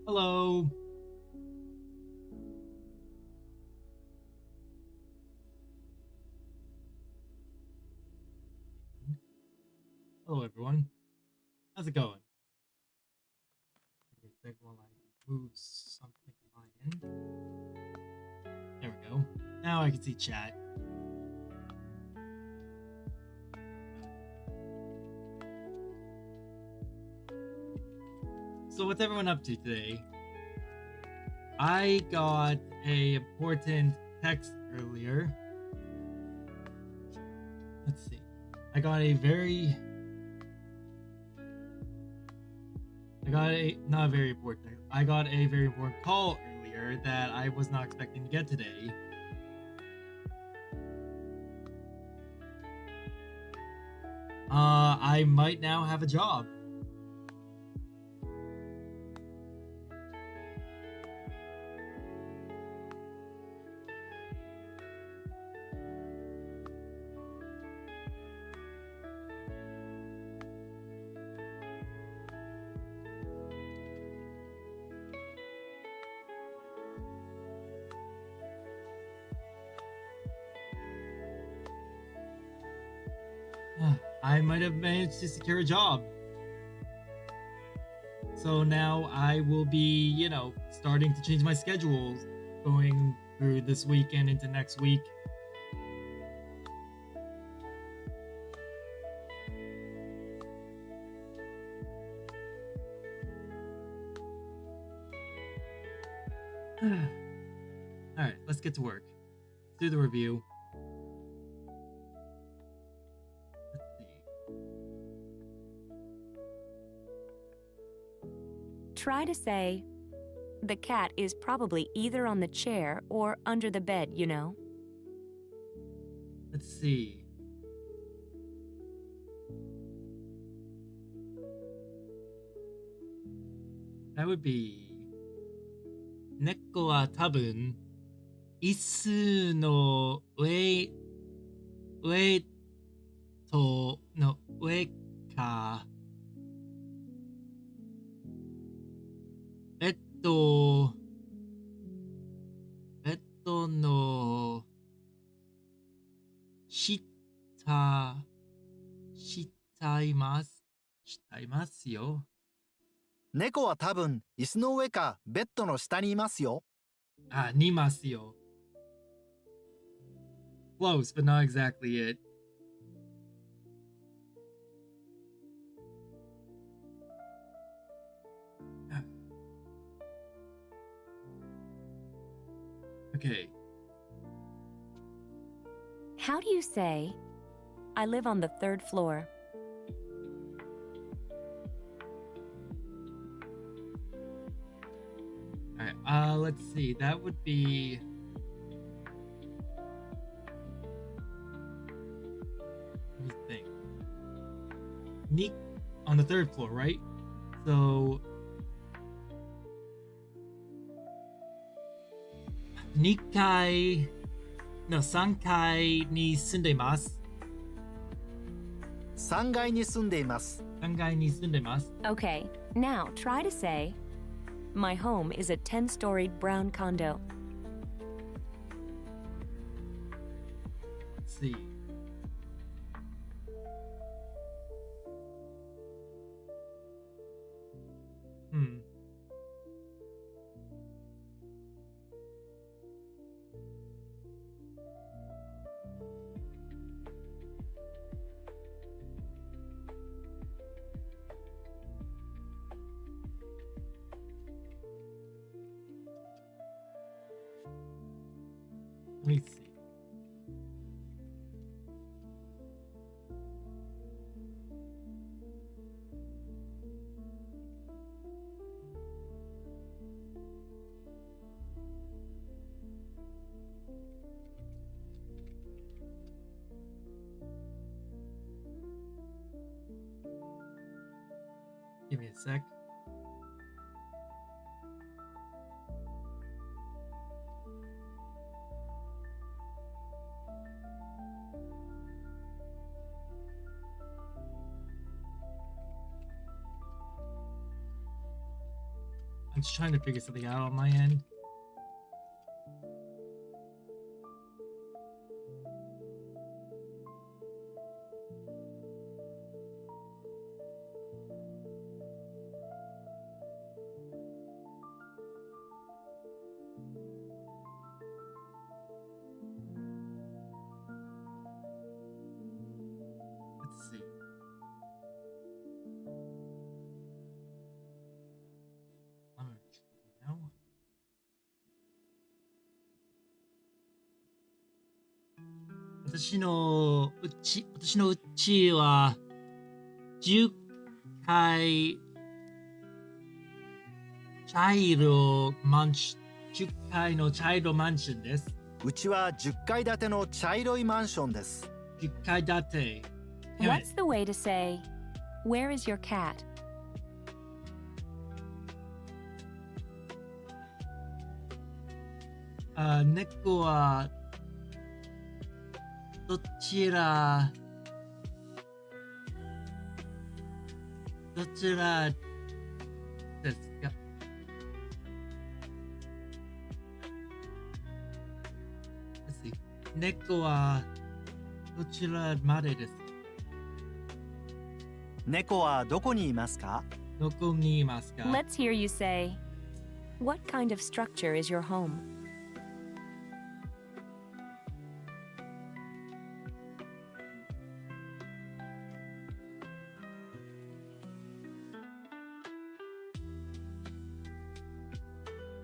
Hello. Hello, everyone. How's it going? Give me a sec while I move something on my end. There we go. Now I can see chat. So what's everyone up to today? I got a important text earlier. Let's see. I got a not a very important. I got a very important call earlier that I was not expecting to get today. I might now have a job. I might have managed to secure a job. So now I will be, starting to change my schedule going through this weekend into next week. Alright, let's get to work. Let's do the review. Let's see. Try to say, the cat is probably either on the chair or under the bed, you know. Let's see. That would be 猫は多分椅子の上の上かベッドの下いますよ。猫は多分椅子の上かベッドの下にいますよ。にますよ。Close, but not exactly it. Okay. How do you say, I live on the 3rd floor? Alright, let's see. That would be... Let me think. On the 3rd floor, right? So... 2階の3階に住んでいます。3階に住んでいます。3階に住んでいます。Okay, now try to say, my home is a 10-storied brown condo. Let's see. Let me see. sec. I'm just trying to figure something out on my end. Let's see. I'm gonna try now.私のうちは10階茶色マンション、10階の茶色マンションです。うちは10階建ての茶色いマンションです。10階建て。What's the way to say, where is your cat? 猫はどちらですか？猫はどちらまでですか？猫はどこにいますか？どこにいますか？ Let's hear you say, what kind of structure is your home?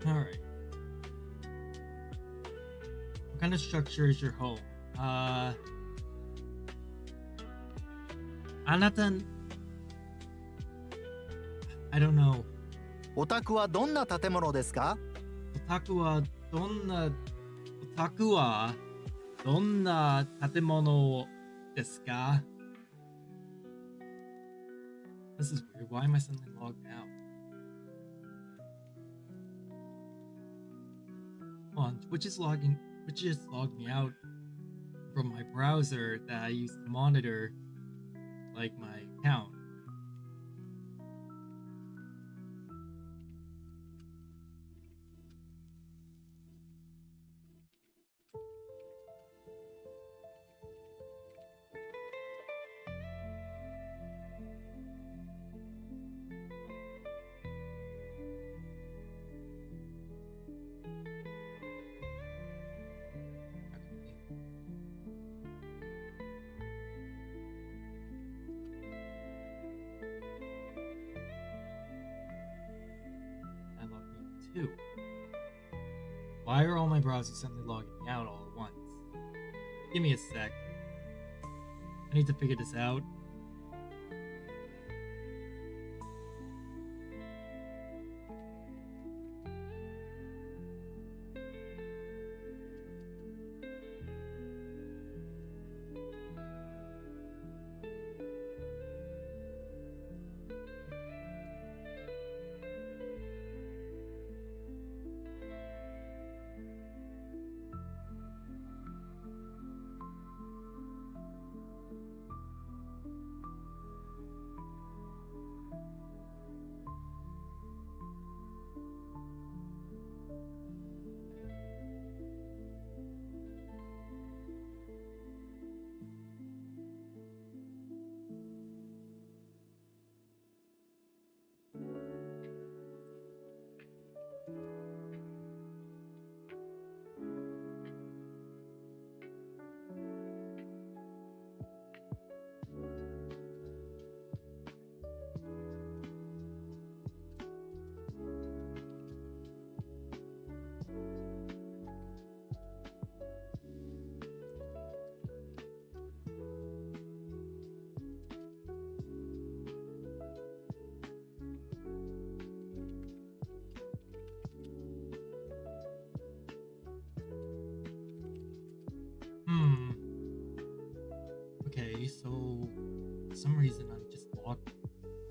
Alright. What kind of structure is your home? あなた I don't know. お宅はどんな建物ですか？お宅はどんな建物ですか？ This is weird. Why am I suddenly logged out? Hold on, Twitch just logged me out from my browser that I use to monitor like my account. I logged in too. Why are all my browsers suddenly logging me out all at once? Give me a sec. I need to figure this out. Okay, so for some reason I'm just logged.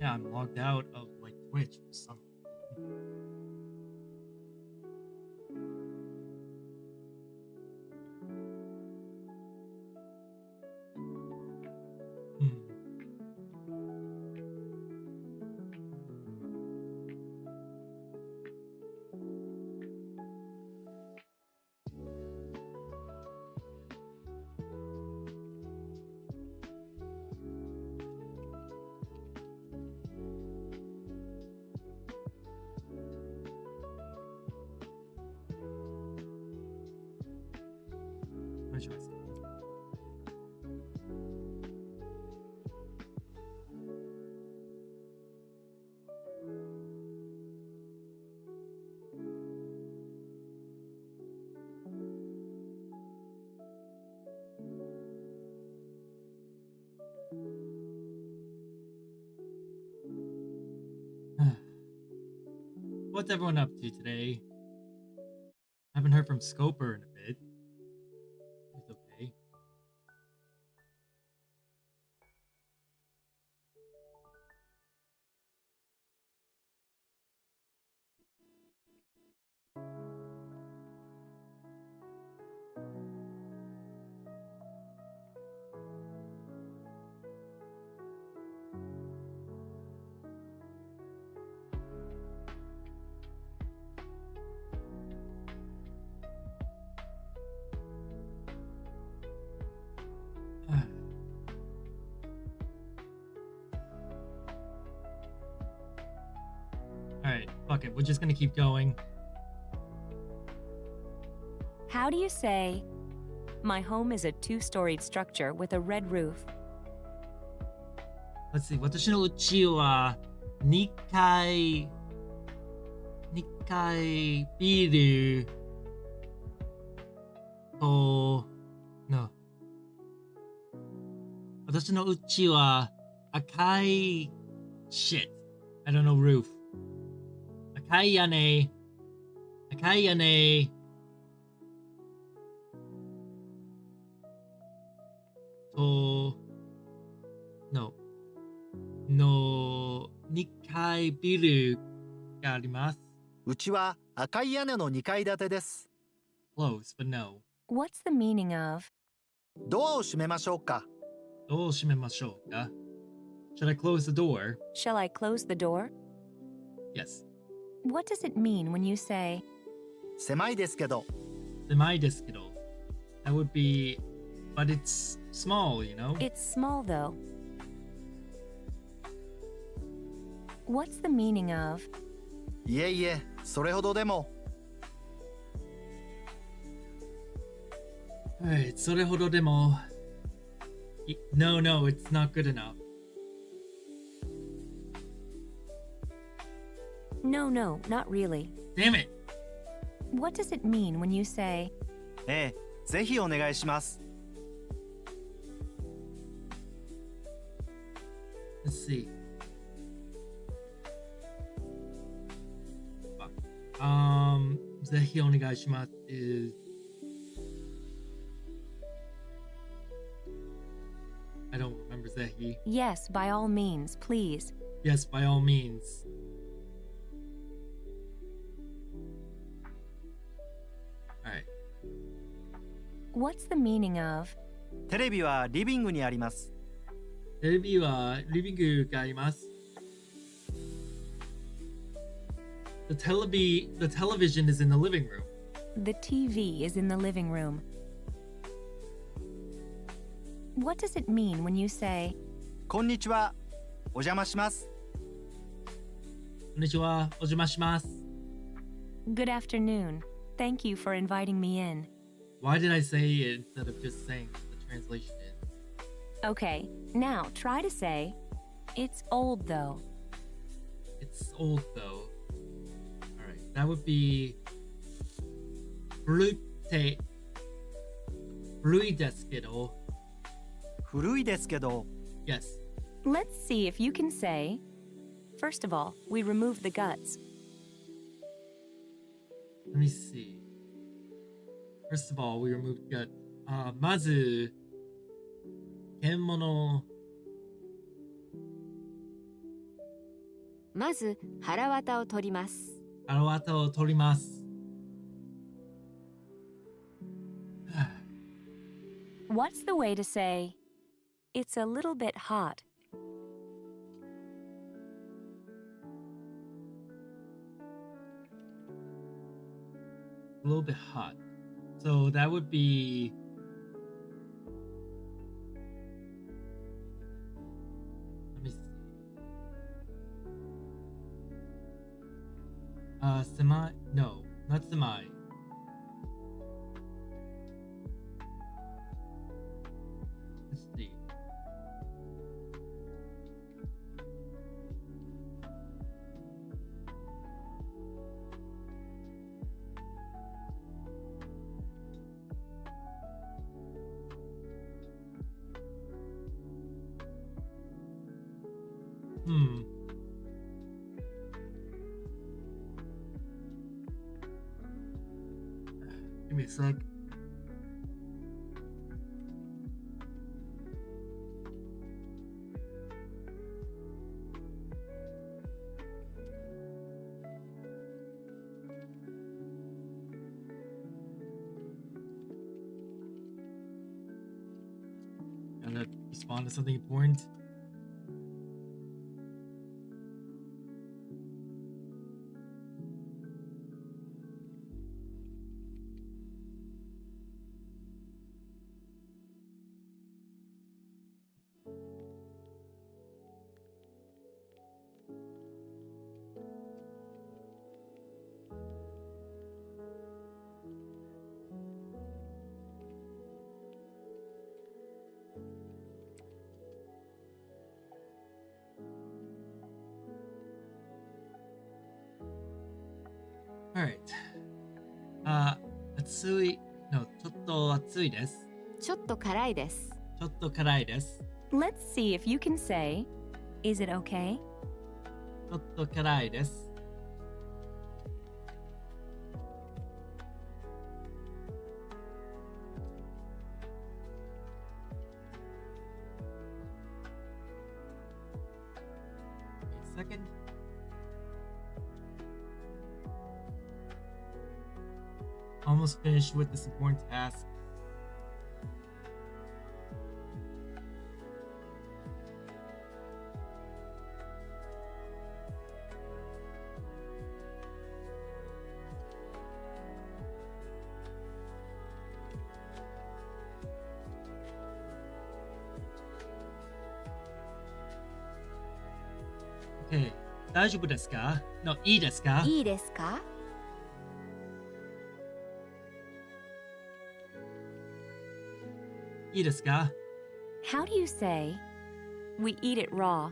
Yeah, I'm logged out of like witch or something. Hmm. Let me try something. What's everyone up to today? Haven't heard from Scoper in a bit. It's okay. Alright, fuck it. We're just gonna keep going. How do you say, my home is a two-storied structure with a red roof? Let's see. 私の家は2階ビルと、no。私の家は赤い shit. I don't know roof. 赤い屋根と、no 2階ビルがあります。うちは赤い屋根の2階建てです。 Close, but no. What's the meaning of, ドアを閉めましょうか。どう閉めましょうか? Should I close the door? shall I close the door? Yes. What does it mean when you say, 狭いですけど。狭いですけど. That would be, but it's small, you know? it's small though? What's the meaning of, いえいえ、それほどでも。Alright, それほどでも. No, it's not good enough. no, not really? Damn it! What does it mean when you say, ええ、ぜひお願いします。 Let's see. Fuck. ぜひお願いします is... I don't remember ぜひ. yes, by all means, please? Yes, by all means. Alright. What's the meaning of, テレビはリビングにあります。テレビはリビングがあります。The television is in the living room. the TV is in the living room? What does it mean when you say, こんにちは。お邪魔します。こんにちは、お邪魔します。 good afternoon, thank you for inviting me in? Why did I say it instead of just saying what the translation is? Okay, now try to say, it's old though. It's old though. Alright, that would be 古いですけど. 古いですけど。 Yes. Let's see if you can say, first of all, we remove the guts. Let me see. First of all, we removed gut. まず、獣まず、腹渡を取ります。腹渡を取ります。What's the way to say, it's a little bit hot? A little bit hot. So that would be... Let me see. Semi? No, not semi. Let's see. Give me a sec. Gotta respond to something important. Alright. 暑い。No, ちょっと暑いです。ちょっと辛いです。ちょっと辛いです。Let's see if you can say, is it okay? ちょっと辛いです。Second. Almost finished with this important task. Okay. 大丈夫ですか? No, いいですか? いいですか? いいですか? How do you say, we eat it raw?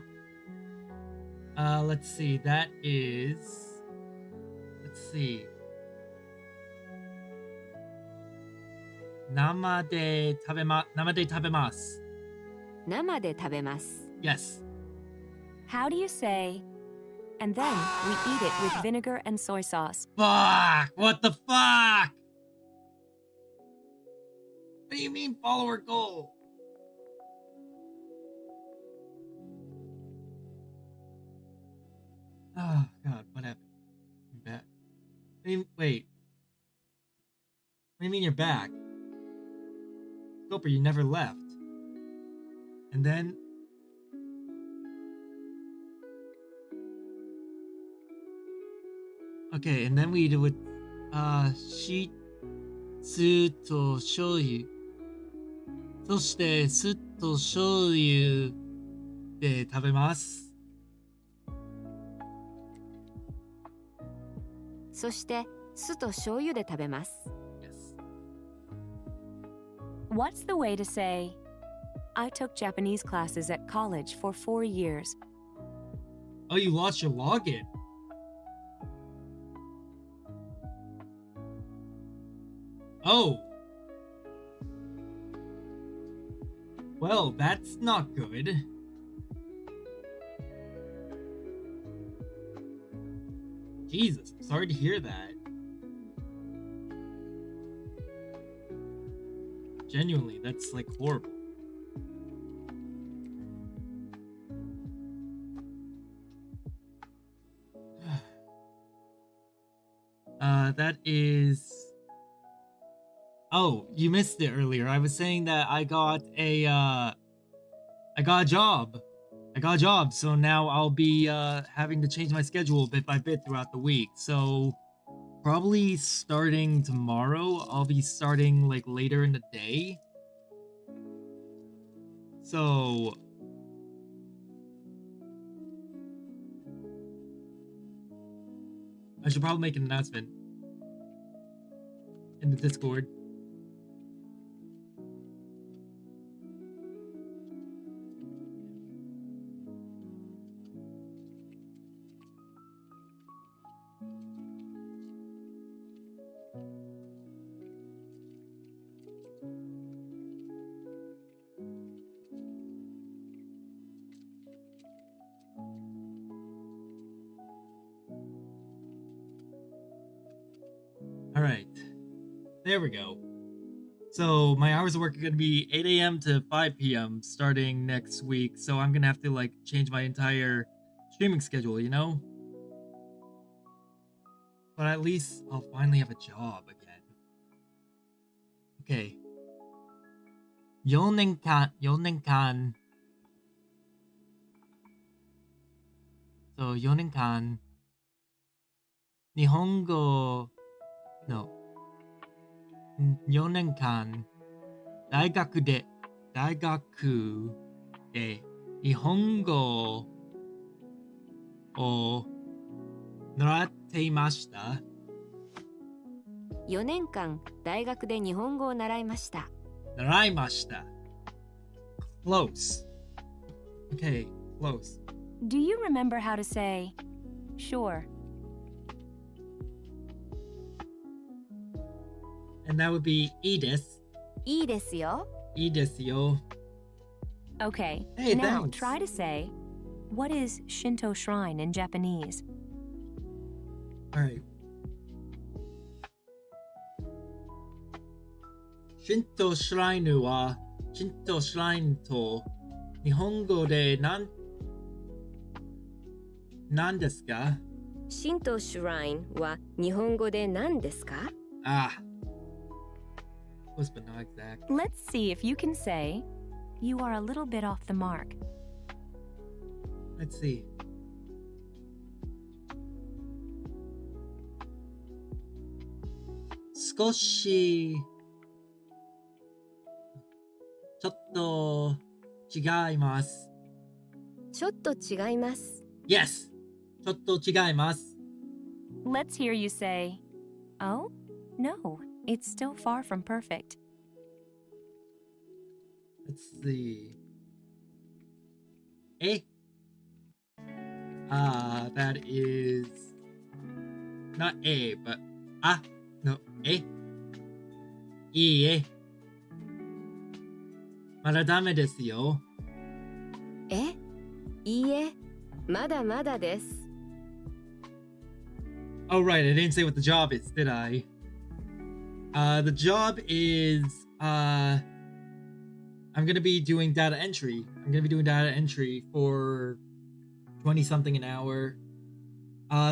Let's see. That is... Let's see. 生で食べます。生で食べます。Yes. How do you say, and then we eat it with vinegar and soy sauce? Fuck! What the fuck? What do you mean follow our goal? Oh god, what happened? I'm back. Wait. What do you mean you're back? Scoper, you never left. And then... Okay, and then we eat it with, し酢と醤油。そして、酢と醤油で食べます。そして、酢と醤油で食べます。Yes. What's the way to say, I took Japanese classes at college for 4 years. Oh, you lost your login. Oh. Well, that's not good. Jesus, I'm sorry to hear that. Genuinely, that's like horrible. That is. Oh, you missed it earlier. I was saying that I got a job. I got a job, so now I'll be having to change my schedule bit by bit throughout the week. So probably starting tomorrow, I'll be starting like later in the day. So I should probably make an announcement in the Discord. All right, there we go. So my hours of work are going to be 8 a.m. to 5 p.m. starting next week. So I'm going to have to like change my entire streaming schedule, you know? But at least I'll finally have a job again. Okay. 4年間 そう、4年間日本語の4年間大学で日本語を習っていました。4年間大学で日本語を習いました。習いました。Close. Okay, close. Do you remember how to say, sure? And that would be いいです。いいですよ。いいですよ。Okay, Hey, now thanks. try to say, what is Shinto shrine in Japanese? Alright. 神道シュライヌは、神道シュラインと日本語で何ですか？神道シュラインは日本語で何ですか？ Ah. Close but not exact. Let's see if you can say, you are a little bit off the mark. Let's see. Skoshi. ちょっと違います。ちょっと違います。Yes! ちょっと違います。 Let's hear you say, oh, no, it's still far from perfect. Let's see. A. That is not A, but no, A. いいえ。まだダメですよ。え？いいえ、まだまだです。Oh, right, I didn't say what the job is, did I? The job is, I'm gonna be doing data entry. I'm gonna be doing data entry for 20-something an hour.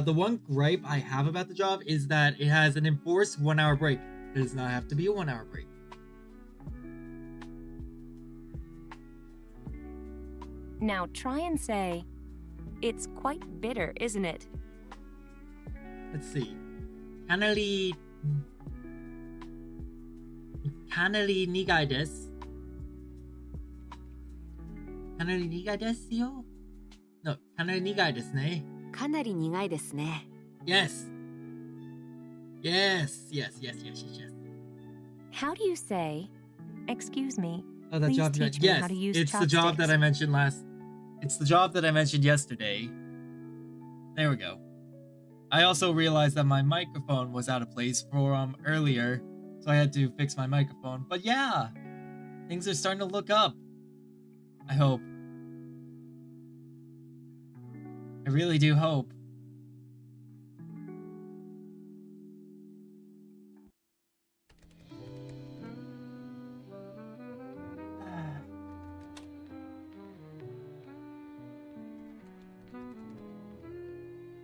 The one gripe I have about the job is that it has an enforced 1-hour break. It does not have to be a 1-hour break. Now try and say, it's quite bitter, isn't it? Let's see. かなり苦いです。かなり苦いですよ。No, かなり苦いですね。かなり苦いですね。Yes. Yes, yes, yes, yes, yes, yes. How do you say, excuse me, Oh, that please job. teach me Yes, how to use it's the job that chopsticks. I mentioned It's the job that I mentioned yesterday. There we go. I also realized that my microphone was out of place from earlier, so I had to fix my microphone. But yeah, things are starting to look up. I hope. I really do hope.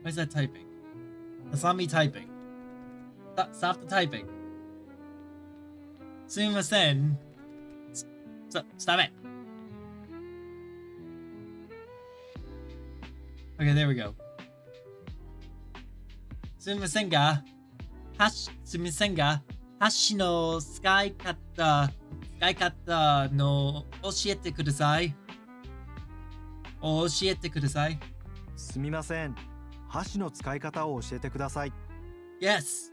Why is that typing? That's not me typing. Stop the typing. すみません. Stop it. Okay, there we go. すみませんが、箸の使い方の教えてください。教えてください。すみません。箸の使い方を教えてください。Yes.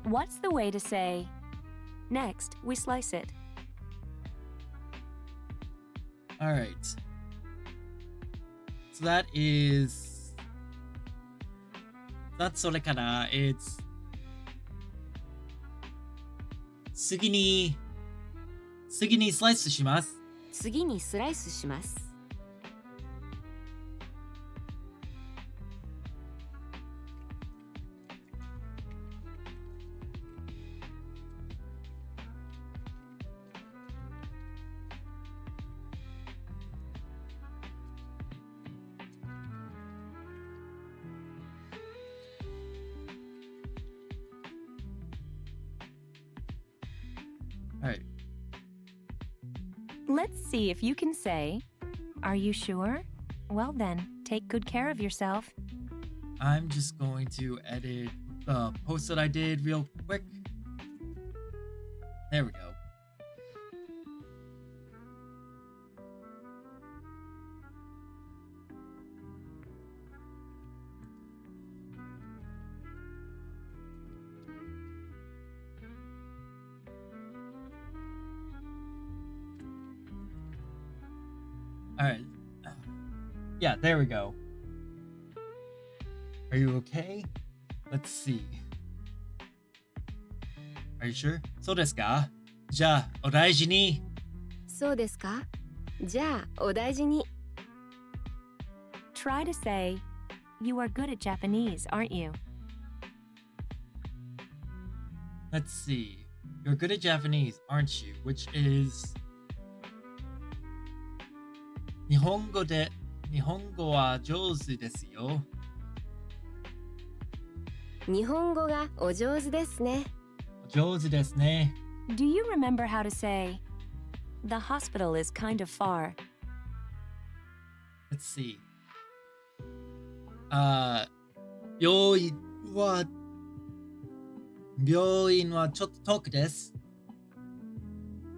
What's the way to say? Next, we slice it. All right. So that is. That's それから it's 次にスライスします。次にスライスします。All right. Let's see if you can say, "Are you sure?" Well then, take good care of yourself. I'm just going to edit the post that I did real quick. There we go. All right. Yeah, there we go. Are you okay? Let's see. Are you sure? そうですか? じゃあ、お大事に. そうですか? じゃあ、お大事に. Try to say, "You are good at Japanese, aren't you?" Let's see. You're good at Japanese, aren't you? Which is 日本語は上手ですよ。日本語がお上手ですね。上手ですね。Do you remember how to say, "The hospital is kind of far"? Let's see. 病院はちょっと遠くです。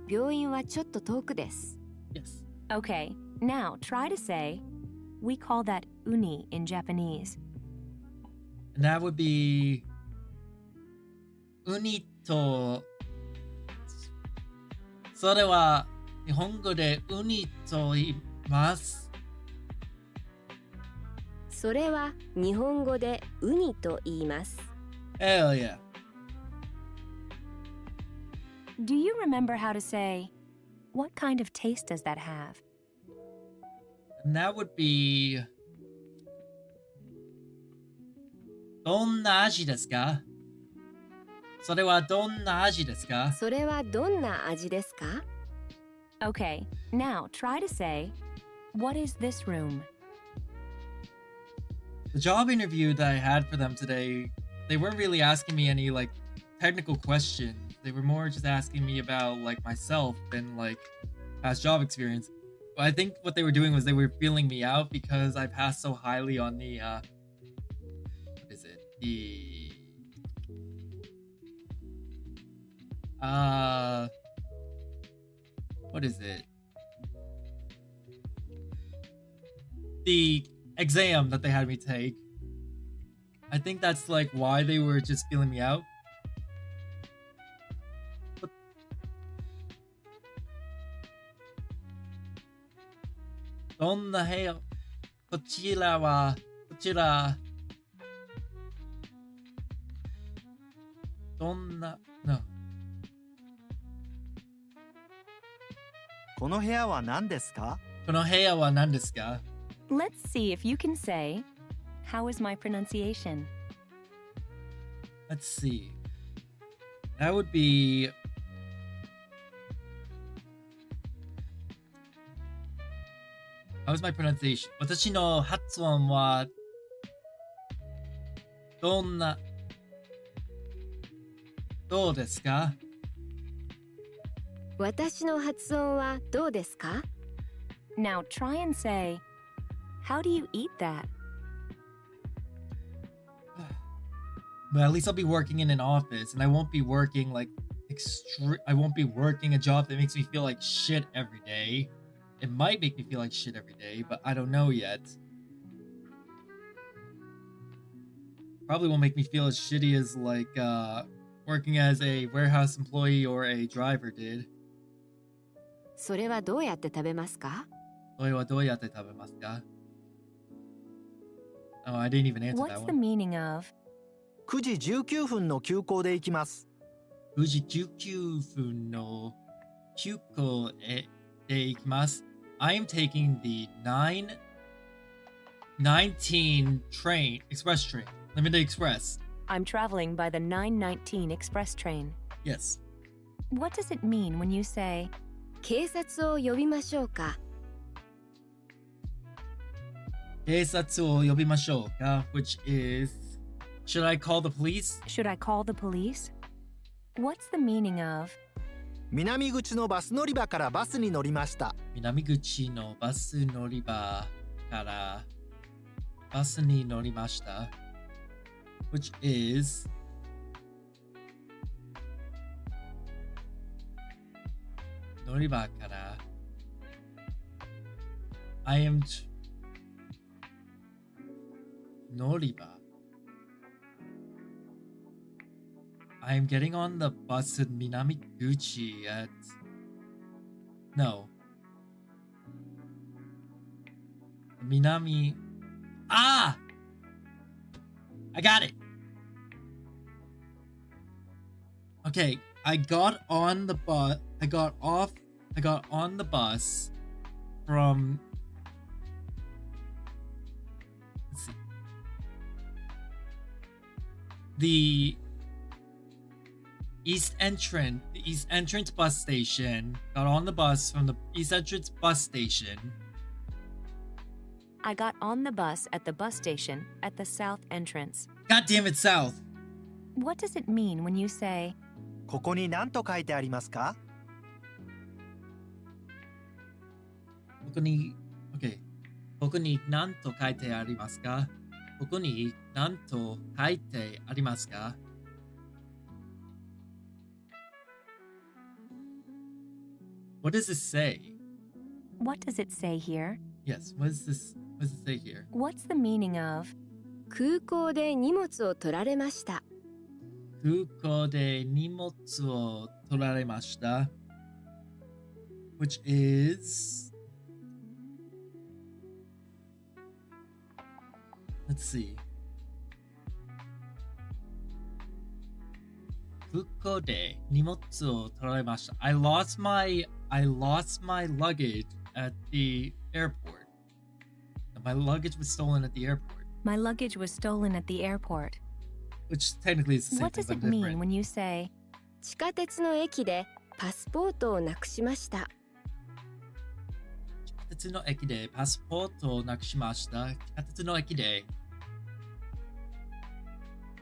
病院はちょっと遠くです。Yes. Okay, now try to say, "We call that uni in Japanese." And that would be ウニとそれは日本語でウニと言います。それは日本語でウニと言います。Hell yeah. Do you remember how to say, "What kind of taste does that have?" And that would be どんな味ですか? それはどんな味ですか? それはどんな味ですか? Okay, now try to say, "What is this room?" The job interview that I had for them today, they weren't really asking me any like technical questions. They were more just asking me about like myself and like past job experience. But I think what they were doing was they were feeling me out because I passed so highly on the what is it? What is it? The exam that they had me take. I think that's like why they were just feeling me out. But... どんな部屋? こちら どんな No. この部屋は何ですか? この部屋は何ですか? Let's see if you can say, "How is my pronunciation?" Let's see. That would be How's my pronunciation? 私の発音はどんなどうですか?私の発音はどうですか? Now try and say, how do you eat that? But at least I'll be working in an office, and I won't be working like I won't be working a job that makes me feel like shit every day. It might make me feel like shit every day, but I don't know yet. Probably won't make me feel as shitty as like working as a warehouse employee or a driver did. それはどうやって食べますか? それはどうやって食べますか? Oh, I didn't even answer What's that the one. meaning of 9時19分の急行で行きます。9時19分の急行で行きます. I am taking the 919 train, express train, limited express. I'm traveling by the 919 express train? Yes. What does it mean when you say 警察を呼びましょうか? 警察を呼びましょうか? Which is, should I call the police? should I call the police? What's the meaning of 南口のバス乗り場からバスに乗りました。南口のバス乗り場からバスに乗りました which is 乗り場から I am 乗り場 I am getting on the bus at Minamiguchi at no Minami. Ah! I got it. Okay, I got on the bus. I got on the bus from. Let's see. The East Entrance bus station. Got on the bus from the East Entrance bus station. I got on the bus at the bus station at the south entrance? God damn it, South. What does it mean when you say ここに何と書いてありますか? ここに OK ここに何と書いてありますか? ここに何と書いてありますか? What does this say? What does it say here? Yes, what does it say here? What's the meaning of 空港で荷物を取られました。空港で荷物を取られました which is let's see 空港で荷物を取られました I lost my luggage at the airport. My luggage was stolen at the airport. My luggage was stolen at the airport? Which technically is the same What thing, does but it mean different. when you say 地下鉄の駅でパスポートをなくしました。地下鉄の駅でパスポートをなくしました。地下鉄の駅で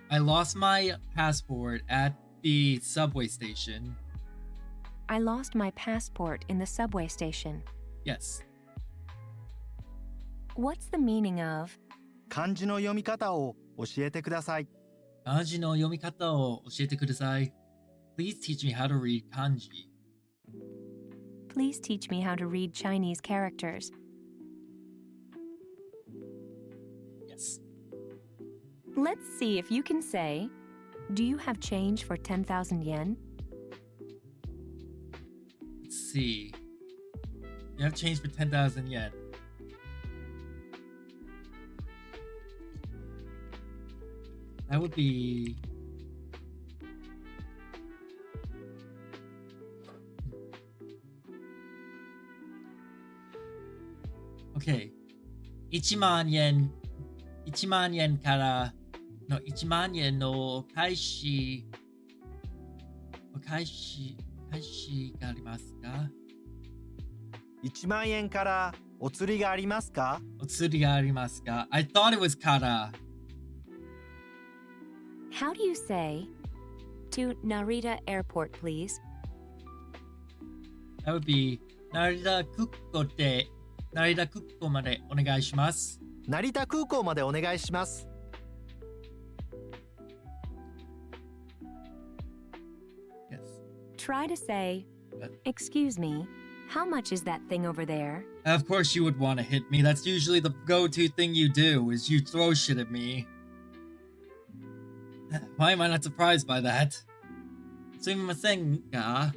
I lost my passport at the subway station. I lost my passport in the subway station? Yes. What's the meaning of 漢字の読み方を教えてください。漢字の読み方を教えてください。Please teach me how to read kanji. Please teach me how to read Chinese characters? Yes. Let's see if you can say, do you have change for 10,000 yen? Let's see. You have change for 10,000 yen. That would be... Okay. 1万円からの1万円のお返しがありますか? 1万円からお釣りがありますか? お釣りがありますか? I thought it was から. How do you say, to Narita Airport, please. That would be 成田空港で成田空港までお願いします。成田空港までお願いします。Yes. Try to say, What? Excuse me, how much is that thing over there? Of course you would want to hit me. That's usually the go-to thing you do, is you throw shit at me. Why am I not surprised by that? すみませんが、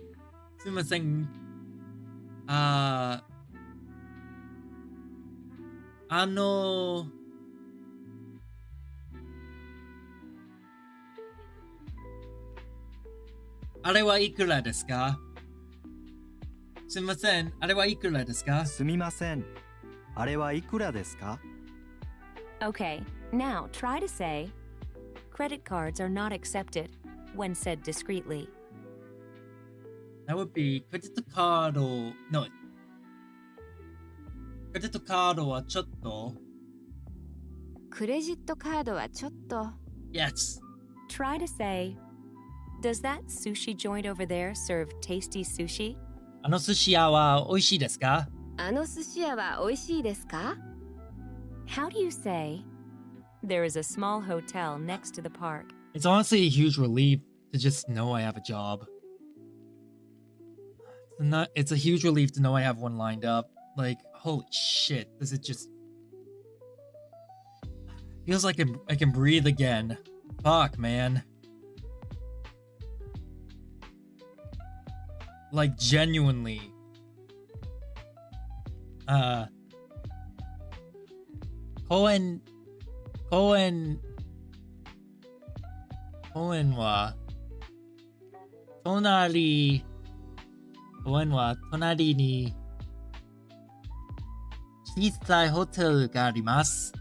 すみません。あの、あれはいくらですか？すみません、あれはいくらですか？すみません。あれはいくらですか？ Okay, now try to say, Credit cards are not accepted when said discreetly. That would be クレジットカード、no。クレジットカードはちょっと。クレジットカードはちょっと。Yes. Try to say, Does that sushi joint over there serve tasty sushi? あの寿司屋は美味しいですか？あの寿司屋は美味しいですか？ How do you say, There is a small hotel next to the park? It's honestly a huge relief to just know I have a job. It's a huge relief to know I have one lined up. Like, holy shit, does it just... Feels like I can breathe again. Fuck, man. Like, genuinely. Cohen は隣に小さいホテルがあります。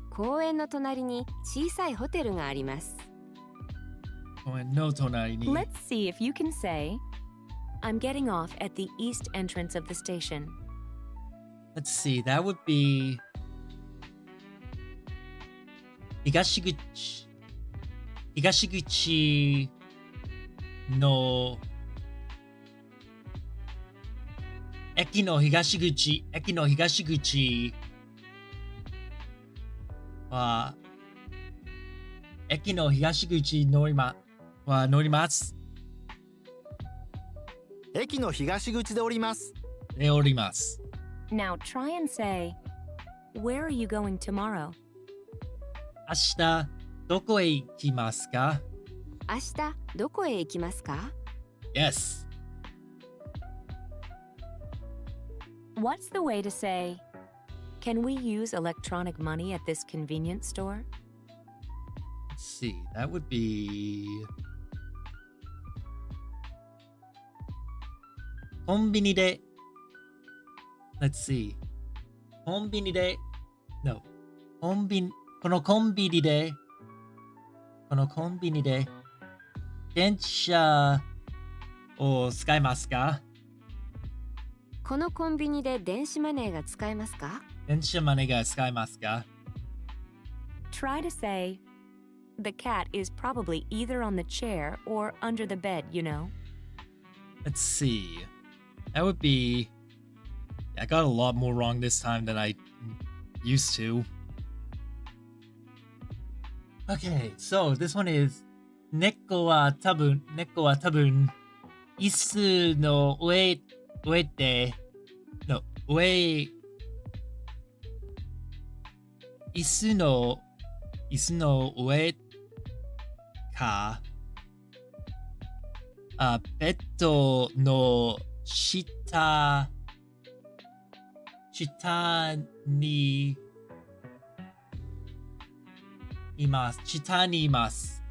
公園の隣に小さいホテルがあります。公園の隣に。 Let's see if you can say, I'm getting off at the east entrance of the station. Let's see, that would be 東口の駅の東口は駅の東口乗ります。駅の東口で降ります。で降ります。 Now try and say, Where are you going tomorrow? 明日どこへ行きますか？明日どこへ行きますか？ Yes. What's the way to say, Can we use electronic money at this convenience store? Let's see, that would be コンビニで Let's see このコンビニで電車を使いますか？このコンビニで電子マネーが使えますか？電子マネーが使えますか？ Try to say, The cat is probably either on the chair or under the bed, you know. Let's see. That would be... I got a lot more wrong this time than I used to. Okay, so this one is 猫は多分椅子の上で No, 椅子の上かベッドの下にいます。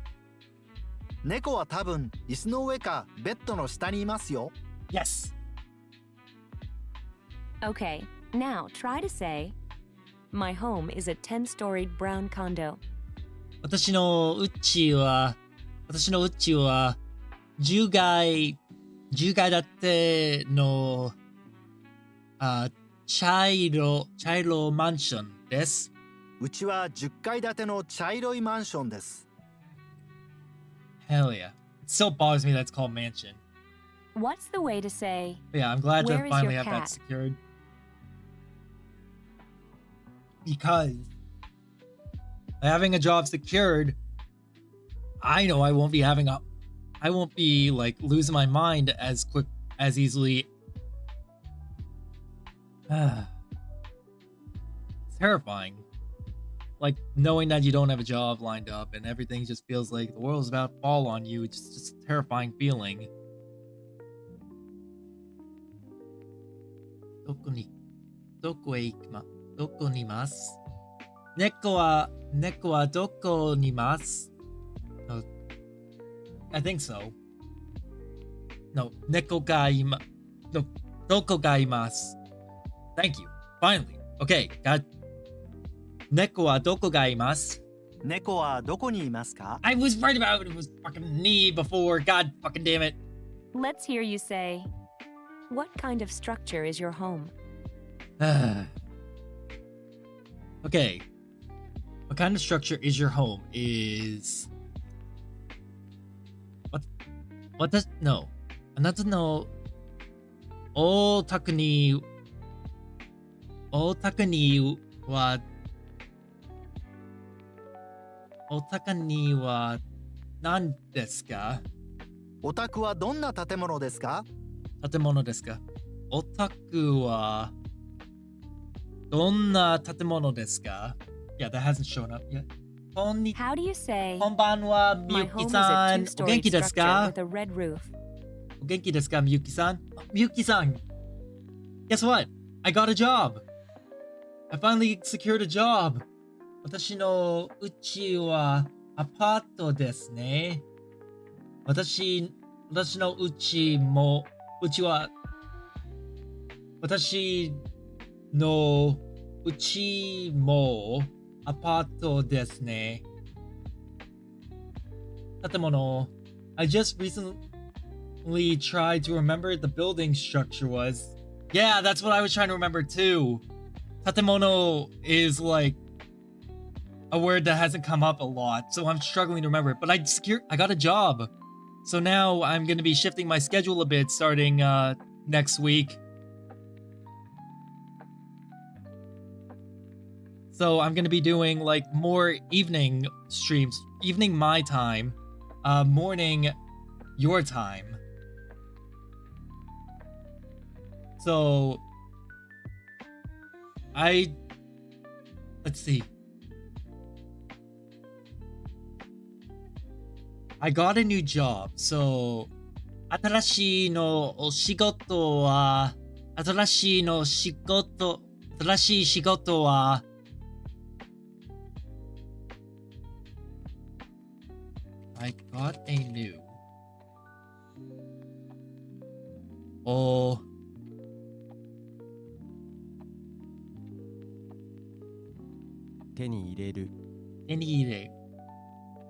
猫は多分椅子の上かベッドの下にいますよ。Yes. Okay, now try to say, My home is a 10-storied brown condo. 私のうちは10階建ての茶色マンションです。うちは10階建ての茶色いマンションです。Hell yeah. It still bothers me that it's called mansion. What's the way to say, But yeah, I'm glad Where to is finally your have that cat? secured. Because having a job secured, I know I won't be like losing my mind as easily. It's terrifying. Like knowing that you don't have a job lined up and everything just feels like the world's about to fall on you. It's just a terrifying feeling. どこにいます？猫はどこにいます？ No, I think so. No, 猫がいま、どこがいます？ Thank you. Finally. Okay, got 猫はどこがいます？猫はどこにいますか？ I was right about it. It was fucking me before. God fucking damn it. let's hear you say, what kind of structure is your home? Okay. What kind of structure is your home? Is what does no? あなたのお宅には何ですか？お宅はどんな建物ですか？建物ですか？お宅はどんな建物ですか？ Yeah, that hasn't shown up yet. How do you say, こんばんは、み my ゆ home き is さ a ん。お two-story 元気です structure か？ with a red roof? お元気ですか、みゆきさん。みゆきさん。Guess what? I got a job. I finally secured a job. 私の家はアパートですね。私の家は私の家もアパートですね。建物。I just recently tried to remember the building structure was. Yeah, that's what I was trying to remember too. Tatemono is like a word that hasn't come up a lot, so I'm struggling to remember it. But I got a job. So now I'm going to be shifting my schedule a bit starting next week. So I'm going to be doing like more evening streams, evening my time, morning your time. So let's see. I got a new job. So 新しい仕事は I got a new. Oh. 手に入れる。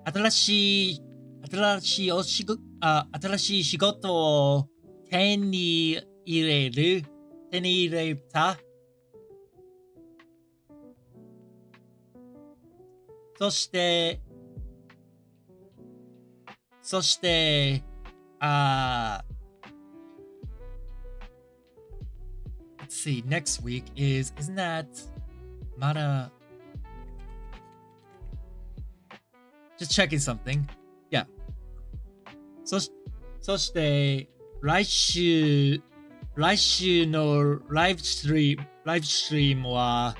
新しい仕事を手に入れた。そして、let's see, next week isn't that Mara? Just checking something. Yeah. そして来週のライブストリームは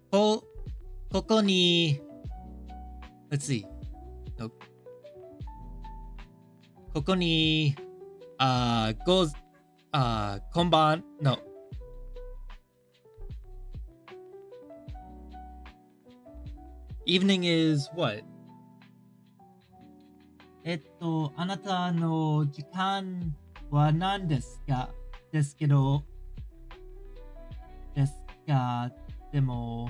ここに let's see. No. ここにこんばん no. Evening is what? あなたの時間は何ですか？でも、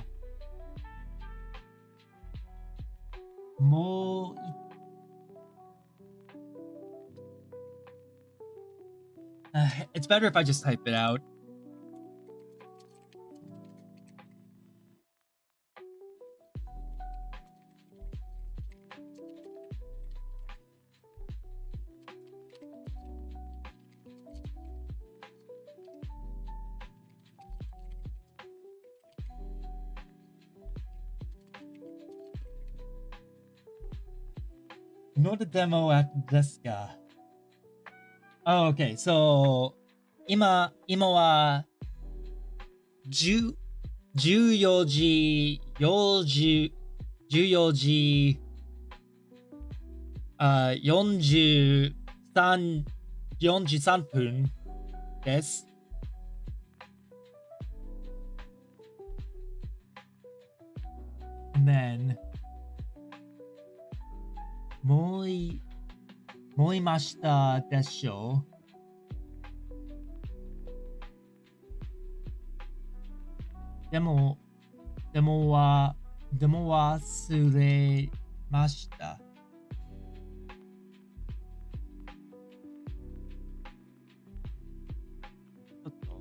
もうit's better if I just type it out. Ignore the demo at deska. Oh, okay. So, 今は14時43分です。And then もういましたでしょう。でも忘れました。ちょっと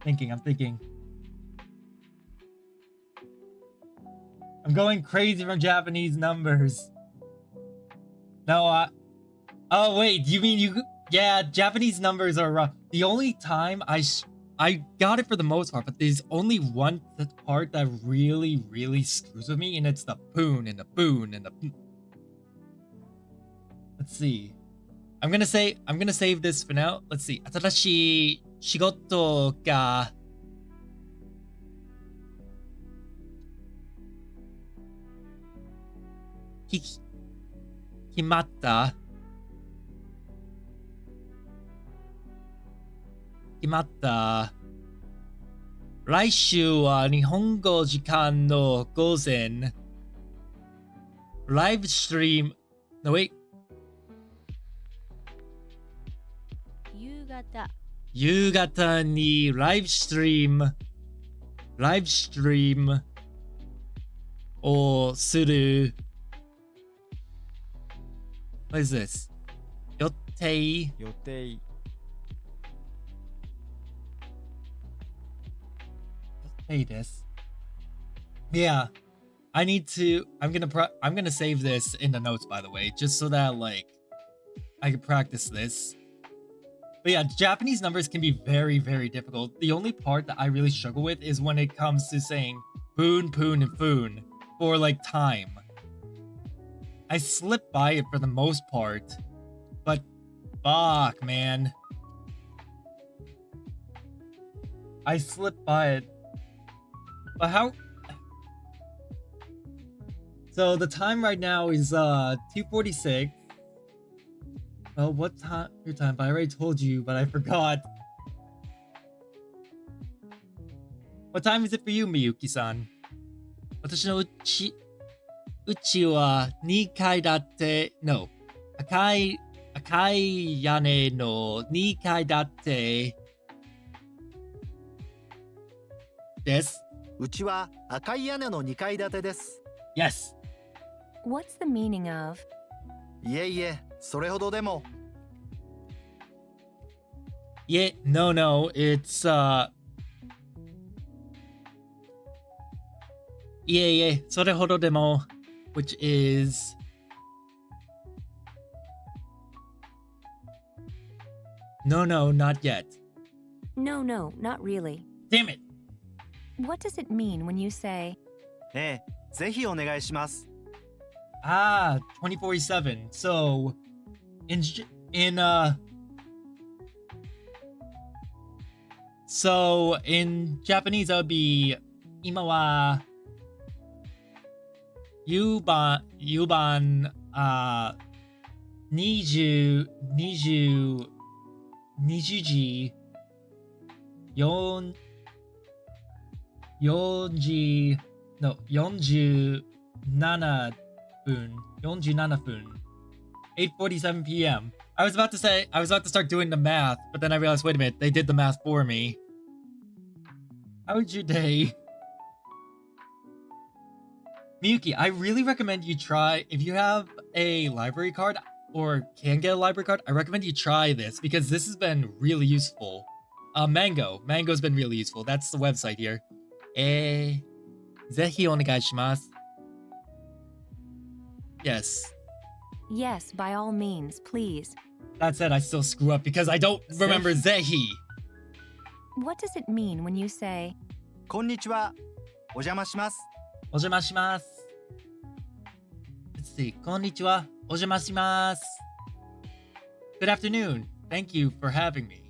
I'm thinking. I'm going crazy from Japanese numbers. No, oh wait, you mean you? Yeah, Japanese numbers are rough. The only time I got it for the most part, but there's only one part that really screws with me, and it's the poon and the boon and the. Let's see. I'm gonna save this for now. Let's see. 新しい仕事が決まった。来週は日本語時間の午前。ライブストリーム。No, wait. 夕方にライブストリームをする。What is this? 予定です。Yeah, I'm gonna save this in the notes, by the way, just so that like I can practice this. But yeah, Japanese numbers can be very difficult. The only part that I really struggle with is when it comes to saying boon, poon, and foon for like time. I slip by it for the most part, but fuck, man. I slip by it. But how? So the time right now is 2:46. Well, what time? Your time? But I already told you, but I forgot. What time is it for you, Miyuki-san? 私のうちは2階建ての赤い屋根の2階建てです。うちは赤い屋根の2階建てです。Yes. What's the meaning of? いえいえ、それほどでも。Yeah, no, it's yeah, それほどでも which is no, not yet. No, not really. Damn it. What does it mean when you say, ええ、ぜひお願いします。2047. So in Japanese that would be 今は夕晩20時47分 8:47 p.m. I was about to start doing the math, but then I realized, wait a minute, they did the math for me. How was your day? Miyuki, I really recommend you try, if you have a library card or can get a library card, I recommend you try this because this has been really useful. Mango's been really useful. That's the website here. ぜひお願いします. Yes. yes, by all means, please? That said, I still screw up because I don't remember zehi. What does it mean when you say, こんにちは。お邪魔します。お邪魔します. see. Konnichiwa. Ojamasimasu. Good afternoon. Thank you for having me.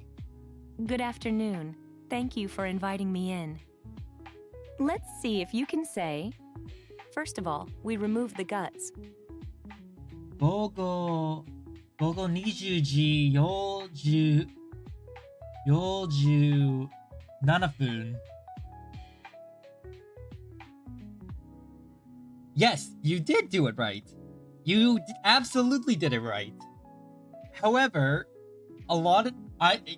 Good afternoon. Thank you for inviting me in. Let's see if you can say. First of all, we remove the guts. 午後20時47分. Yes, you did do it right. You absolutely did it right. However,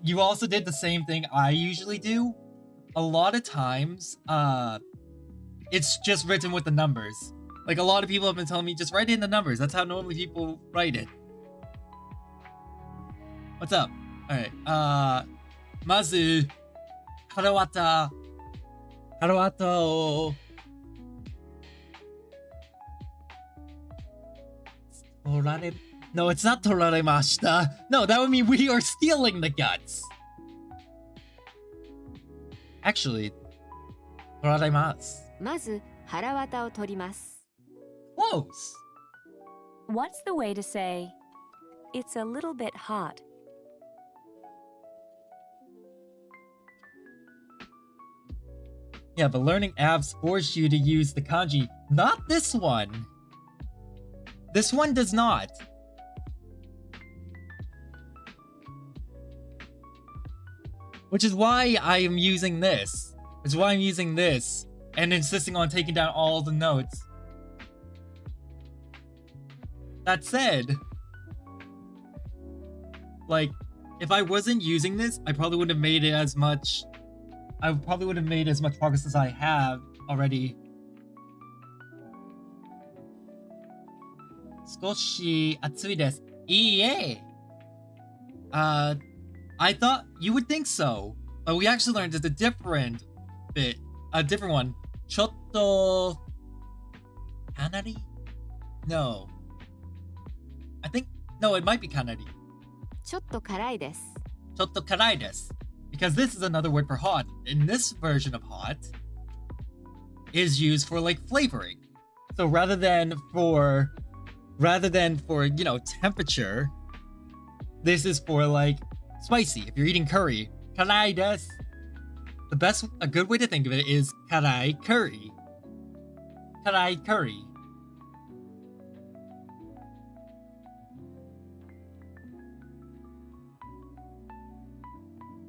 you also did the same thing I usually do. A lot of times, it's just written with the numbers. Like, a lot of people have been telling me, just write in the numbers. That's how normally people write it. What's up? Alright, Mazu, Karawata o No, it's not toraremashita. No, that would mean we are stealing the guts. Actually, toraremasu. まず腹渡を取ります。 Close. What's the way to say, it's a little bit hot? Yeah, but learning apps force you to use the kanji. Not this one. This one does not. Which is why I am using this. Which is why I'm using this and insisting on taking down all the notes. That said, like, if I wasn't using this, I probably wouldn't have made it as much. I probably would have made as much progress as I have already. 少し暑いです。いいえ。I thought you would think so, but we actually learned it's a different bit, a different one. ちょっと kanari? No. I think no, it might be kanari. ちょっと辛いです。 ちょっと辛いです. Because this is another word for hot. And this version of hot is used for like flavoring. So rather than for you know, temperature, this is for like spicy. If you're eating curry, karai desu. A good way to think of it is karai curry. Karai curry.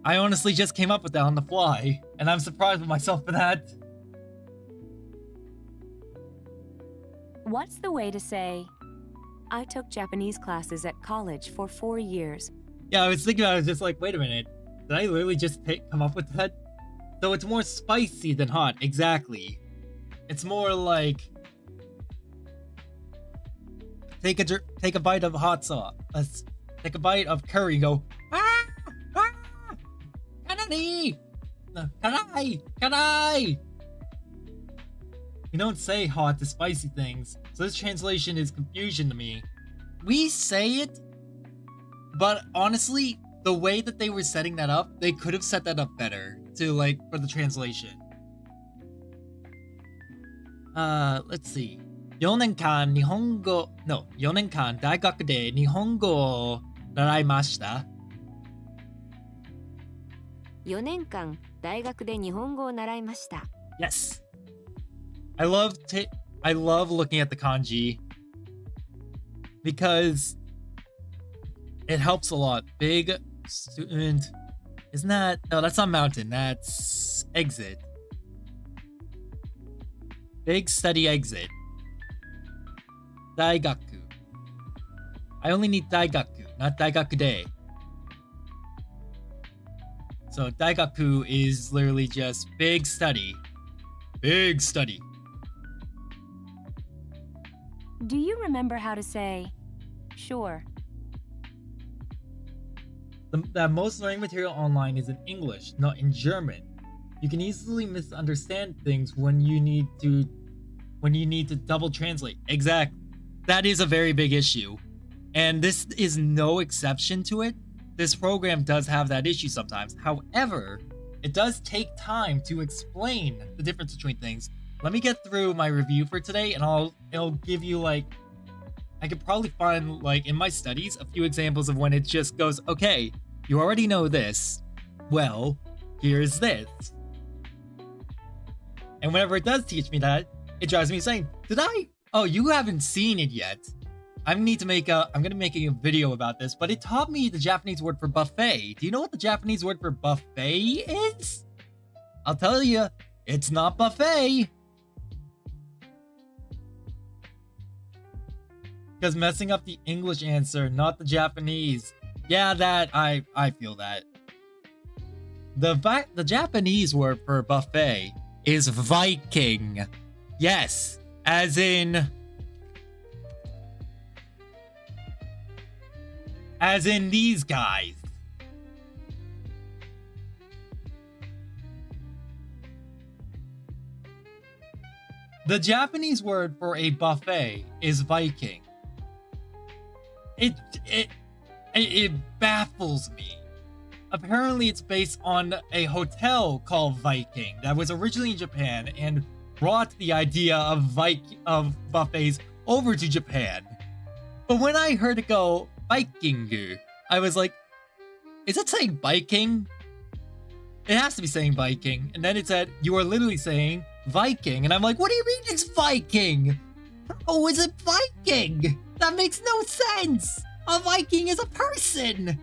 I honestly just came up with that on the fly, and I'm surprised with myself for that. What's the way to say, I took Japanese classes at college for 4 years. Yeah, I was thinking about it, just like, wait a minute. Did I literally just come up with that? So it's more spicy than hot, exactly. It's more like take a bite of hot sauce. Take a bite of curry and go, Kanari! Karai! You don't say hot to spicy things, so this translation is confusion to me. We say it, but honestly, the way that they were setting that up, they could have set that up better to like for the translation. Let's see. 4年間大学で日本語を習いました。4年間大学で日本語を習いました。 Yes. I love looking at the kanji because it helps a lot. Big student. Isn't that? No, that's not mountain. That's exit. Big study exit. Daigaku. I only need daigaku, not daigakude. So daigaku is literally just big study. Big study. Do you remember how to say, sure? That most learning material online is in English, not in German. You can easily misunderstand things when you need to double translate. Exactly. That is a very big issue. And this is no exception to it. This program does have that issue sometimes. However, it does take time to explain the difference between things. Let me get through my review for today and it'll give you like I could probably find, like, in my studies, a few examples of when it just goes, okay, you already know this. Well, here's this. And whenever it does teach me that, it drives me insane. Did I? Oh, you haven't seen it yet. I'm gonna make a video about this, but it taught me the Japanese word for buffet. Do you know what the Japanese word for buffet is? I'll tell you, it's not buffet. Because messing up the English answer, not the Japanese. Yeah, that, I feel that. The Japanese word for buffet is Viking. Yes, as in these guys. The Japanese word for a buffet is Viking. It baffles me. Apparently it's based on a hotel called Viking that was originally in Japan and brought the idea of buffets over to Japan. But when I heard it go Viking, I was like, is it saying Viking? It has to be saying Viking. And then it said, you are literally saying Viking. And I'm like, what do you mean it's Viking? Oh, is it Viking? That makes no sense. A Viking is a person.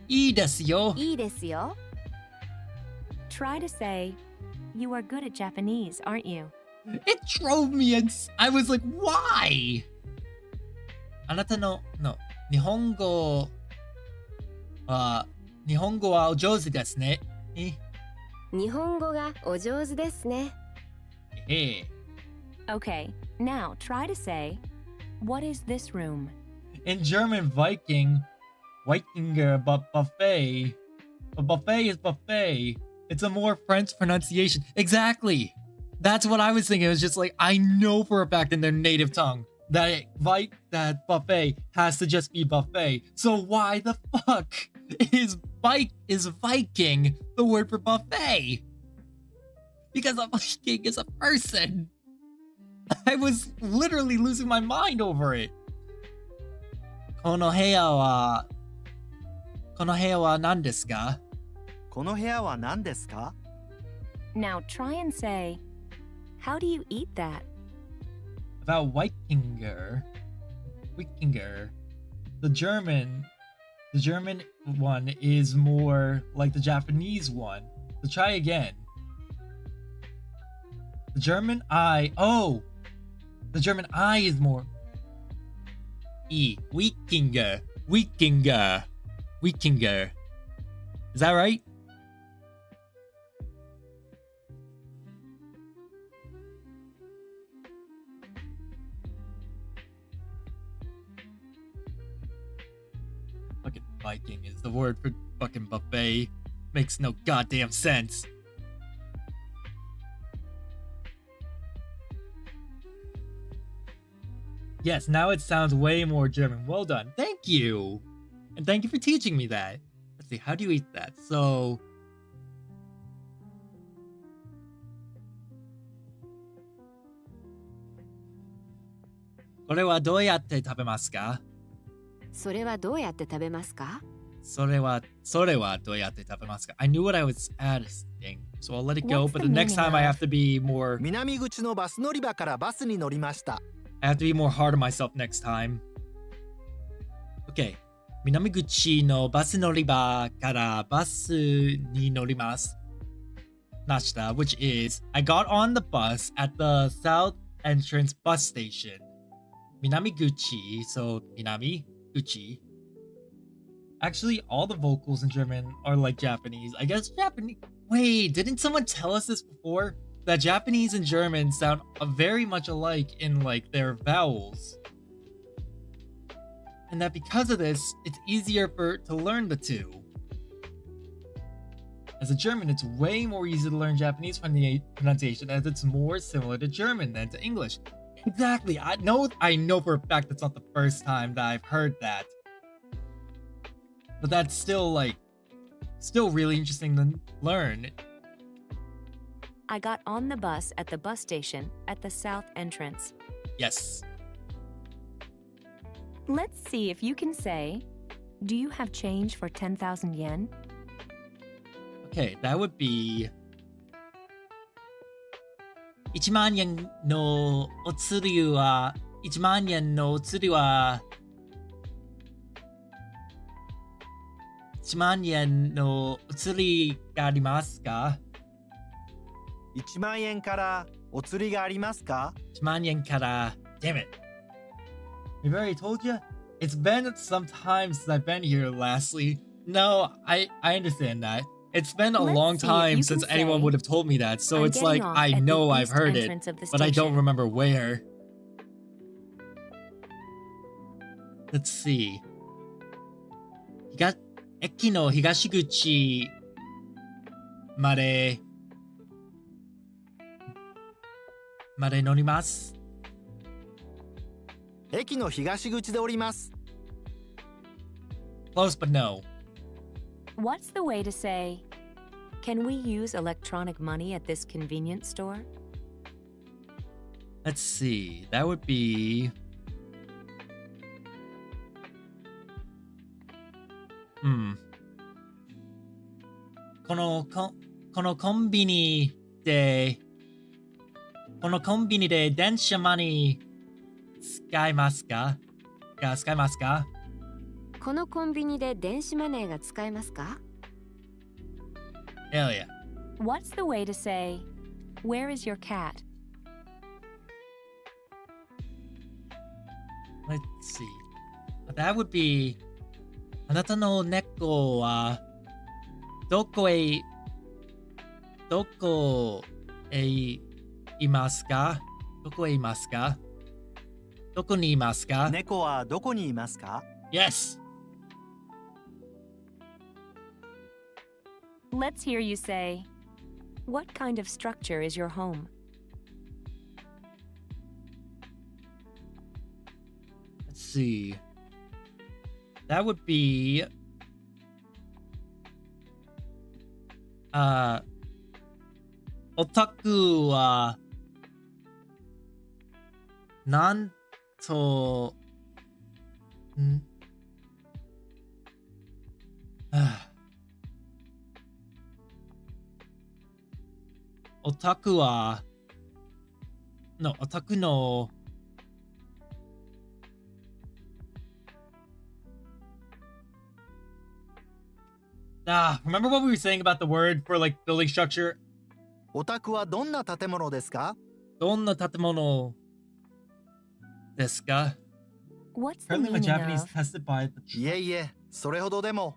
いいですよ。いいですよ。 Try to say, you are good at Japanese, aren't you? It drove me I was like, why? あなたの日本語はお上手ですね。日本語がお上手ですね。Okay, now try to say, what is this room? In German, Vikinger, but buffet. A buffet is buffet. It's a more French pronunciation. Exactly. That's what I was thinking. It was just like, I know for a fact in their native tongue that buffet has to just be buffet. So why the fuck is Viking the word for buffet? Because a Viking is a person. I was literally losing my mind over it. この部屋は何ですか? この部屋は何ですか? Now try and say, how do you eat that? About Vikinger, the German one is more like the Japanese one. So try again. The German I is more Wikinger. Is that right? Fucking Viking is the word for fucking buffet. Makes no goddamn sense. Yes, now it sounds way more German. Well done. Thank you. And thank you for teaching me that. Let's see, how do you eat that? So...これはどうやって食べますか? それはどうやって食べますか? それはどうやって食べますか? I knew what I was asking, so I'll let it go, What's but the the next meaning time I of- have to be more... 南口のバス乗り場からバスに乗りました。 I have to be more hard on myself next time. Okay. 南口のバス乗り場からバスに乗ります。Nashita, which is, I got on the bus at the south entrance bus station. Minamiguchi, so Minamiguchi. Actually, all the vocals in German are like Japanese. I guess Japanese... Wait, didn't someone tell us this before? That Japanese and German sound very much alike in like their vowels. And that because of this, it's easier to learn the two. As a German, it's way more easy to learn Japanese pronunciation as it's more similar to German than to English. Exactly. I know for a fact that's not the first time that I've heard that. But that's still really interesting to learn. I got on the bus at the bus station at the south entrance. Yes. Let's see if you can say, do you have change for 10,000 yen? Okay, that would be 1万円のお釣りは1万円のお釣りは1万円のお釣りがありますか1万円からお釣りがありますか 1万円から Damn it. Maybe I already told you? It's been some time since I've been here, lastly. No, I understand that. It's been a Let's long see if time you since can anyone say, would have told me that, so I'm it's like, getting off I at the know I've east heard it, entrance of the but I don't station. remember where. Let's see. 駅の東口まで乗ります。駅の東口で降ります。 Close but no. What's the way to say, can we use electronic money at this convenience store? Let's see. That would be...このコンビニで電子マネー使いますかこのコンビニで電子マネーが使えますか？ Hell yeah. What's the way to say, where is your cat? Let's see. That would be... あなたの猫はどこへいますか？どこにいますか？猫はどこにいますか？ Yes! Let's hear you say, what kind of structure is your home? Let's see. That would be... オタクはなんとオタクはオタクのremember what we were saying about the word for like building structure? お宅はどんな建物ですか？どんな建物ですか？ What's the Apparently my meaning Japanese of, tested by the いえいえ、それほどでも。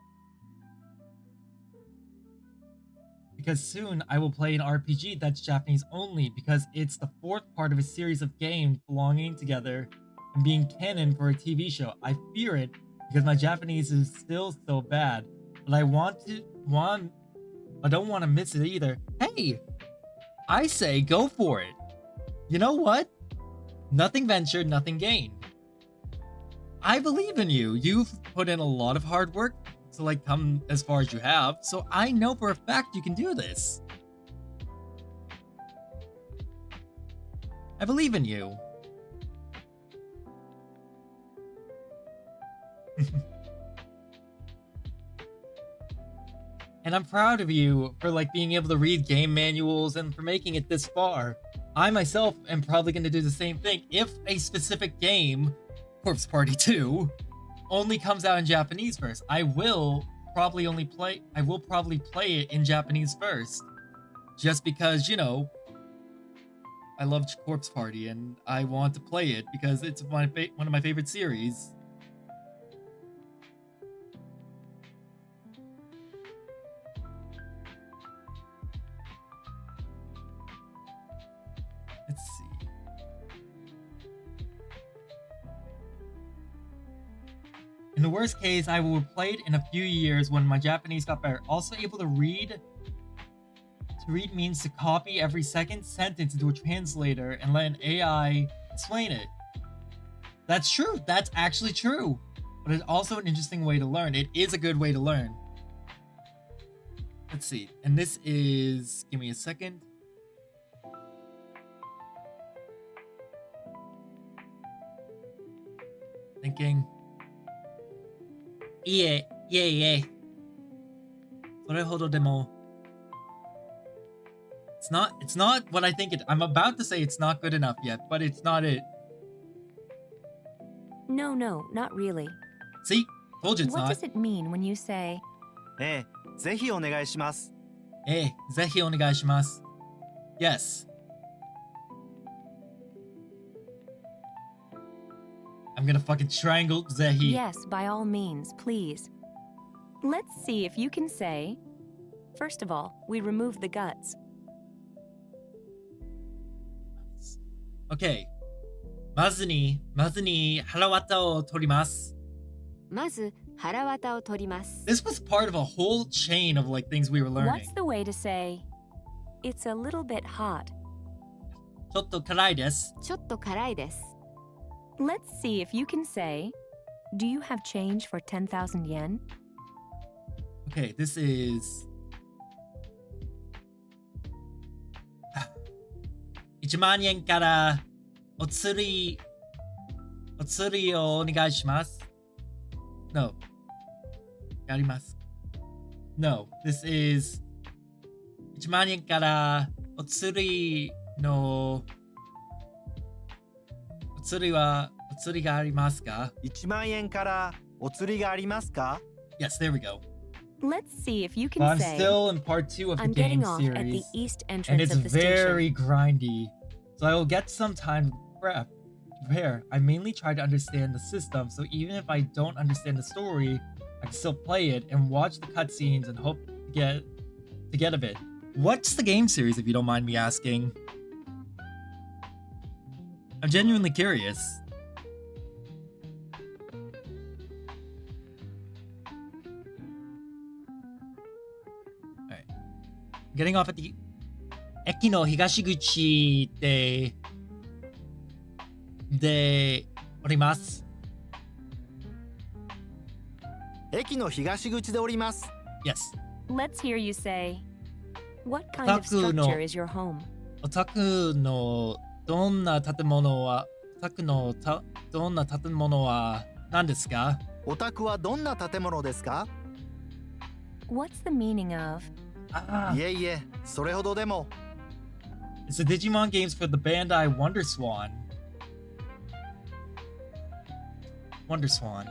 because soon I will play an RPG that's Japanese only because it's the fourth part of a series of games belonging together and being canon for a TV show. I fear it because my Japanese is still so bad, but I don't want to miss it either. Hey, I say go for it. You know what? Nothing ventured, nothing gained. I believe in you. You've put in a lot of hard work to like come as far as you have, so I know for a fact you can do this. I believe in you. And I'm proud of you for like being able to read game manuals and for making it this far. I myself am probably going to do the same thing if a specific game, Corpse Party 2, only comes out in Japanese first. I will probably play it in Japanese first. Just because, you know, I love Corpse Party and I want to play it because it's one of my favorite series. Let's see. In the worst case, I will play it in a few years when my Japanese got better. Also able to read. To read means to copy every second sentence into a translator and let an AI explain it. That's true. That's actually true. But it's also an interesting way to learn. It is a good way to learn. Let's see. And this is... Give me a second. Thinking... いえ、いえいえ。それほどでも。It's not what I think it. I'm about to say it's not good enough yet, but it's not it. No, no, not really. See? Told you it's What not. does it mean when you say, ええ、ぜひお願いします。ええ、ぜひお願いします。Yes. I'm gonna fucking triangle ぜひ。 yes, by all means, please? Let's see if you can say, first of all, we remove the guts. Okay. まずに腹渡を取ります。まず腹渡を取ります。 This was part of a whole chain of like things we were learning. What's the way to say, it's a little bit hot? ちょっと辛いです。ちょっと辛いです。 Let's see if you can say, do you have change for 10,000 yen? Okay, this is 1万円からお釣りをお願いします。No. やります。No, this is 1万円からお釣りがありますか？ 1万円からお釣りがありますか？ Yes, there we go. Let's see if you can But I'm say, still in part 2 of the I'm game getting off at the series. east And entrance it's of the very station. grindy. So I will get some time to prepare. I mainly try to understand the system, so even if I don't understand the story, I can still play it and watch the cutscenes and hope to get a bit. What's the game series, if you don't mind me asking? I'm genuinely curious. Alright. Getting off at the 駅の東口で降ります。駅の東口で降ります。 Yes. Let's hear you say, what kind of Otaku no- structure is your home? オタクのどんな建物は何ですか？お宅はどんな建物ですか？ What's the meaning of, あいえいえ、それほどでも。 It's the Digimon games for the Bandai WonderSwan. WonderSwan.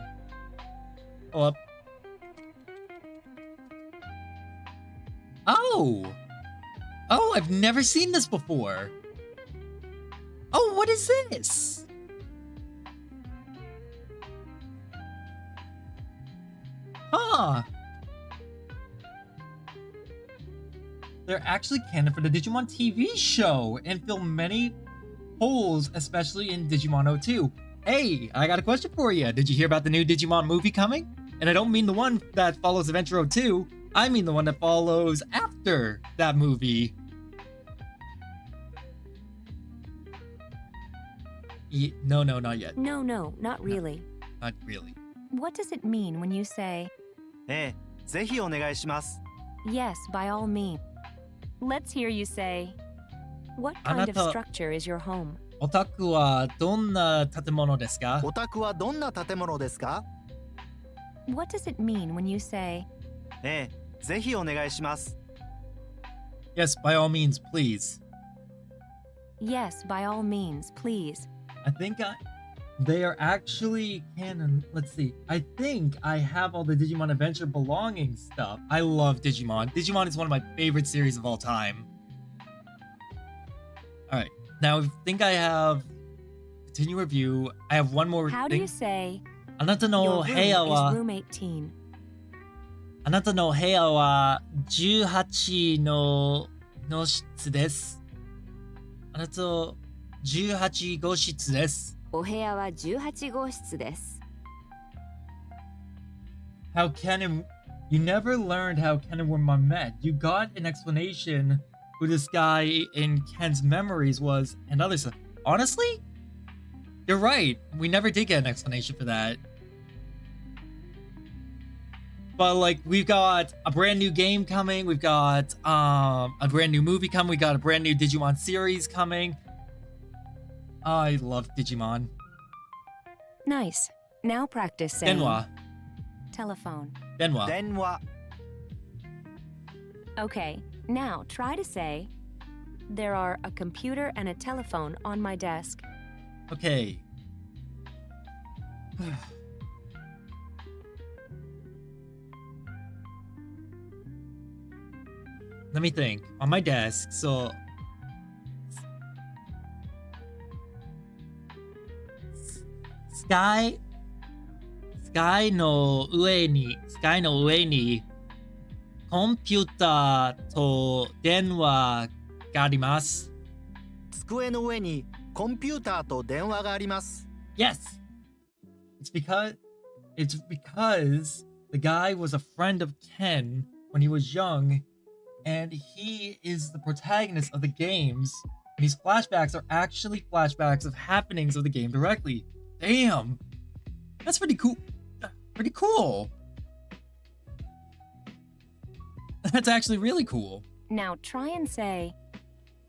Oh, up. Oh! Oh, I've never seen this before. Oh, what is this? Huh. They're actually canon for the Digimon TV show and fill many holes, especially in Digimon 02. Hey, I got a question for you. Did you hear about the new Digimon movie coming? And I don't mean the one that follows Adventure 02. I mean the one that follows after that movie. No, not yet. no, not really. Not really. What does it mean when you say, ええ、ぜひお願いします。 yes, by all means? Let's hear you say, what kind of あなた- structure is your home? オタクはどんな建物ですか？お宅はどんな建物ですか？ What does it mean when you say, ええ、ぜひお願いします。 Yes, by all means, please. yes, by all means, please? I think they are actually canon. Let's see. I think I have all the Digimon Adventure belonging stuff. I love Digimon. Digimon is one of my favorite series of all time. Alright. Now, I think I have... Continue review. I have one more How do thing. you say, あなたの your 部 room 屋 is は room 18? あなたの部屋は18の室です。あなた18号室です。お部屋は18号室です。 How Ken and you never learned how Ken and Wormmon met. You got an explanation who this guy in Ken's memories was and other stuff. Honestly, you're right. We never did get an explanation for that. But like we've got a brand new game coming, we've got a brand new movie coming, we got a brand new Digimon series coming. I love Digimon. Nice. Now practice saying, Genwa. telephone. 電話。電話 Okay, now try to say, there are a computer and a telephone on my desk. Okay. Let me think. On my desk, so skyの上にコンピューターと電話があります。机の上にコンピューターと電話があります。 Yes. It's because the guy was a friend of Ken when he was young, and he is the protagonist of the games. And these flashbacks are actually flashbacks of happenings of the game directly. Damn. That's pretty cool. Pretty cool. That's actually really cool. Now try and say,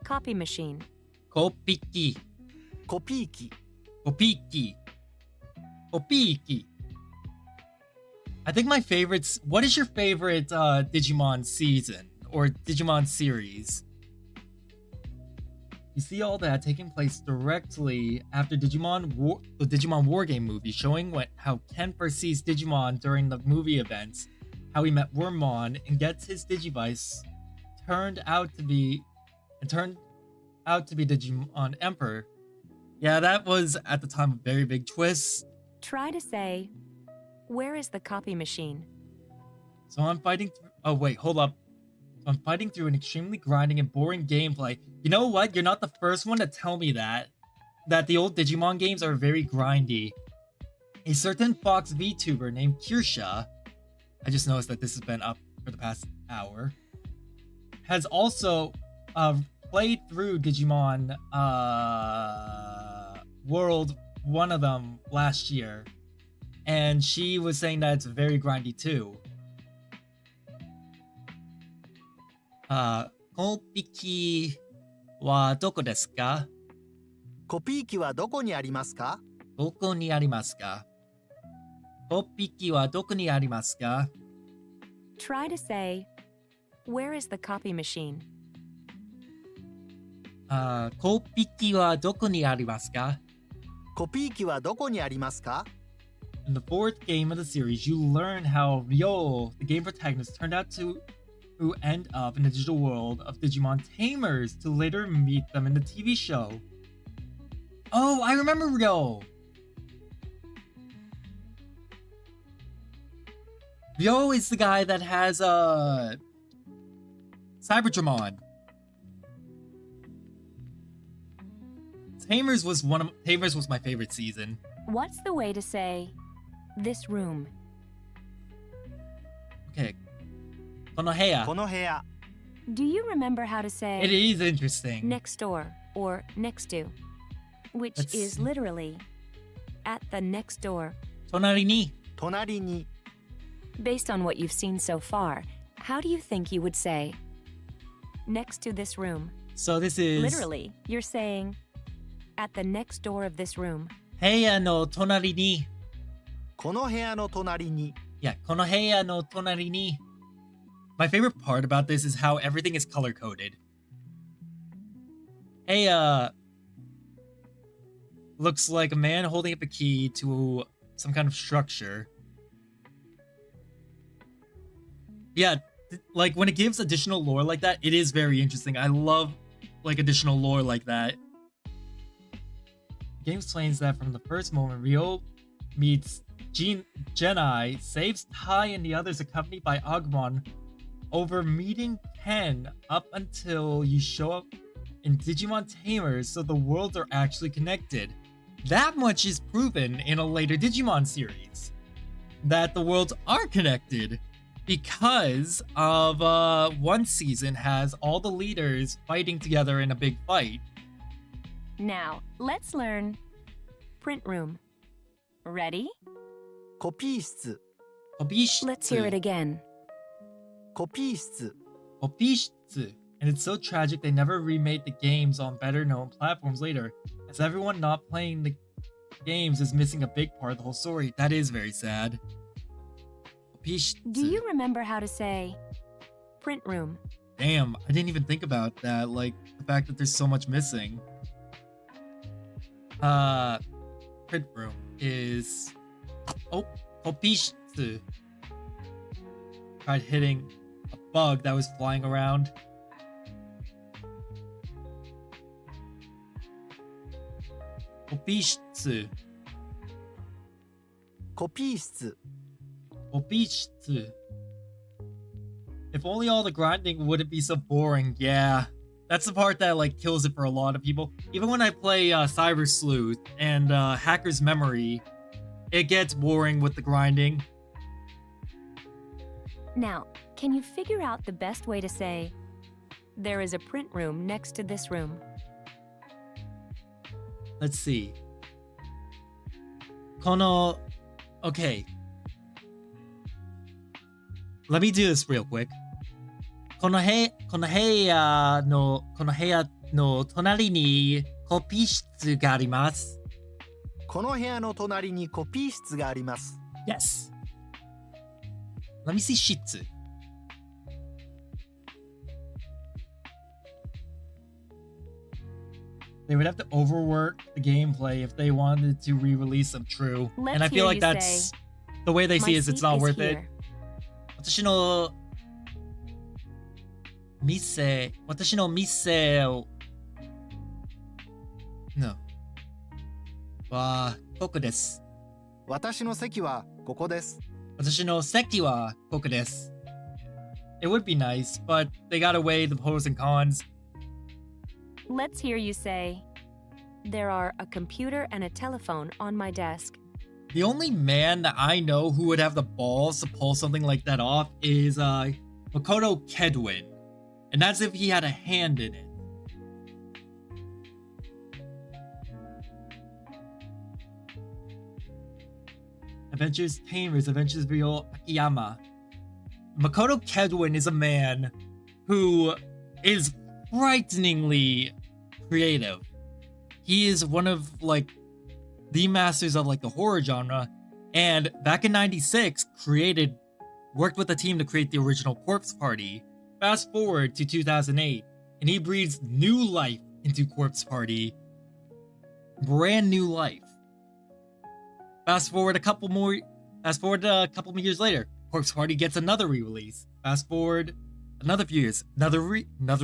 copy machine. コピー機。コピー機 Kopiki. I think my favorites. What is your favorite Digimon season or Digimon series? You see all that taking place directly after the Digimon War Game movie, showing how Ken first sees Digimon during the movie events, how he met Wormmon and gets his Digivice turned out to be Digimon Emperor. Yeah, that was at the time a very big twist. Try to say, where is the copy machine? So I'm fighting through... Oh, wait, hold up. I'm fighting through an extremely grinding and boring gameplay. You know what? You're not the first one to tell me that the old Digimon games are very grindy. A certain Fox VTuber named Kirsha, I just noticed that this has been up for the past hour, has also played through Digimon World, one of them, last year. And she was saying that it's very grindy too. コピキはどこですか？コピー機はどこにありますか？どこにありますか？コピキはどこにありますか？ Try to say, where is the copy machine? コピキはどこにありますか？コピー機はどこにありますか？ In the fourth game of the series, you learn how Ryo, the game protagonist, turned out to end up in the digital world of Digimon Tamers to later meet them in the TV show. Oh, I remember Ryo! Ryo is the guy that has Cyberdramon. Tamers was my favorite season. What's the way to say, this room? Okay. この部屋. この部屋 Do you remember how to say It is interesting. next door or next to? Which Let's is see. literally at the next door. 隣に. 隣に Based on what you've seen so far, how do you think you would say next to this room? So this is Literally, you're saying at the next door of this room. 部屋の隣に. この部屋の隣に Yeah, この部屋の隣に. My favorite part about this is how everything is color-coded. Hey, looks like a man holding up a key to some kind of structure. Yeah, like when it gives additional lore like that, it is very interesting. I love like additional lore like that. The game explains that from the first moment Ryo meets Genai, saves Tai and the others accompanied by Agumon over meeting Ken up until you show up in Digimon Tamers, so the worlds are actually connected. That much is proven in a later Digimon series. That the worlds are connected because of one season has all the leaders fighting together in a big fight. Now, let's learn print room. Ready? コピー室 Let's hear it again. コピー室 Kopishitsu. And it's so tragic they never remade the games on better known platforms later, as everyone not playing the games is missing a big part of the whole story. That is very sad. Kopishitsu. Do you remember how to say print room? Damn, I didn't even think about that. Like, the fact that there's so much missing. Print room is... Oh, Kopishitsu. Tried hitting a bug that was flying around. Kopishitsu. コピー室 Kopishitsu. If only all the grinding wouldn't be so boring. Yeah, that's the part that like kills it for a lot of people. Even when I play Cyber Sleuth and Hacker's Memory, it gets boring with the grinding. Now, can you figure out the best way to say, there is a print room next to this room? Let's see. Kono... Okay. Let me do this real quick. この部屋の隣にコピー室があります。この部屋の隣にコピー室があります。 Yes. Let me see shitsu. They would have to overwork the gameplay if they wanted to re-release them true. Let's and I feel hear like you that's say, the way they My see is it's seat not is worth it. here. 私の店を No. はここです。私の席はここです。私の席はここです。It would be nice, but they gotta weigh the pros and cons. Let's hear you say, there are a computer and a telephone on my desk. The only man that I know who would have the balls to pull something like that off is Makoto Kedwin. And that's if he had a hand in it. Adventures Tamers, Adventures Ryo Akiyama. Makoto Kedwin is a man who is frighteningly creative. He is one of like the masters of like the horror genre, and back in '96 worked with the team to create the original Corpse Party. Fast forward to 2008, and he breathes new life into Corpse Party. Brand new life. Fast forward a couple more years later, Corpse Party gets another re-release. Fast forward another few years, another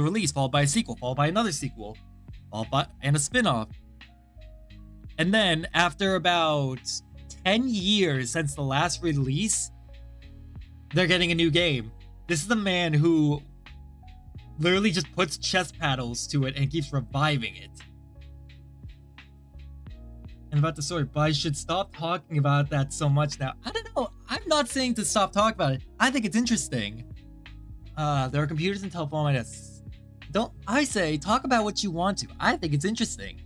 release, followed by a sequel, followed by another sequel, and a spin-off. And then after about 10 years since the last release, they're getting a new game. This is the man who literally just puts chest paddles to it and keeps reviving it. And about the story, but I should stop talking about that so much now. I don't know. I'm not saying to stop talking about it. I think it's interesting. There are computers and telephone on my desk. Don't I say talk about what you want to. I think it's interesting.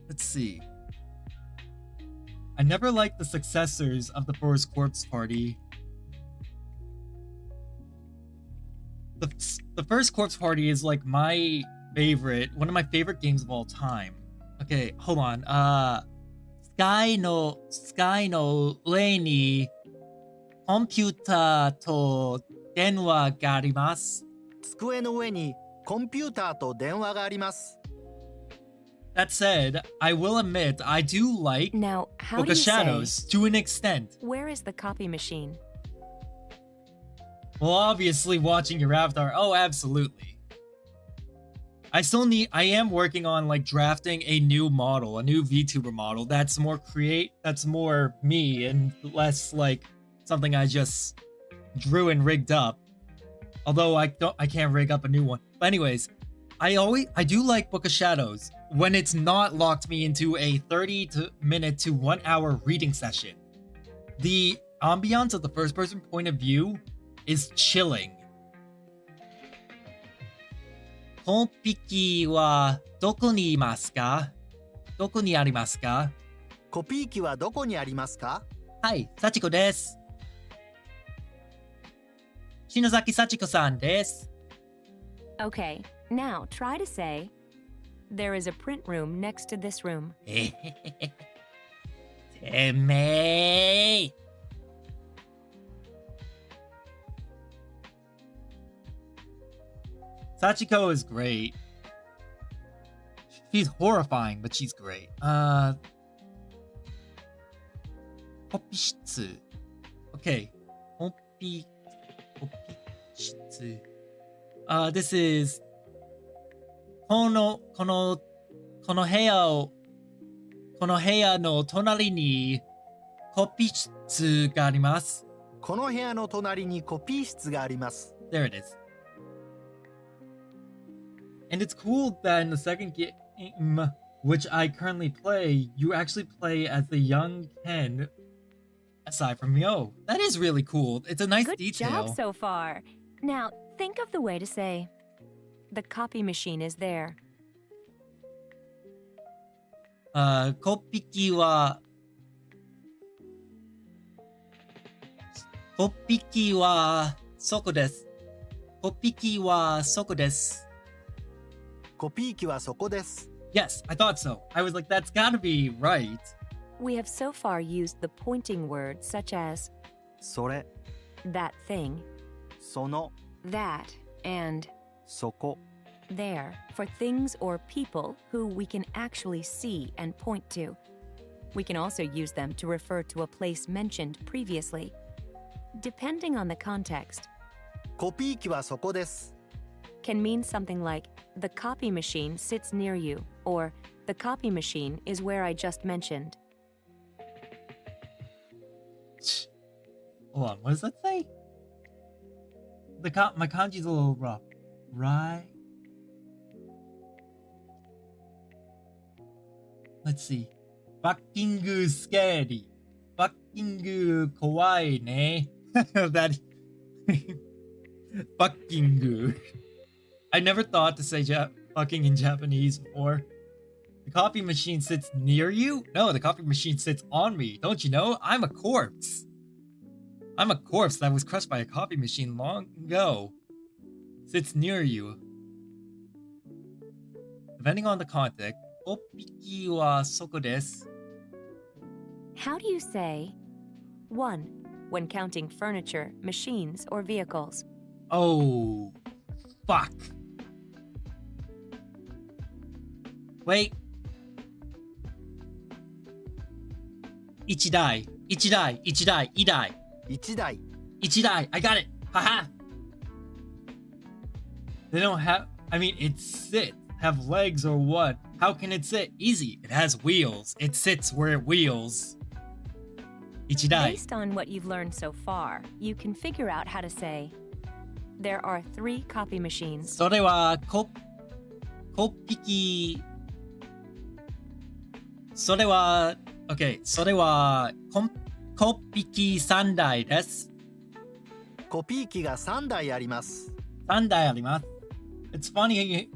Let's see. I never liked the successors of the first Corpse Party. The first Corpse Party is like one of my favorite games of all time. Okay, hold on. Sky no上にコンピューターと電話があります。机の上にコンピューターと電話があります。 That said, I will admit I do like Now, how Book do of you Shadows say, to an extent. where is the copy machine? Well, obviously watching your avatar. Oh, absolutely. I am working on like drafting a new model, a new VTuber model that's more me and less like something I just drew and rigged up. Although I can't rig up a new one. But anyways, I do like Book of Shadows when it's not locked me into a 30-minute to 1 hour reading session. The ambiance of the first person point of view is chilling. コンピキはどこにいますか？どこにありますか？コピー機はどこにありますか？はい、幸子です。篠崎幸子さんです。Okay, now try to say, there is a print room next to this room. てめえ。Sachiko is great. She's horrifying, but she's great. Kopishitsu. Okay. Kopishitsu. This is この部屋の隣にコピー室があります。この部屋の隣にコピー室があります。There it is. And it's cool that in the second game, which I currently play, you actually play as the young Ken aside from Yo. That is really cool. It's a nice Good detail. job so far. Now, think of the way to say, the copy machine is there. コピ機はそこです。コピ機はそこです。コピー機はそこです。Yes, I thought so. I was like, that's gotta be right. We have so far used the pointing words such as それ、 that thing, その、 that, and そこ。 there for things or people who we can actually see and point to. We can also use them to refer to a place mentioned previously. Depending on the context, コピー機はそこです。 can mean something like, the copy machine sits near you, or the copy machine is where I just mentioned. Hold on, what does that say? My kanji's a little rough. Right? Let's see. バッキング scary. バッキング怖いね。that バッキング. I never thought to say fucking in Japanese before. The copy machine sits near you? No, the copy machine sits on me. Don't you know? I'm a corpse. I'm a corpse that was crushed by a copy machine long ago. Sits near you. Depending on the context, コピ機はそこです。 How do you say 1 when counting furniture, machines, or vehicles? Oh, fuck. Wait. 1台、1台、1台、2台。1台。1台。I got it. Haha. They don't have, I mean, it sits. Have legs or what? How can it sit? Easy. It has wheels. It sits where it wheels. 1台。 Based on what you've learned so far, you can figure out how to say, there are 3 copy machines. それはコピ機。それは OK それはコピ機3台です。コピー機が3台あります。3台あります。It's funny.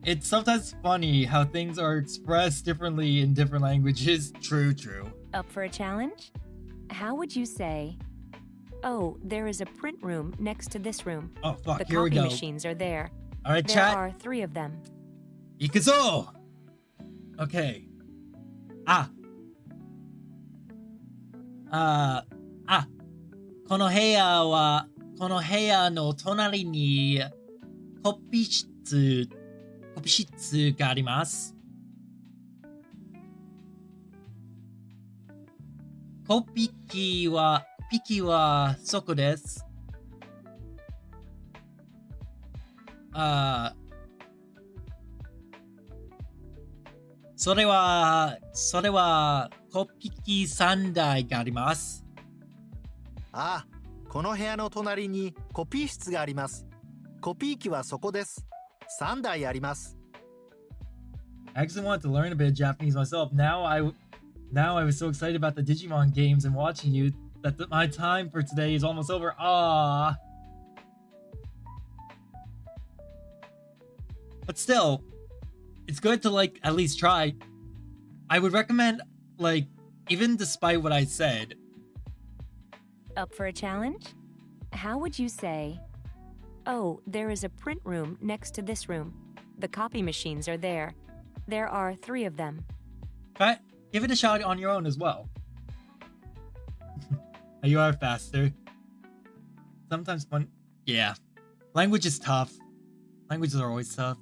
It's sometimes funny how things are expressed differently in different languages. True. Up for a challenge? How would you say, oh, there is a print room next to this room. Oh, fuck. The Here we copy go. machines are there. All right, There chat. are 3 of them. 行くぞ! Okay. この部屋の隣にコピー室があります。コピ機はそこです。それはコピ機3台があります。ああ、この部屋の隣にコピー室があります。コピー機はそこです。3台あります。I actually wanted to learn a bit of Japanese myself. Now I was so excited about the Digimon games and watching you that my time for today is almost over. Ah. But still, it's good to at least try. I would recommend even despite what I said. Up for a challenge? How would you say, oh, there is a print room next to this room. The copy machines are there. There are 3 of them. Try, give it a shot on your own as well. You are faster. Sometimes fun. Yeah. Language is tough. Languages are always tough.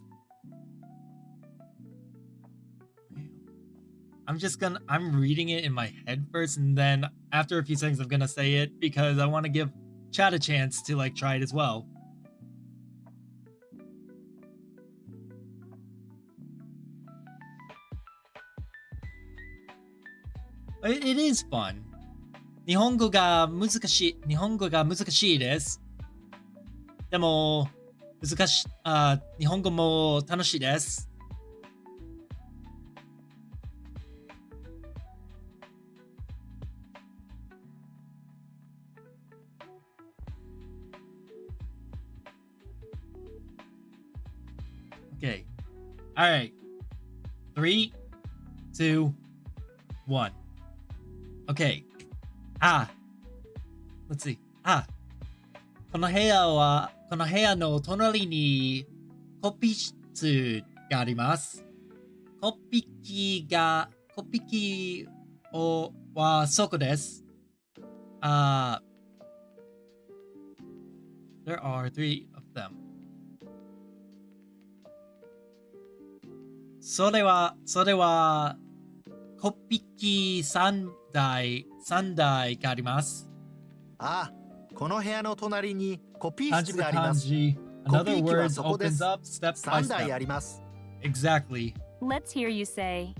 I'm reading it in my head first, and then after a few seconds I'm gonna say it because I want to give Chad a chance to like try it as well. It is fun. 日本語が難しいです。でも、日本語も楽しいです。Okay. All right. 3, 2, 1. Okay. Let's see. この部屋の隣にコピー室があります。コピー機はそこです。There are 3 of them. それはコピー機3台があります。ああ、この部屋の隣にコピー室があります。 Kanji. コピ Another ー機は word そこで opens す。 up step by 3台あ step. ります。 Exactly. Let's hear you say,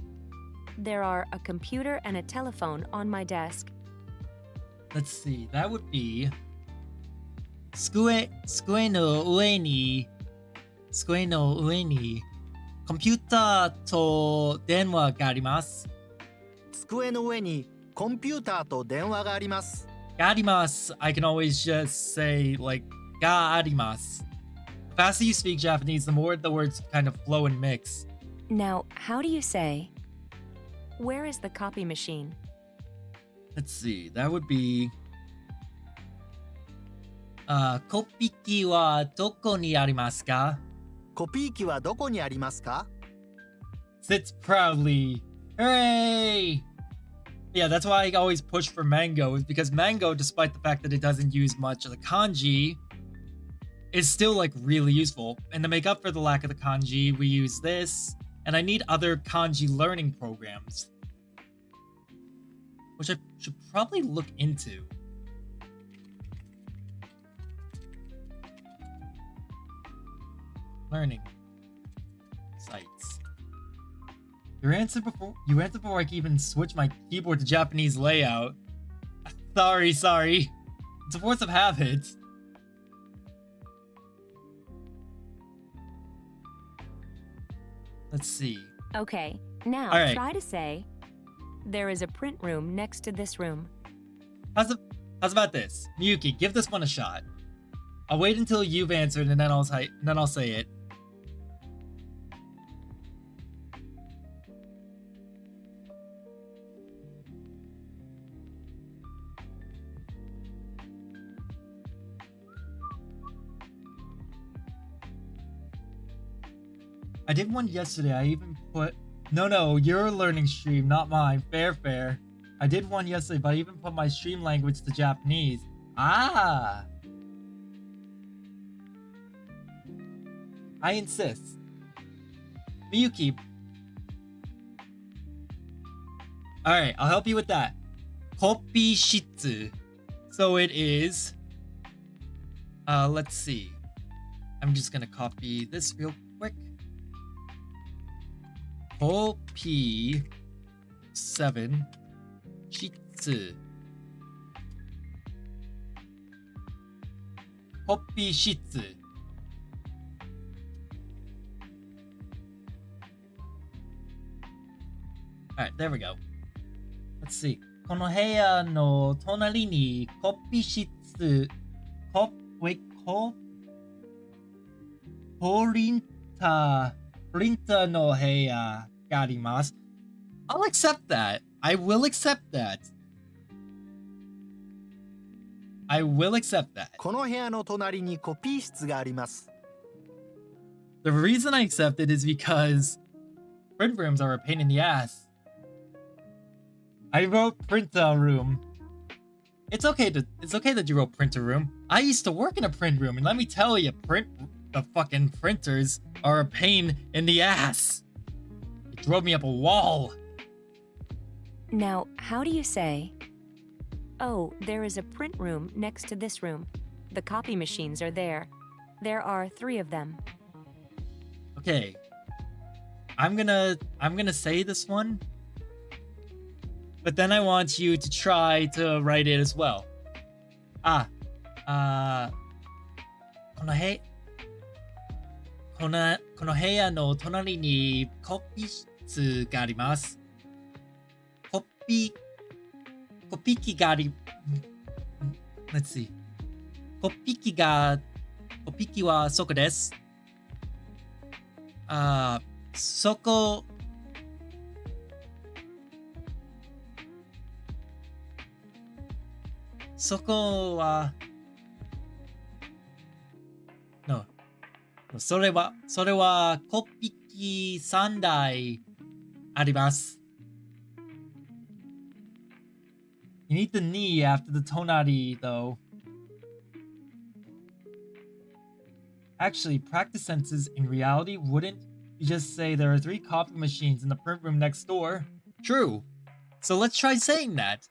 there are a computer and a telephone on my desk. Let's see. That would be 机の上にコンピューターと電話があります。机の上にコンピューターと電話があります。があります。I can always just say like があります。The faster you speak Japanese, the more the words kind of flow and mix. Now, how do you say, where is the copy machine? Let's see. That would be コピー機はどこにありますか？コピー機はどこにありますか？ Sits proudly. Hooray! Yeah, that's why I always push for Mango, is because Mango, despite the fact that it doesn't use much of the kanji, is still like really useful. And to make up for the lack of the kanji, we use this, and I need other kanji learning programs, which I should probably look into. Learning sites. You answered before I can even switch my keyboard to Japanese layout. Sorry. It's a force of habit. Let's see. Okay, now All right. try to say, there is a print room next to this room. How's about this? Miyuki, give this one a shot. I'll wait until you've answered and then I'll say it. I did one yesterday. I even put... No, your learning stream, not mine. Fair. I did one yesterday, but I even put my stream language to Japanese. I insist. Miyuki. Alright, I'll help you with that. Kopi shitsu. So it is... let's see. I'm just gonna copy this real quick. Kopi 7 shitsu. Kopi shitsu. Alright, there we go. Let's see. この部屋の隣にコピー室、プリンターの部屋があります。I'll accept that. I will accept that. I will accept that. この部屋の隣にコピー室があります。 The reason I accept it is because print rooms are a pain in the ass. I wrote printer room. It's okay that you wrote printer room. I used to work in a print room, and let me tell you, the fucking printers are a pain in the ass. It drove me up a wall. Now, how do you say, "Oh, there is a print room next to this room. The copy machines are there. There are 3 of them." Okay. I'm gonna say this one, but then I want you to try to write it as well. この部屋の隣にコピー室があります。コピー機があり、Let's see. コピー機はそこです。そこはNo. それはコピー機3台あります。You need the ni after the tonari, though. Actually, practice senses in reality wouldn't you just say there are 3 copy machines in the print room next door? True. So let's try saying that.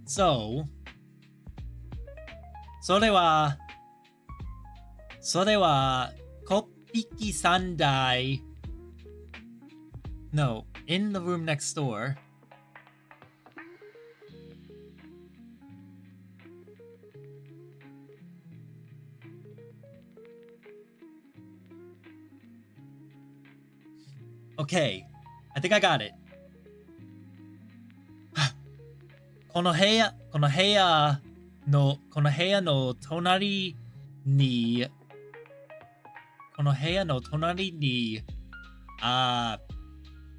So, それはコピー機3台 No, in the room next door. Okay, I think I got it. この部屋の隣に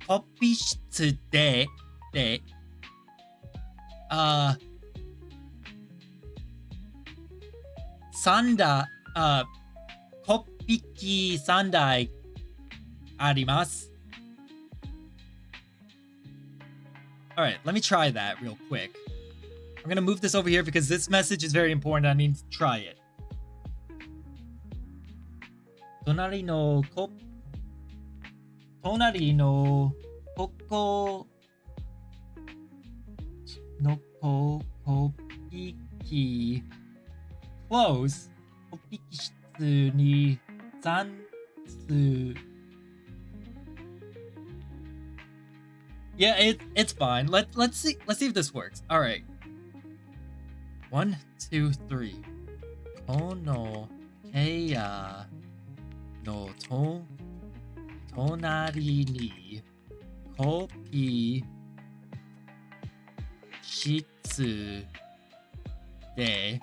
コピー室でコピー機3台あります。Alright, let me try that real quick. I'm gonna move this over here because this message is very important. I need to try it. 隣のコピー機 close コピー機室に算数 Yeah, it's fine. Let's see if this works. All right. 1, 2, 3. この部屋の隣にコピー室で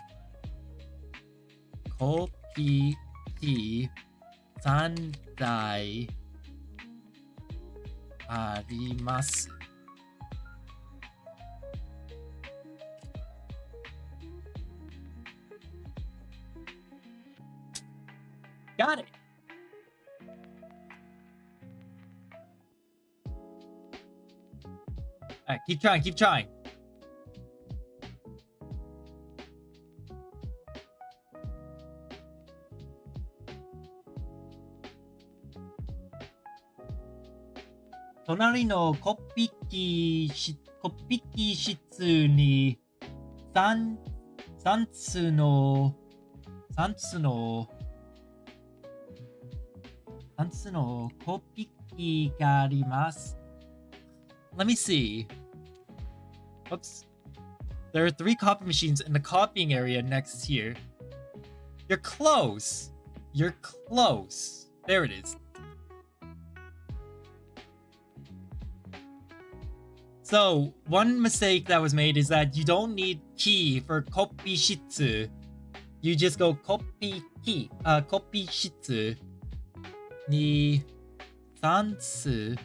コピー機3台あります。Got it. All right, keep trying. Tonari no kopiki shitsu ni sansu no kopiki ga arimasu. Let me see. Oops. There are 3 copy machines in the copying area next here. You're close. There it is. So, one mistake that was made is that you don't need key for kopi shitsu. You just go kopi shitsu ni sansu.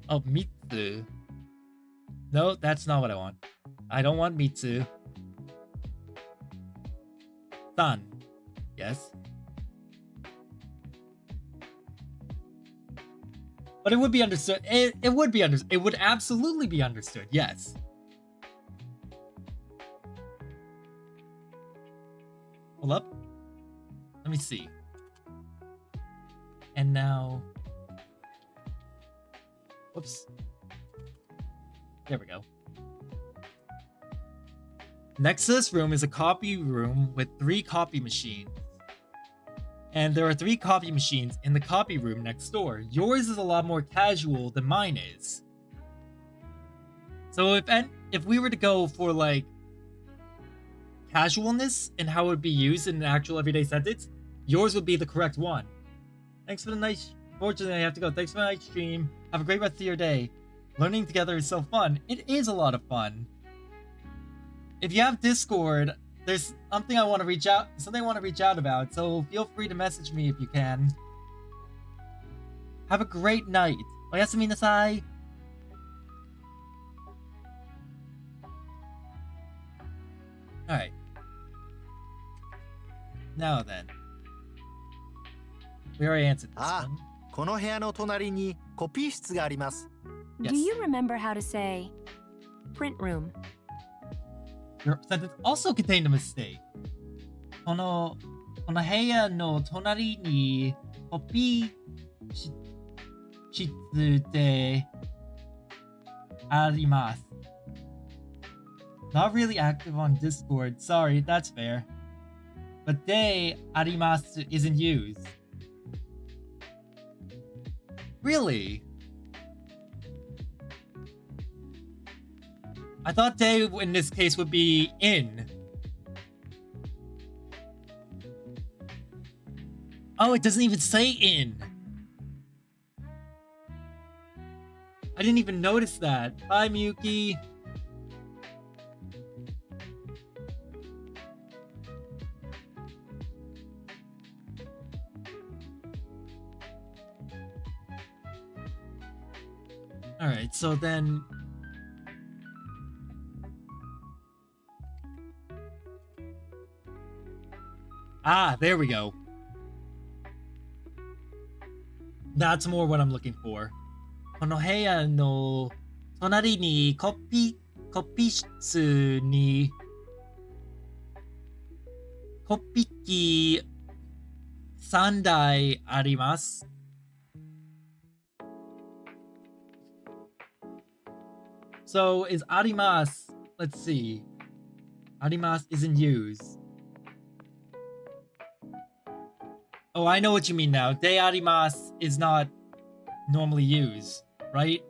Oh, mitsu. No, that's not what I want. I don't want mitsu. San. Yes. But it would be understood. It would be understood. It would absolutely be understood. Yes. Hold up. Let me see. And now, whoops. There we go. Next to this room is a copy room with 3 copy machines. And there are 3 copy machines in the copy room next door. Yours is a lot more casual than mine is. So if we were to go for like casualness and how it would be used in an actual everyday sentence, yours would be the correct one. Thanks for the nice. Fortunately, I have to go. Thanks for the nice stream. Have a great rest of your day. Learning together is so fun. It is a lot of fun. If you have Discord, there's something I want to reach out about, so feel free to message me if you can. Have a great night. Oyasumi nasai. Alright. Now then. We already answered this Ah. one. この部屋の隣にコピー室があります。 Do Yes. you remember how to say print room? Your sentence also contained a mistake. この部屋の隣にコピー室であります。Not really active on Discord. Sorry, that's fair. But de arimasu isn't used. Really? I thought de in this case would be in. Oh, it doesn't even say in. I didn't even notice that. Bye, Miyuki. Alright, so then... Ah, there we go. That's more what I'm looking for. この部屋の隣にコピー室にコピー機3台あります。So is arimas, let's see. Arimas isn't used. Oh, I know what you mean now. De arimas is not normally used, right?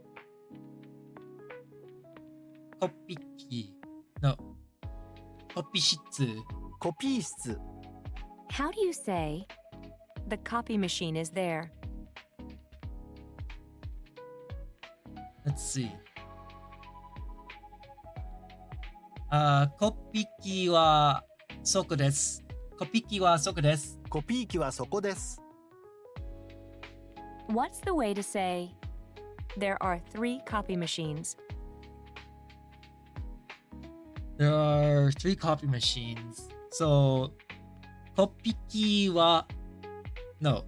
Kopiki. No. Kopishitsu. コピー室 How do you say the copy machine is there? Let's see. コピ機はそこです。コピ機はそこです。コピー機はそこです。 What's the way to say there are 3 copy machines? There are 3 copy machines. So, コピ機は No.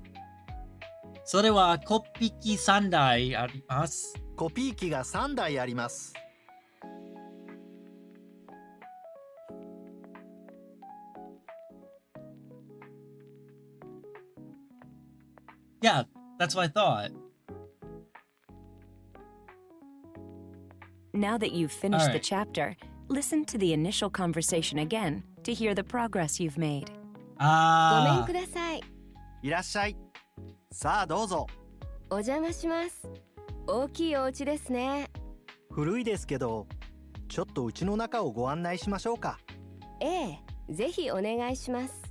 それはコピ機3台あります。コピー機が3台あります。 Yeah, that's what I thought. Now that you've finished the Alright. chapter, listen to the initial conversation again to hear the progress you've made. ごめん Ah, ください。いらっしゃい。さあどうぞ。お邪魔します。大きいお家ですね。古いですけど、ちょっとうちの中をご案内しましょうか。ええ、ぜひお願いします。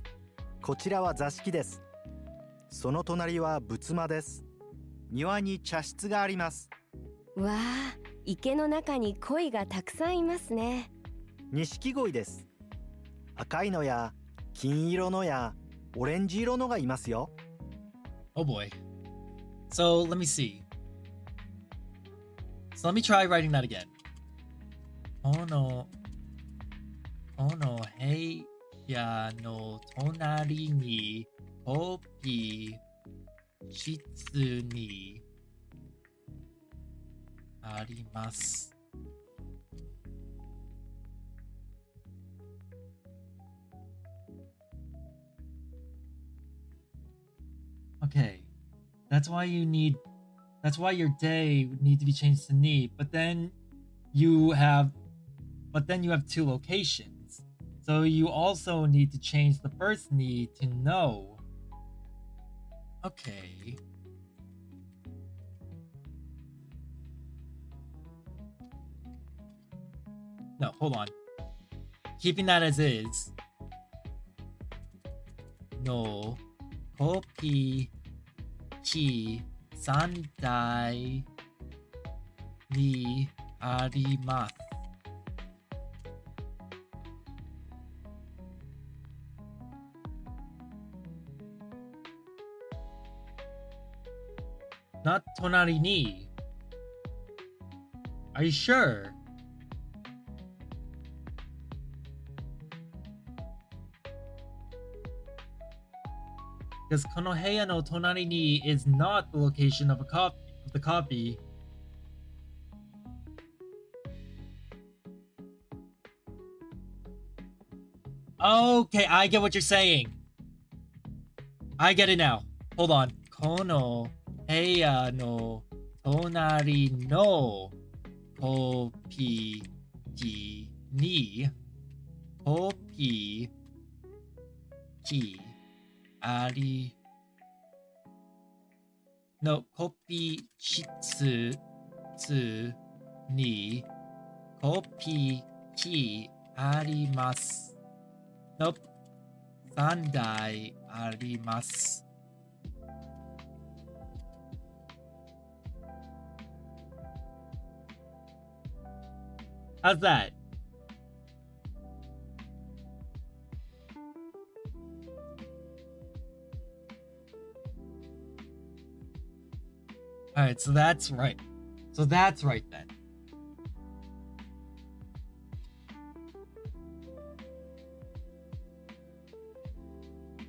こちらは座敷です。その隣は仏間です。庭に茶室があります。わあ、池の中に鯉がたくさんいますね。錦鯉です。赤いのや金色のやオレンジ色のがいますよ。 oh boy. So, let me see. So, let me try writing that again. この部屋の隣にコピー室に arimasu. Okay. That's why your day would need to be changed to ni, but then you have two locations. So you also need to change the first ni to no. Okay. No, hold on. Keeping that as is. No. Kopi. Ki. Sandai. Ni. Arimasu. Not tonari ni. Are you sure? Because Konoheya no tonari ni is not the location of the copy. Okay, I get what you're saying. I get it now. Hold on. Konoheya no tonari no kopi ki ni kopi ki ari no kopi shitsu tsu ni kopi ki arimasu. Nope. 3台あります。How's that? Alright, so that's right. So that's right then.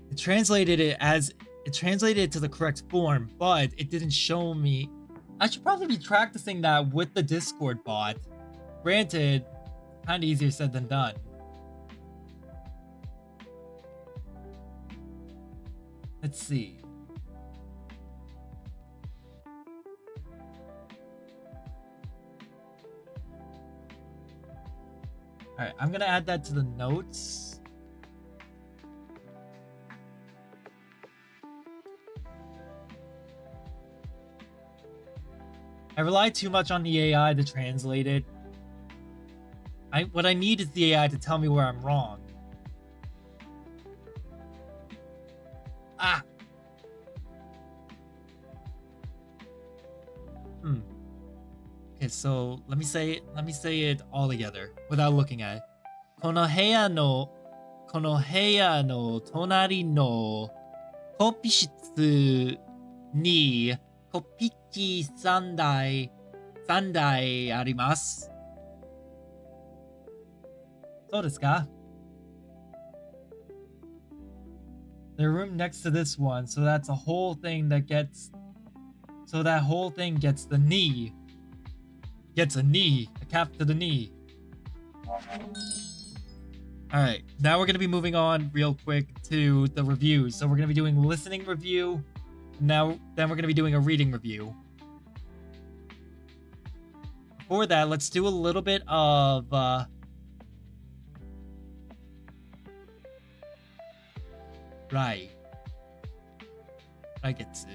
It translated it to the correct form, but it didn't show me. I should probably be practicing that with the Discord bot. Granted, kind of easier said than done. Let's see. Alright, I'm gonna add that to the notes. I rely too much on the AI to translate it. What I need is the AI to tell me where I'm wrong. Ah! Okay, so let me say it all together without looking at it. この部屋の隣のコピ室にコピ機3台あります。そうですか? The room next to this one, so that's a whole thing that gets the knee. Gets a knee, a cap to the knee. Alright, now we're going to be moving on real quick to the reviews. So we're going to be doing listening review. Then we're going to be doing a reading review. For that, let's do a little bit of Rai. Raigetsu.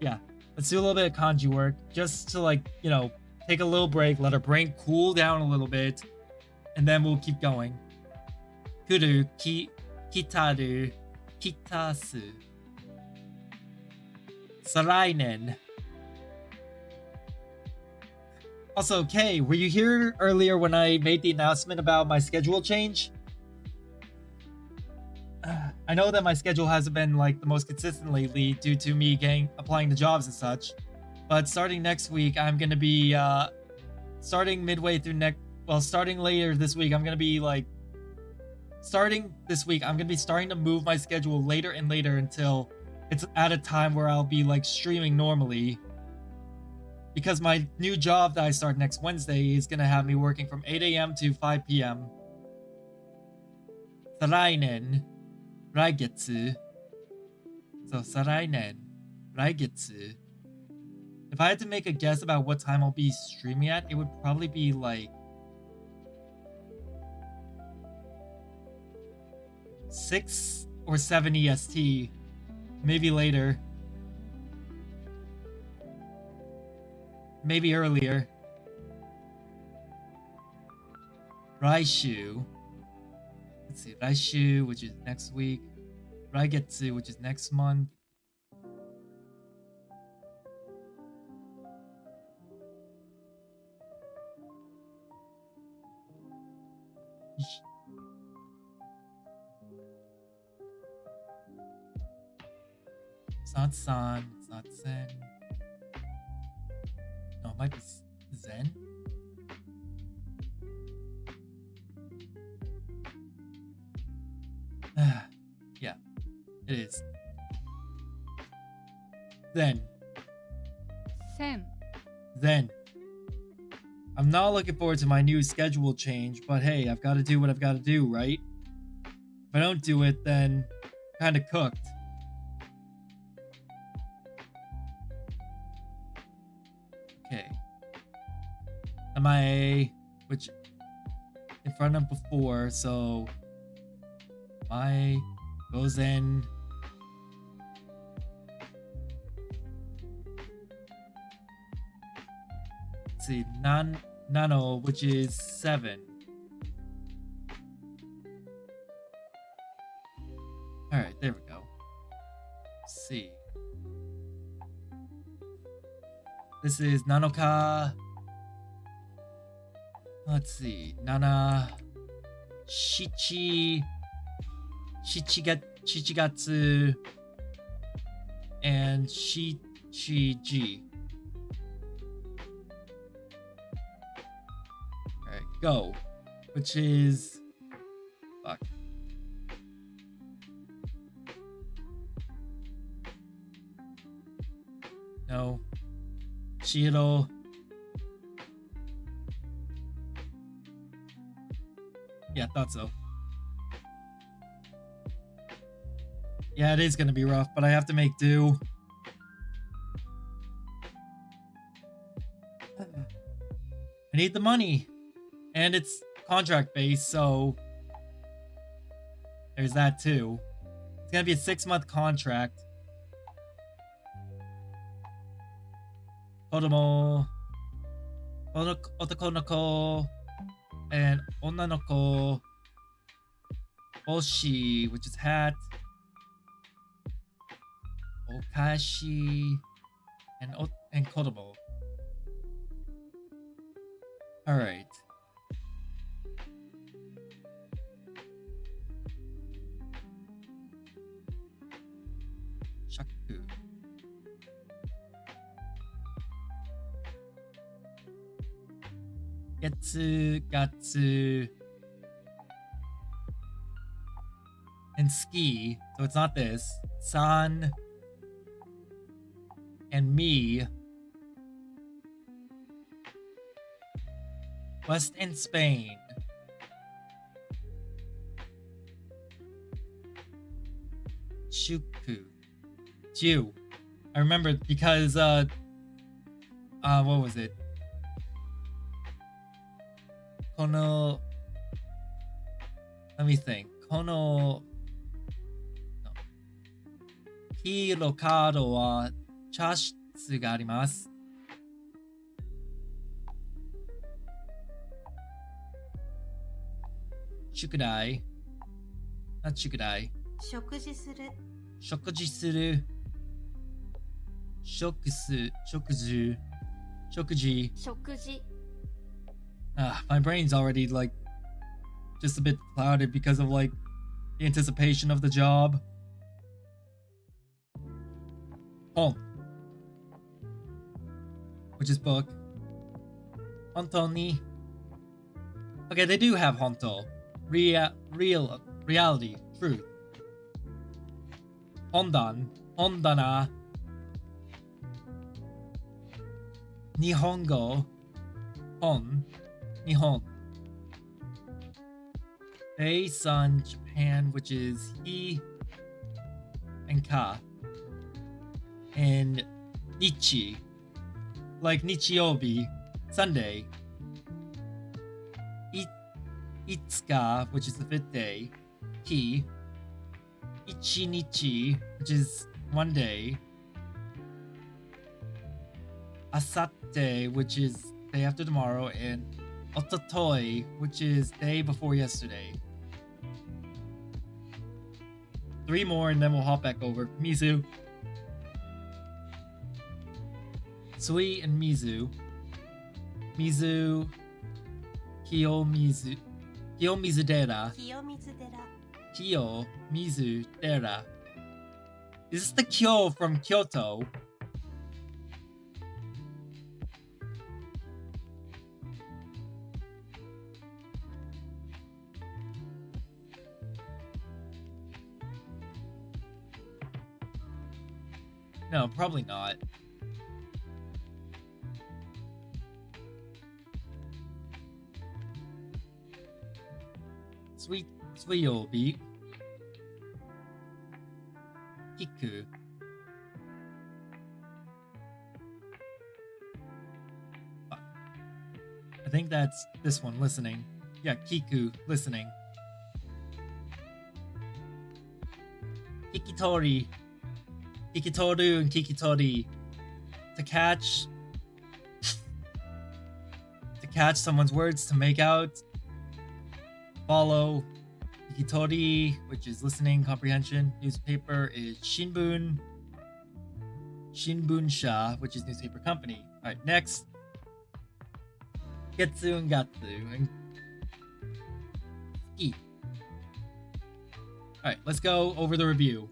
Yeah, let's do a little bit of kanji work just to, like, you know, take a little break, let our brain cool down a little bit, and then we'll keep going. Kuru, kitaru, kitasu. Sarainen. Also, Kay, were you here earlier when I made the announcement about my schedule change? I know that my schedule hasn't been like the most consistent lately due to me applying to jobs and such, but starting next week, I'm gonna be starting later this week. I'm gonna be starting to move my schedule later and later until it's at a time where I'll be like streaming normally. Because my new job that I start next Wednesday is gonna have me working from 8 a.m. to 5 p.m. 再来年、来月。So 再来年、来月。If I had to make a guess about what time I'll be streaming at, it would probably be like 6 or 7 EST, maybe later, maybe earlier. 来週, let's see, 来週, which is next week, 来月, which is next month. It's not San, it's not Zen. No, it might be Zen. Yeah, it is. Zen. Zen. I'm not looking forward to my new schedule change, but hey, I've got to do what I've got to do, right? If I don't do it, then kind of cooked. Okay. MIA, which in front of before, so MIA goes in. Let's see, Nano, which is 7. Alright, there we go. Let's see. This is Nanoka. Let's see. Nana. Shichigatsu. And Shichiji. Alright, go. Which is... Fuck. No. Shiro. Yeah, thought so. Yeah, it is gonna be rough, but I have to make do. I need the money. And it's contract based, so there's that too. It's gonna be a 6-month contract. Kodomo, otakonoko, and onnanoko, oshi, which is hat, okashi, and kodomo. All right. Shaku. Getsu, Gatsu, and Ski. So it's not this. San and me. West in Spain. Shuku. Ju. I remember because what was it? Kono, let me think. Kono, no. Hiro kaado wa chashitsu ga arimasu. Shukudai. Not shukudai. 食事する Shokuji suru. Shokusu. Shokuju. Shokuji. 食事 My brain's already like just a bit clouded because of like the anticipation of the job. Hon, which is book. Honto ni. Okay, they do have honto. Reality, truth. Hondan, 本棚 Nihongo Hon Nihon Bei-san, Japan, which is he and ka. And Nichi, like Nichiobi, Sunday. Itsuka, which is the 5th day. Ki. Ichinichi, which is 1 day. Asate, which is day after tomorrow. And Ototoi, which is day before yesterday. 3 more and then we'll hop back over. Mizu. Sui and Mizu. Mizu. Kiyomizu. Kiyomizudera. Kiyomizudera. Is this the Kyo from Kyoto? No, probably not. Suyobi. Kiku. I think that's this one, listening. Yeah, Kiku, listening. Kikitori. Kikitoru and Kikitori. To catch someone's words, to make out. Follow. Kikitori, which is listening, comprehension. Newspaper is Shinbun. Shinbunsha, which is newspaper company. Alright, next. Getsu and Gatsu. And Ski. Alright, let's go over the review.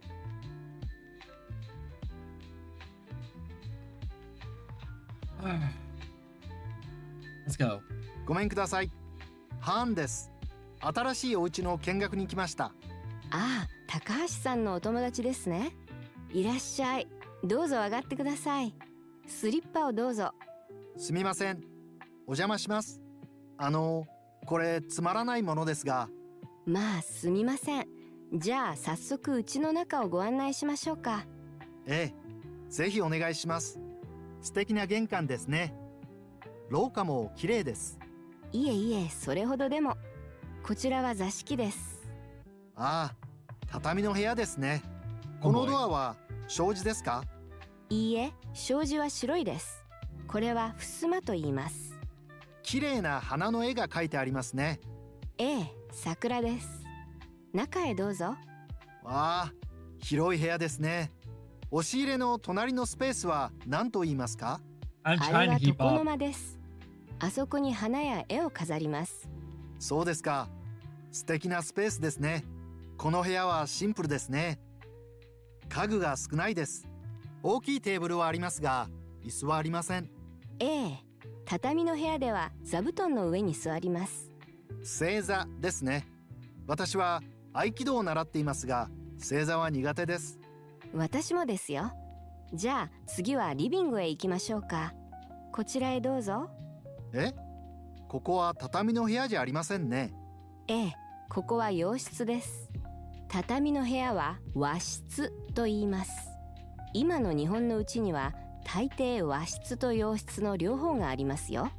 Let's go. ごめんください。ハーンです。新しいお家の見学に来ました。ああ、高橋さんのお友達ですね。いらっしゃい。どうぞ上がってください。スリッパをどうぞ。すみません。お邪魔します。これつまらないものですが。まあ、すみません。じゃあ、早速うちの中をご案内しましょうか。ええ、ぜひお願いします。素敵な玄関ですね。廊下も綺麗です。いえいえ、それほどでも。こちらは座敷です。ああ、畳の部屋ですね。このドアは障子ですか？いいえ、障子は白いです。これは襖と言います。綺麗な花の絵が描いてありますね。ええ、桜です。中へどうぞ。わあ、広い部屋ですね。押し入れの隣のスペースは何と言いますか？あれは床の間です。あそこに花や絵を飾ります。そうですか。素敵なスペースですね。この部屋はシンプルですね。家具が少ないです。大きいテーブルはありますが、椅子はありません。ええ、畳の部屋では座布団の上に座ります。正座ですね。私は合気道を習っていますが、正座は苦手です。私もですよ。じゃあ次はリビングへ行きましょうか。こちらへどうぞ。え？ここは畳の部屋じゃありませんね。ええ、ここは洋室です。畳の部屋は和室と言います。今の日本のうちには大抵和室と洋室の両方がありますよ。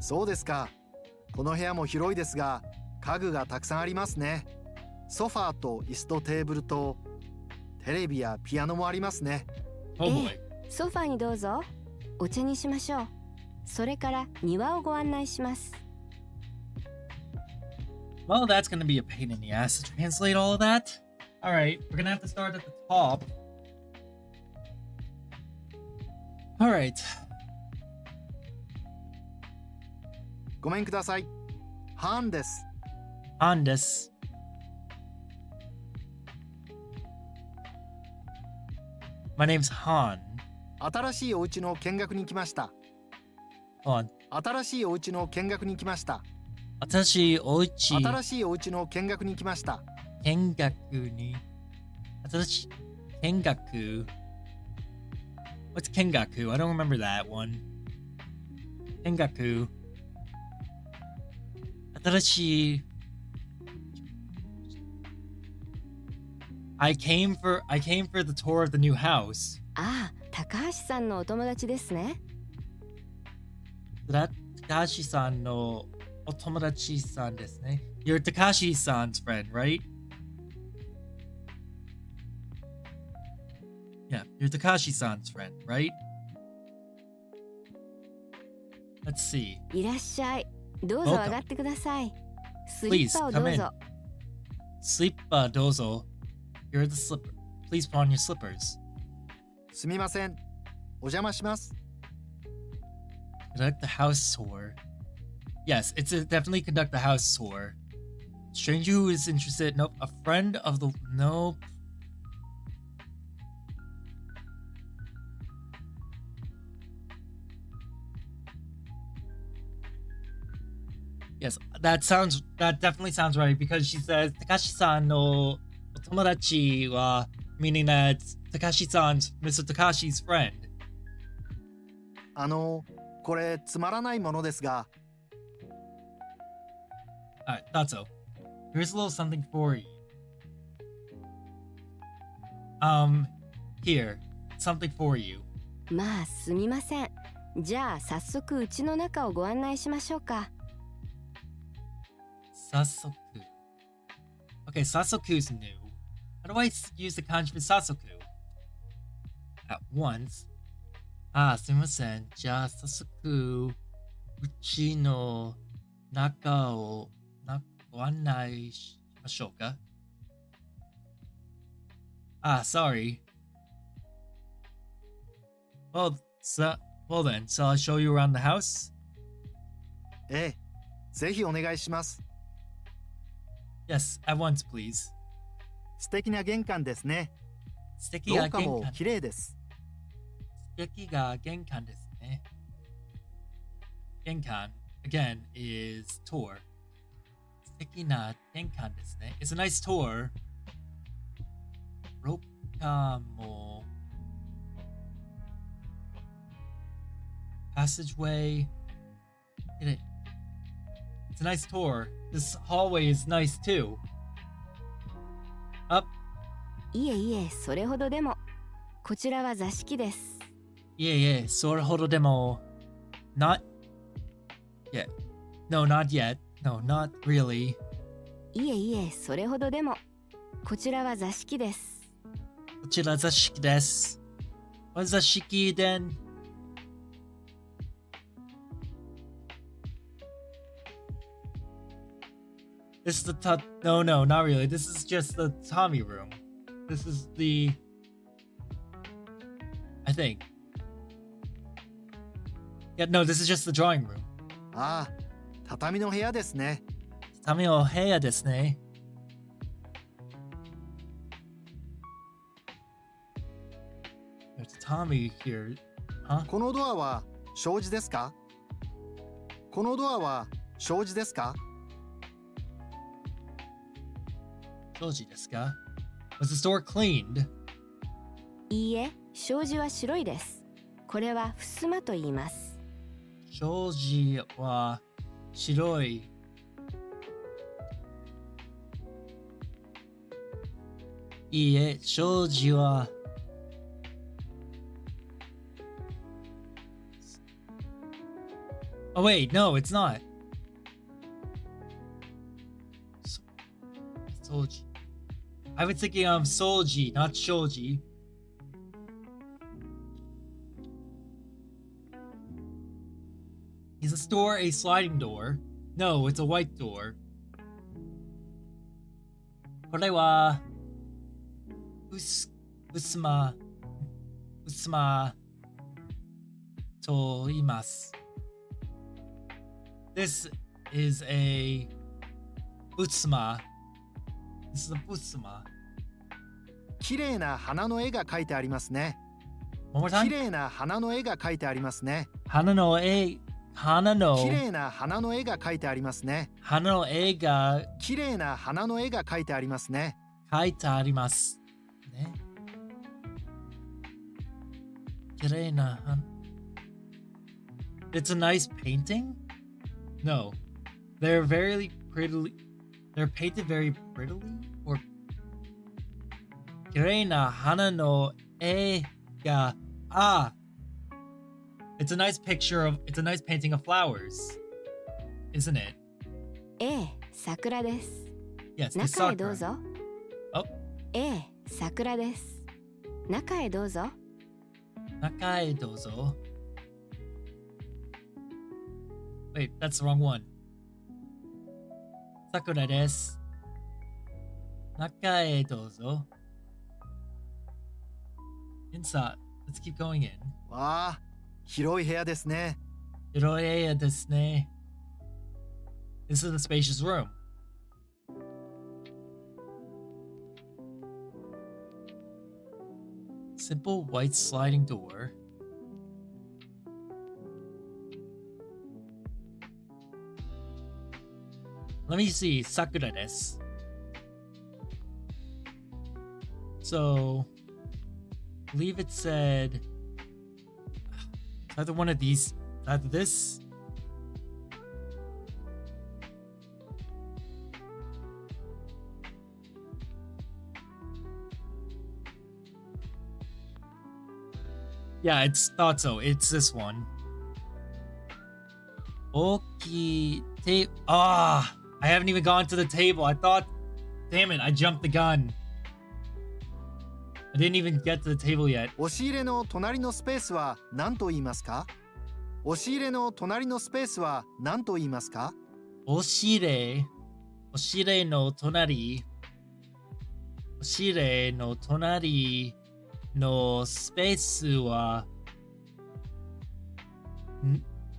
そうですか。この部屋も広いですが、家具がたくさんありますね。ソファーと椅子とテーブルとテレビやピアノもありますね。ソファーにどうぞ。お茶にしましょう。それから庭をご案内します。Well, that's gonna be a pain in the ass to translate all of that. Alright, we're gonna have to start at the top. Alright. ごめんください。ハーンです。Hanです。My name's Han. 新しいお家の見学に来ました。Han. 新しいお家の見学に来ました。新しいお家の見学に来ました。見学に新しい見学 What's Kengaku? I don't remember that one. Kengaku. Atarashi. I came for the tour of the new house. ああ、高橋さんのお友達ですね。Takashi-san no otomodachi-san desu ne. You're Takashi-san's friend, right? Yeah, you're Takashi-san's friend, right? Let's see. いらっしゃい。どうぞ Welcome. 上がってください。スリッパをど Please, う come ぞ。 Sleep dozo. You're the slipper. Please put on your slippers. すみません。お邪魔します。 Conduct the house tour. Yes, it's definitely conduct the house tour. Stranger who is interested. Nope. A friend of the. Nope. Yes, that definitely sounds right because she says Takashi-san no otomodachi wa, meaning that Takashi-san's Mr. Takashi's friend. これつまらないものですが、 Alright, thought so. Here's a little something for you. Here, something for you. まあすみません。じゃあ早速うちの中をご案内しましょうか。Sasoku. Okay, Sasoku's new. How do I use the kanji for Sasoku? At once. Ah, すみません。じゃあ早速、うちの中をご案内しましょうか。Ah, sorry. Well, then, so I'll show you around the house? ええ、ぜひお願いします。 Yes, at once, please. 素敵な玄関ですね。素敵な廊下も玄関。綺麗です。素敵な玄関ですね。玄関 again is tour. 素敵な玄関ですね。It's a nice tour. 廊下も passageway. It's a nice tour. This hallway is nice too. Up. いえいえ、それほどでも。こちらは座敷です。Yeah,それほどでも not yet. No, not yet. No, not really. いえいえ、それほどでも。こちらは座敷です。こちら座敷です。What is 座敷 then? This is the no, not really. This is just the Tommy room. This is the I think. Yeah, no, this is just the drawing room. ああ、畳の部屋ですね。畳の部屋ですね。There's Tommy here. Huh? このドアは障子ですか？このドアは障子ですか？ Was this door cleaned? いいえ、障子は白いです。これは襖と言います。障子は白い。いいえ、障子はOh wait, no, it's not. Solji. I was thinking Solji, not Shoji. Is a store a sliding door? No, it's a white door. これは襖と言います。This is a butsuма. This is a butsuma. 綺麗な花の絵が描いてありますね。 One more 綺 time. 麗な花の絵が描いてありますね。花の絵綺麗な花の絵が描いてありますね。が綺麗な花の絵が描いてありますね。書いてあります。ね。Kirei na han- It's a nice painting? No. They're very prettily. They're painted very prettily? Or. Kirei na hana no e ga. Ah! It's a nice picture of. It's a nice painting of flowers. Isn't it? ええ、桜です。 Yes, it's 中へどう sakura. ぞ。 Oh, ええ、桜です。中へどうぞ。 nakae dozo. Wait, that's the wrong one. Sakura desu. Nakae dozo. Inside. Let's keep going in. わあ、広い部屋ですね。 Hiroe desu ne. This is a spacious room. Simple white sliding door. Let me see. Sakura desu. So, I believe it said either one of these. Either this. Yeah, it's thought so. It's this one. Okay. Ah, I haven't even gone to the table. I thought, damn it, I jumped the gun. I didn't even get to the table yet. 押し入れの隣のスペースは何と言いますか？押し入れの隣のスペースは何と言いますか？ Oshire no tonari. Oshire no tonari no space wa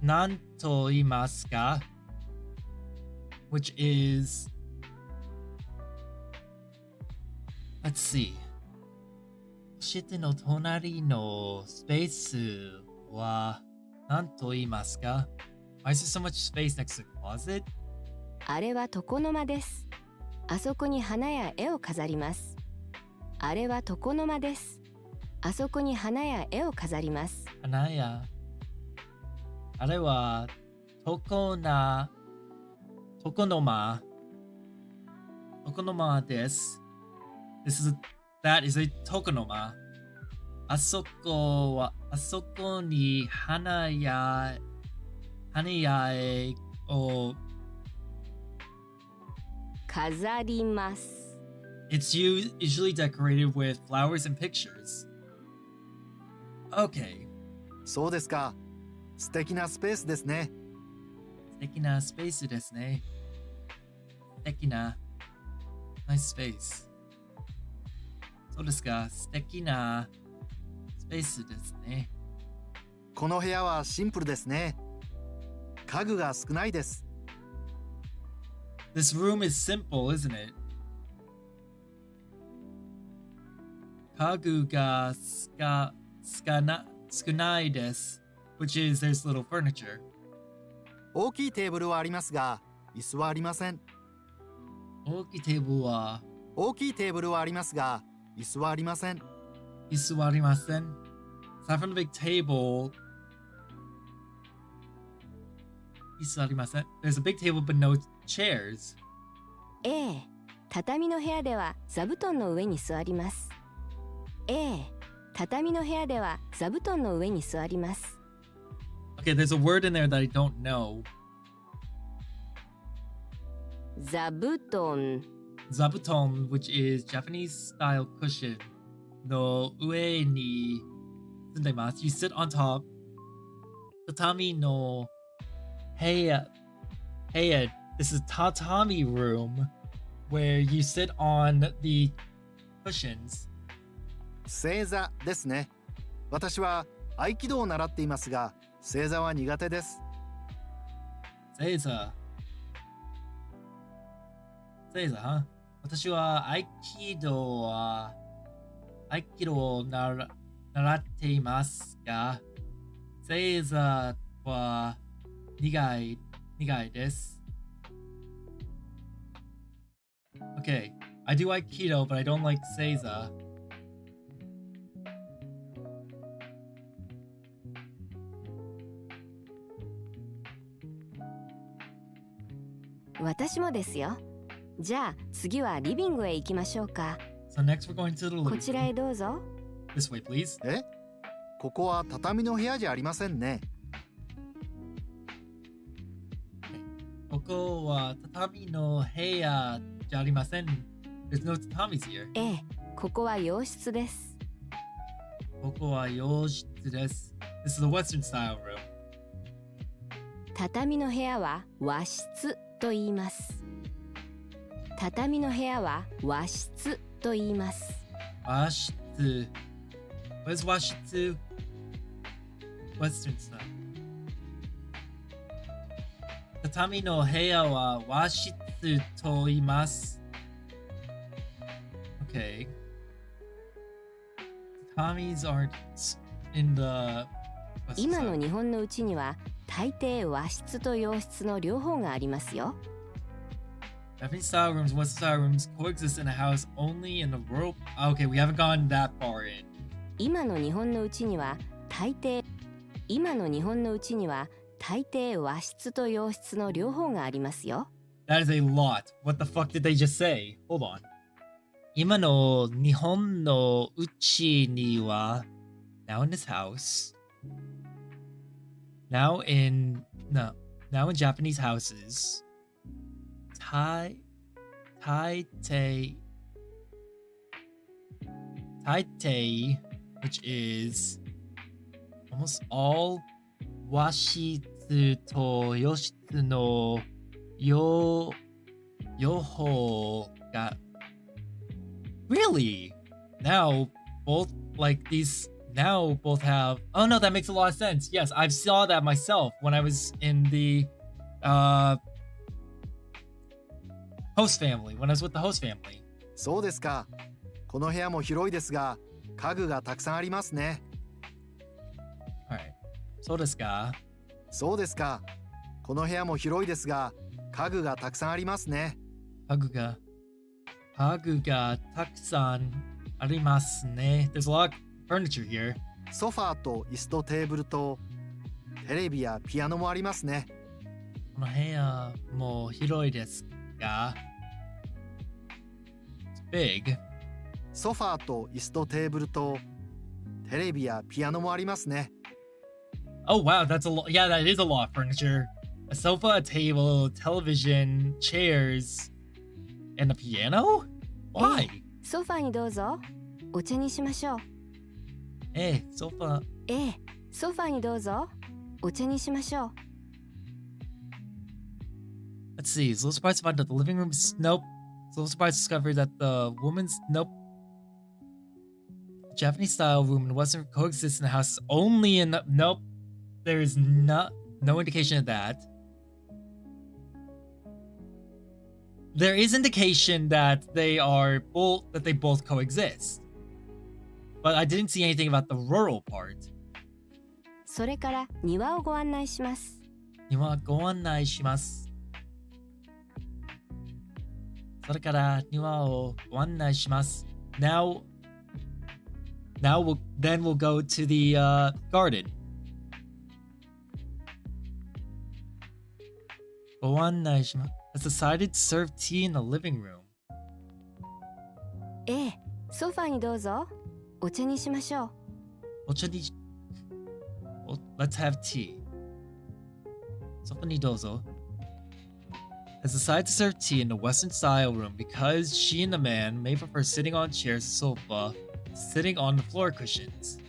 nan to imasu ka? Which is, let's see. Oshite no tonari no space wa nan to imasu ka? Why is there so much space next to the closet? あれは床の間です。あそこに花や絵を飾ります。あれは床の間です。あそこに花や絵を飾ります。 Anaya. あれは床の間です。That is a 床の間。あそこに花や絵を飾ります。 It's usually decorated with flowers and pictures. Okay. そうですか。素敵なスペースですね。素敵なスペースですね。素敵な nice space. そうですか。素敵なスペースですね。この部屋はシンプルですね。家具が少ないです。 This room is simple, isn't it? 家具が少ないです。Which is there's little furniture. 大きいテーブルはありますが、椅子はありません。大きいテーブルは大きいテーブルはありますが、椅子はありません。椅子はありません。Aside from the big table, 椅子ありません。There's a big table but no chairs. ええ、畳の部屋では座布団の上に座ります。ええ、畳の部屋では座布団の上に座ります。 Okay, there's a word in there that I don't know. 座布団、 Zabuton, which is Japanese style cushion. の上に住んでます。You sit on top. 畳の部屋。This is tatami room where you sit on the cushions. 正座ですね。私は合気道を習っていますが、正座は苦手です。正座、huh? 私は合気道を習っていますが、正座は苦いです。Okay, I do Aikido, but I don't like Seiza. 私もですよ。じゃあ次はリビングへ行きましょうか。 So next we're going to the こ living ちらへ room. どうぞ。 This way, please. え、ここは畳の部屋じゃありませんね。ここは畳の部屋じゃありません。There's no tatamis here. ええ、ここは洋室です。ここは洋室です。This is a Western style room. 畳の部屋は和室と言います。畳の部屋は和室と言います。和室。What is 和室? Western style. 畳の部屋は和室と言います。Okay. Tatamis aren't in the Western 今の style. 日本のうちには大抵和室と洋室の両方がありますよ。 Japanese style rooms, Western style rooms coexist in a house only in the rural. Okay, we haven't gone that far in. 今の日本のうちには大抵和室と洋室の両方がありますよ。 That is a lot. What the fuck did they just say? Hold on. 今の日本のうちには now in this house. Now in Japanese houses. 大抵 which is almost all 和室と洋室の両方が Really? Now both like these now both have oh no, that makes a lot of sense. Yes, I saw that myself when I was in the host family, when I was with the host family. そうですか。この部屋も広いですが、家具がたくさんありますね。Alright. そうですか。そうですか。この部屋も広いですが、家具がたくさんありますね。家具がたくさんありますね。There's a lot of furniture here. ソファーと椅子とテーブルとテレビやピアノもありますね。この部屋も広いですが It's big. ソファーと椅子とテーブルとテレビやピアノもありますね。Oh wow, that's a lot. Yeah, that is a lot of furniture. A sofa, a table, television, chairs, and a piano? Why? ソファーにどうぞ。お茶にしましょう。sofa. ええ、ソファーにどうぞ。お茶にしましょう。 Let's see. Is a little surprised to find that the living room is nope. It's a little surprised to discover that the woman's nope. The Japanese style room and Western coexist in the house only in the nope. There is no indication of that. There is indication that they both coexist. But I didn't see anything about the rural part. それから庭をご案内します。庭ご案内します。それから庭をご案内します。Now we'll go to the garden. ご案内します。Has decided to serve tea in the living room. ええ、ソファーにどうぞ。お茶にしましょう。お茶にLet's have tea. そこにどうぞ。Has decided to serve tea in the Western style room because she and the man may prefer sitting on chairs and sofa, sitting on the floor cushions.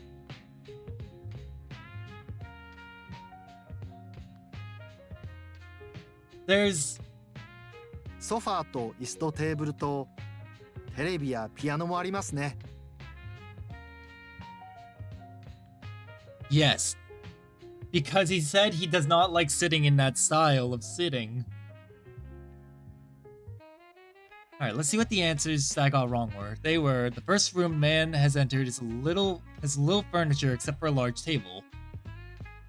There's ソファーと椅子とテーブルとテレビやピアノもありますね。yes. Because he said he does not like sitting in that style of sitting. Alright, let's see what the answers that I got wrong were. They were the first room man has entered has little furniture except for a large table.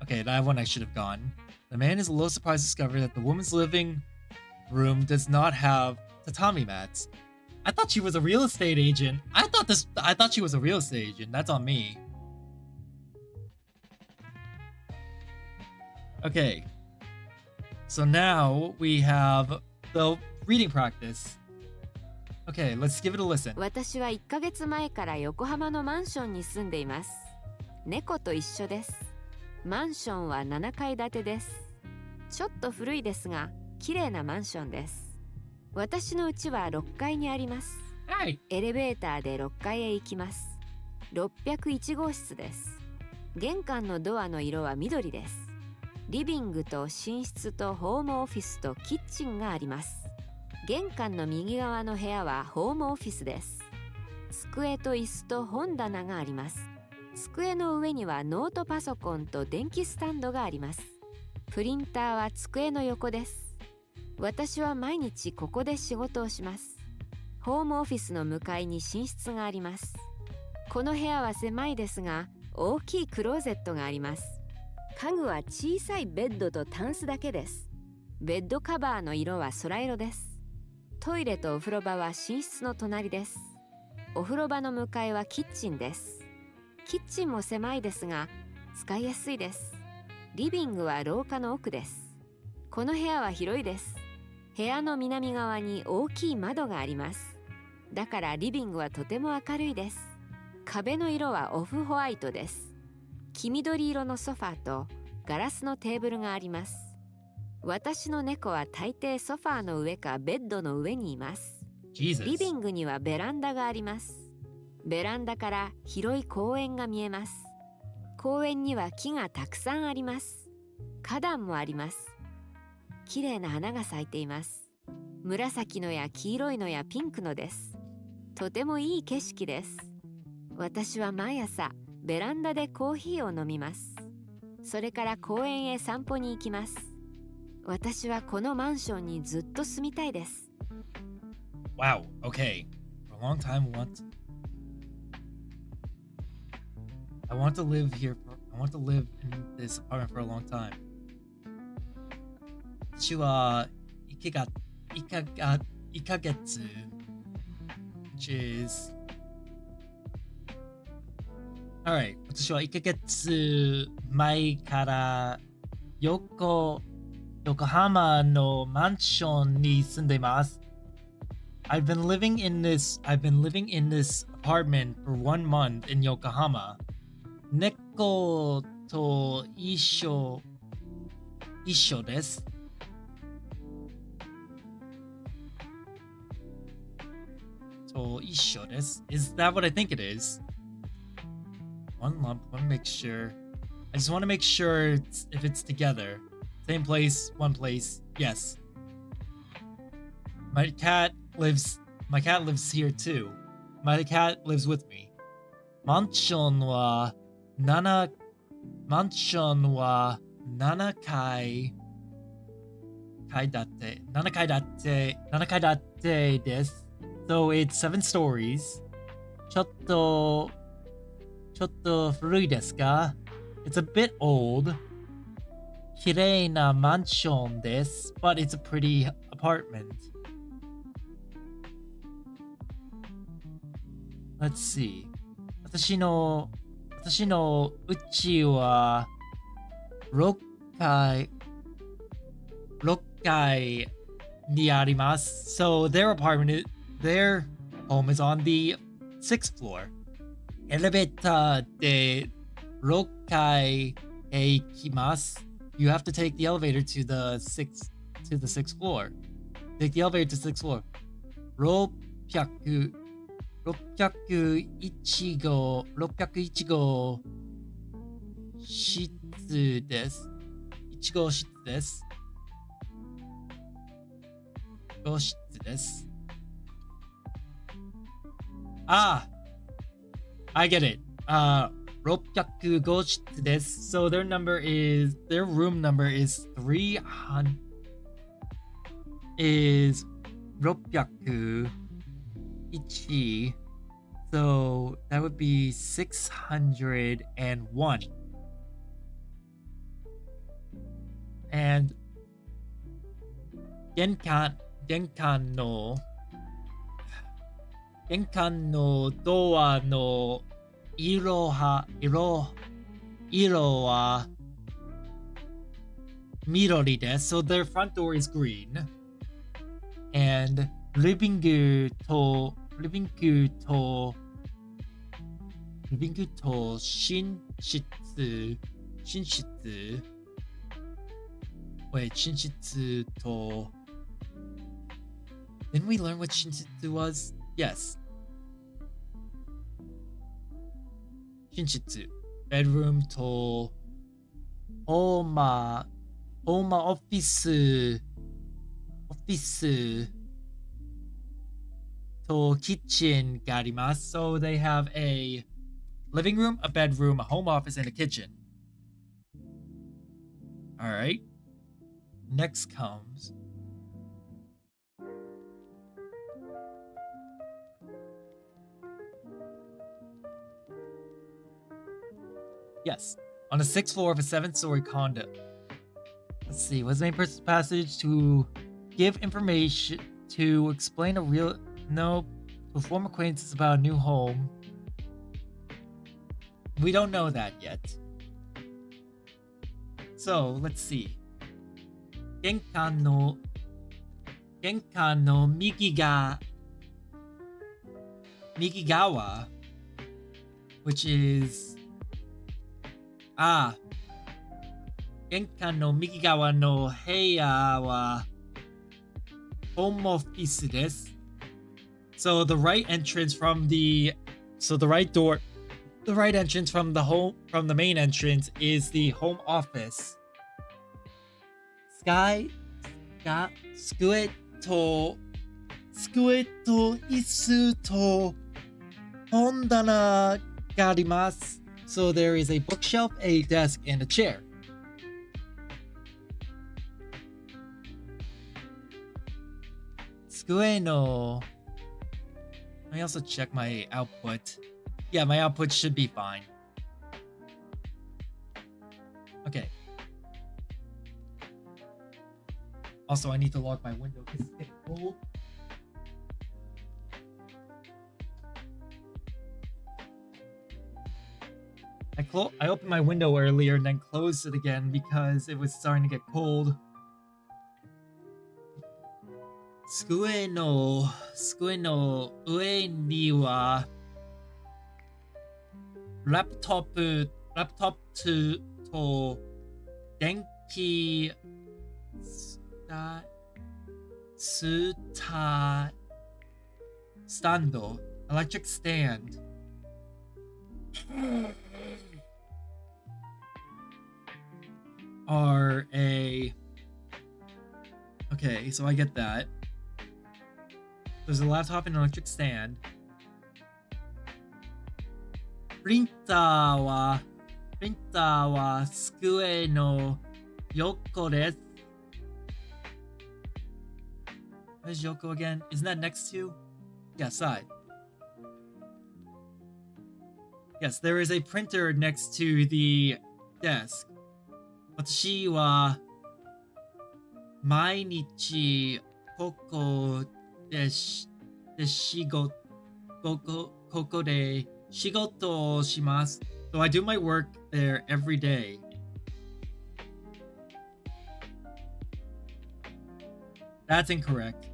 Okay, that one I should have gotten. The man is a little surprised to discover that the woman's living room does not have tatami mats. I thought she was a real estate agent. I thought she was a real estate agent. That's on me. Okay. So now we have the reading practice. Okay, let's give it a listen. 私は1ヶ月前から横浜のマンションに住んでいます。猫と一緒です。マンションは7階建てです。ちょっと古いですが、綺麗なマンションです。私の家は6階にあります。Hi. エレベーターで6階へ行きます。601号室です。玄関のドアの色は緑です。リビングと寝室とホームオフィスとキッチンがあります。玄関の右側の部屋はホームオフィスです。机と椅子と本棚があります。机の上にはノートパソコンと電気スタンドがあります。プリンターは机の横です。私は毎日ここで仕事をします。ホームオフィスの向かいに寝室があります。この部屋は狭いですが、大きいクローゼットがあります。家具は小さいベッドとタンスだけです。ベッドカバーの色は空色です。トイレとお風呂場は寝室の隣です。お風呂場の向かいはキッチンです。キッチンも狭いですが、使いやすいです。リビングは廊下の奥です。この部屋は広いです。部屋の南側に大きい窓があります。だからリビングはとても明るいです。壁の色はオフホワイトです。黄緑色のソファーとガラスのテーブルがあります。私の猫は大抵ソファーの上かベッドの上にいます。 Jesus. リビングにはベランダがあります。ベランダから広い公園が見えます。公園には木がたくさんあります。花壇もあります。綺麗な花が咲いています。紫のや黄色いのやピンクのです。とてもいい景色です。私は毎朝ベランダでコーヒーを飲みます。それから公園へ散歩に行きます。私はこのマンションにずっと住みたいです。Wow. Okay. For a long time, I want to live here. I want to live in this apartment for a long time. 私は1ヶ月 which is alright. 私は1ヶ月前から横浜のマンションに住んでいます。I've been living in this apartment for 1 month in Yokohama. 猫と一緒です。と一緒です。Is that what I think it is? One lump, one mixture. I just want to make sure if it's together. Same place, one place. Yes. My cat lives here too. My cat lives with me. マンションは7階建てです。So it's 7 stories. ちょっと古いですか? It's a bit old. 綺麗なマンションです。But it's a pretty apartment. Let's see. 私の家は6階にあります。So their home is on the 6th floor. エレベーターで6階へ行きます。You have to take the elevator to the 6th floor. Take the elevator to the 6th floor. 601号室です。1号室です。号室です。I get it. 605室です。So their room number is 601. So that would be 601. And 玄関のドアの色は緑です。So their front door is green. and living to shinshitsu. Wait, shinshitsu to. Didn't we learn what shinshitsu was? Yes. Shinshitsu. Bedroom to Oma office to kitchen ga arimasu. So they have a living room, a bedroom, a home office, and a kitchen. Alright. Next comes yes, on the 6th floor of a 7th-story condo. Let's see, what's the main person's passage? To give information, to explain to form acquaintances about a new home. We don't know that yet. So, let's see. Genkan no Migigawa, which is Genkan no Migigawa no heya wa home office desu. So the right entrance from the right entrance from the main entrance is the home office. Skue to isu to hondana ga arimasu. So there is a bookshelf, a desk, and a chair. Skue no. Let me also check my output. Yeah, my output should be fine. Okay. Also, I need to lock my window because it's getting cold. I opened my window earlier and then closed it again because it was starting to get cold. Skue no ue ni wa laptop to denki stando, electric stand. Okay, so I get that. There's a laptop and an electric stand. Printer wa skue no yoko desu. Where's Yoko again? Isn't that next to? Yeah, side. Yes, there is a printer next to the desk. Watashi wa mainichi koko de shigoto shimasu. So I do my work there every day. That's incorrect.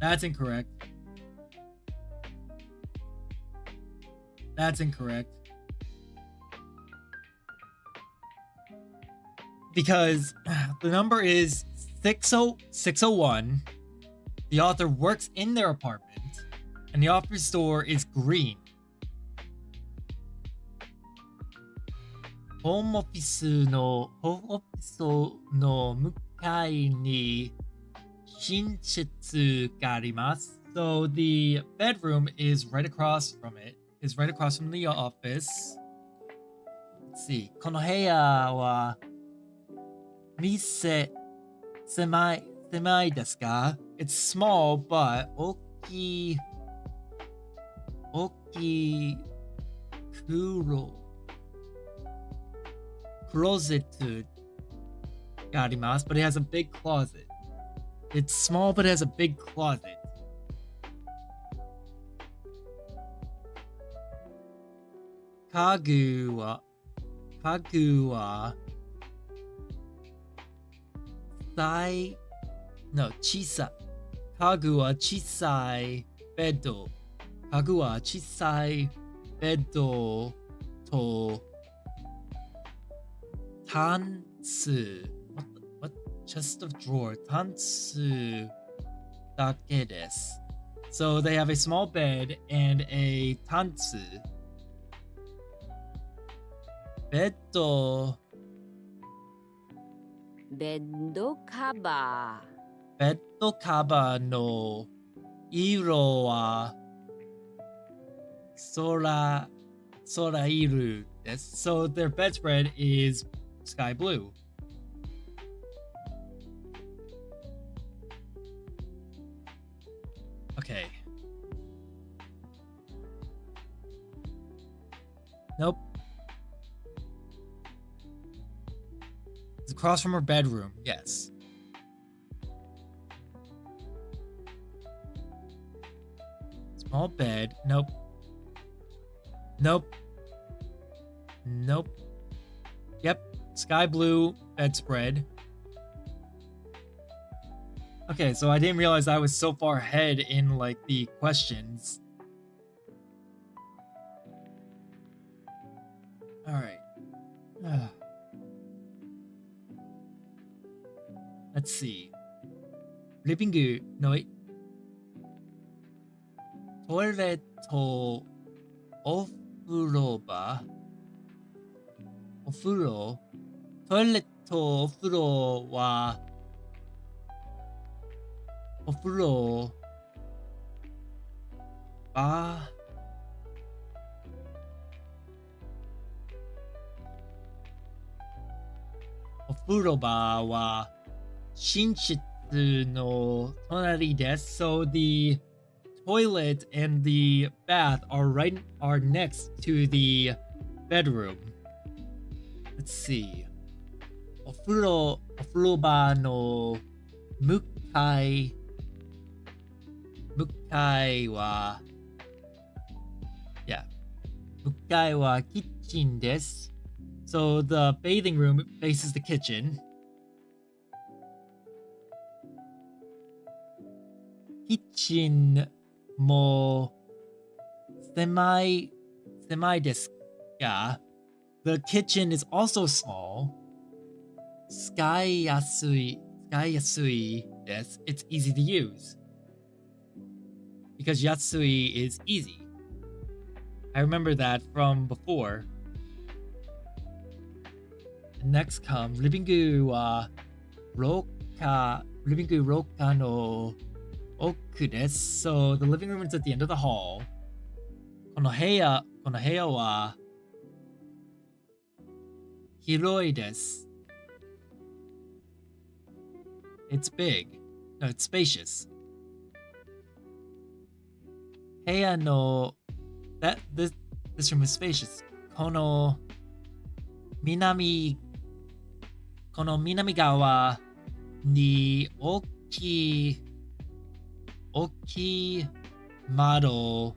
That's incorrect. That's incorrect. Because the number is 601. The author works in their apartment, and the office door is green. Home office no mukai ni shinshitsu ga arimasu. So the bedroom is right across from it. Is right across from the office. Let's see. Kono heya wa mise semai desu ka? It's small, but oki closet ga arimasu, but it has a big closet. It's small, but it has a big closet. Kagu wa No, chisa. Kagu wa chisai beddo. Kagu wa chisai beddo to tantsu. What? Chest of drawer. Tantsu dake desu. So they have a small bed and a tantsu. Beddo. ベッドカバー。ベッドカバーの色は空色です。So their bedspread is sky blue. Okay. Nope. It's across from her bedroom. Yes. Small bed. Nope. Nope. Nope. Yep. Sky blue bedspread. Okay, so I didn't realize I was so far ahead in like the questions. All right. Let's see. Living no wait. Toilet to ofuro. Toilet to ofuro wa ofuro ba Ofuroba wa shinshitsu no tonari desu. So the toilet and the bath are next to the bedroom. Let's see. Ofuroba no mukai wa mukai wa kitchen desu. So the bathing room faces the kitchen. Kitchen mo semi desu ka. The kitchen is also small. Sky yasui desu. It's easy to use. Because yasui is easy. I remember that from before. Next comes living roka no oku desu. So the living room is at the end of the hall. Kono heya wa hiroi desu. It's big. No, it's spacious. Heya no this room is spacious. Kono minami gawa ni oki mado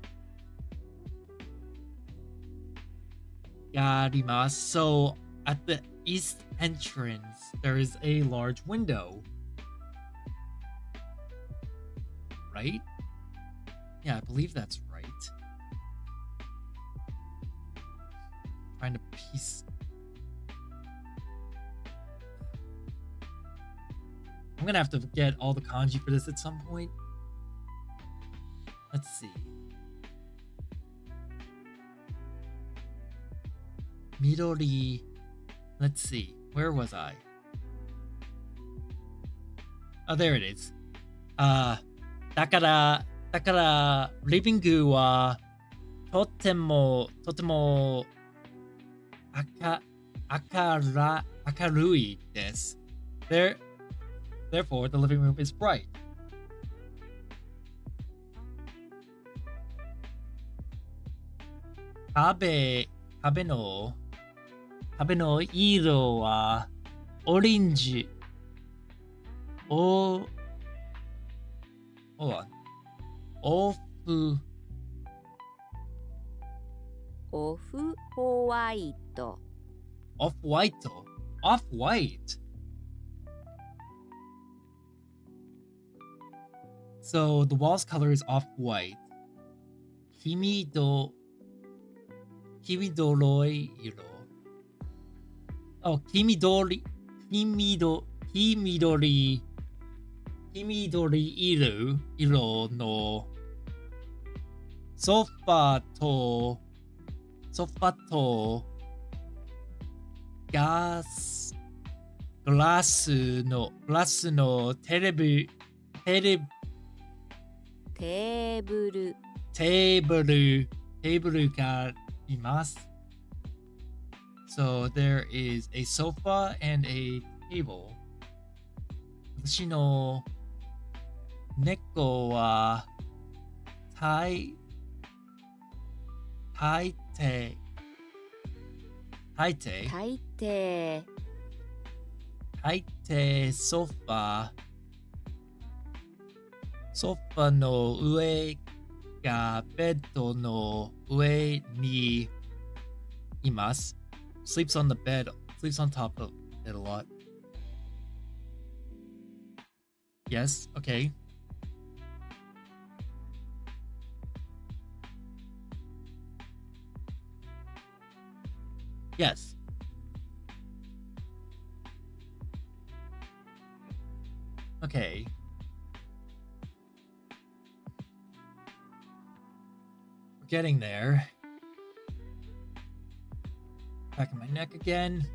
ga arimasu. So at the east entrance there is a large window. Right? Yeah, I believe that's right. Trying to piece. I'm gonna have to get all the kanji for this at some point. Let's see. Midori. Let's see. Where was I? Oh, there it is. Dakara living room wa totemo akarui desu. Therefore, the living room is bright. Kabe no iro wa orange. Hold on. Off white. Off white. So the wall's color is off-white. Kimidoroi iro. Oh, kimidori iro no sofa to glass no table テーブルがあります。So there is a sofa and a table. 私の猫は大抵ソファの上がベッドの上にいます。Sleeps on the bed, sleeps on top of it a lot. Yes, okay. Yes. Okay. We're getting there. Back of my neck again.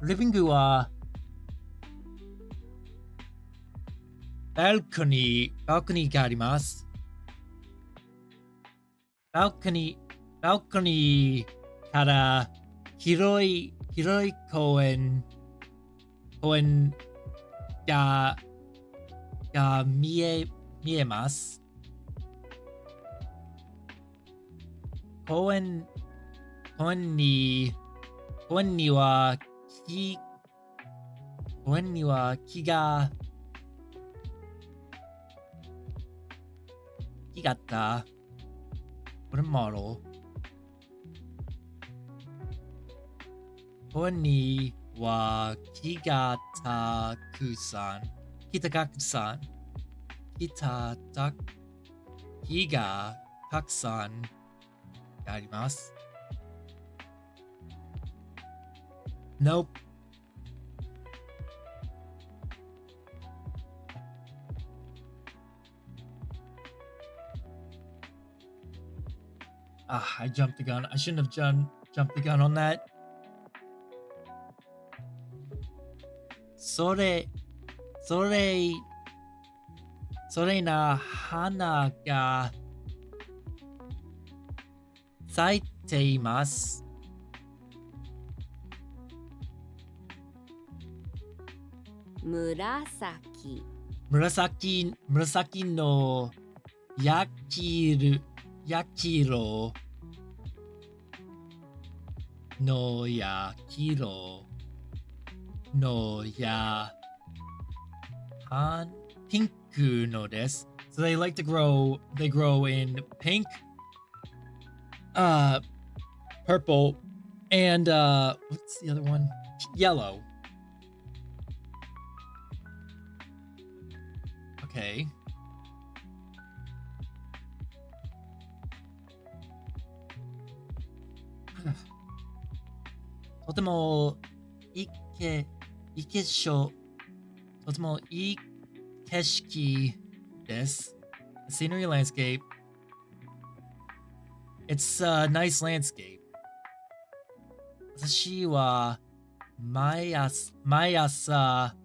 Living room はバルコニーがあります。バルコニーから広い公園が見えます。公園には木があった。これもあろう。公園には木がたくさん木がたくさんあります。Nope. I jumped the gun. I shouldn't have jumped the gun on that. それな花が咲いています。紫の焼き色のピンクのです。So they grow in pink, purple, and what's the other one? Yellow. Okay. Toてもいい景色です。Scenery landscape. It's a nice landscape. 私は毎朝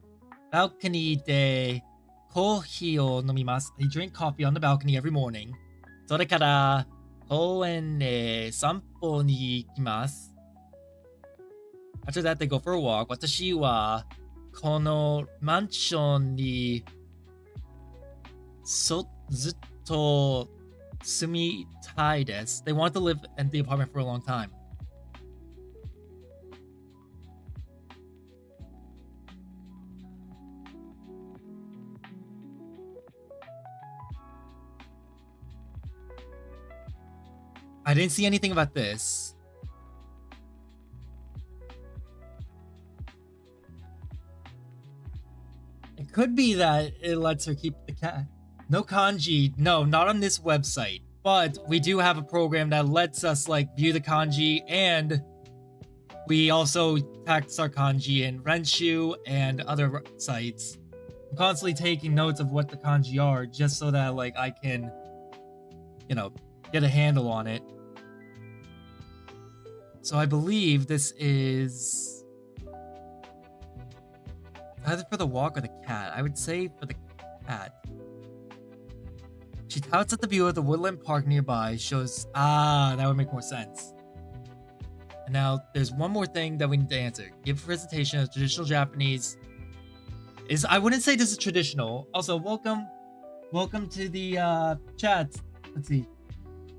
バルコニーでコーヒーを飲みます。I drink coffee on the balcony every morning. それから公園へ散歩に行きます。After that, they go for a walk. 私はこのマンションにずっと住みたいです。They want to live in the apartment for a long time. I didn't see anything about this. could be that it lets her keep the cat. No kanji. No, not on this website. But we do have a program that lets us like view the kanji, and we also practice our kanji in Renshu and other sites. I'm constantly taking notes of what the kanji are just so that like I can, you know, get a handle on it. So I believe this is either for the walk or the cat. I would say for the cat. She touts at the view of the woodland park nearby, shows, that would make more sense. And now there's one more thing that we need to answer. Give a presentation of traditional Japanese. I wouldn't say this is traditional. Also, welcome to the chat. Let's see.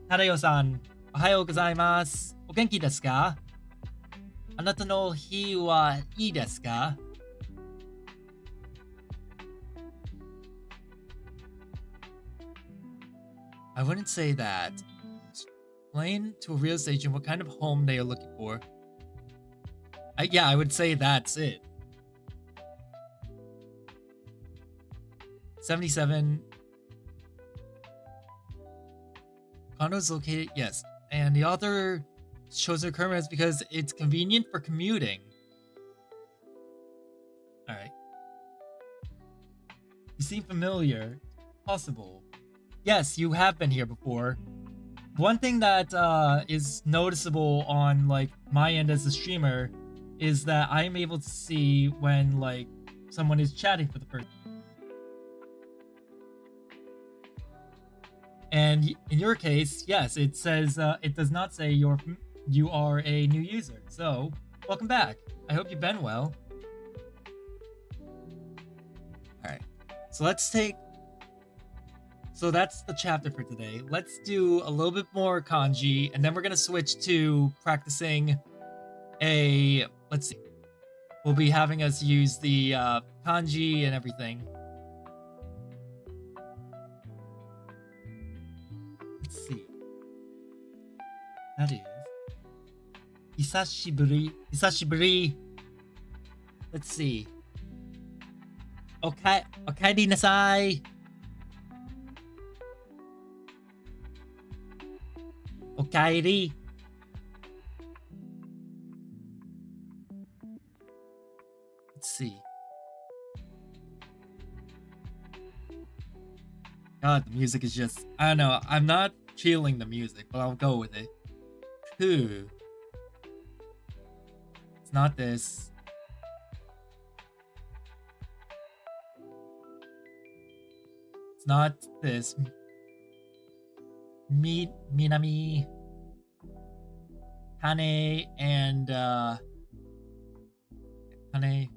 Tadayo-san, ohayou gozaimasu. O genki desu ka? Anata no hi wa ii desu ka? I wouldn't say that. Explain to a real estate agent what kind of home they are looking for. I would say that's it. 77. Condo is located, yes. And the author chose the occurrence because it's convenient for commuting. Alright. You seem familiar. Possible. Yes, you have been here before. One thing that is noticeable on like my end as a streamer is that I'm able to see when like someone is chatting for the first time. And in your case, yes, it says it does not say you are a new user. So welcome back. I hope you've been well. All right, so So that's the chapter for today. Let's do a little bit more kanji, and then we're gonna switch to practicing let's see. We'll be having us use the kanji and everything. Let's see. That is Hisashiburi. Let's see. Okaeri nasai. Okaeri. Let's see. God, the music is just... I don't know. I'm not feeling the music, but I'll go with it. It's not this. It's not this. Minami, Kane, and Kane,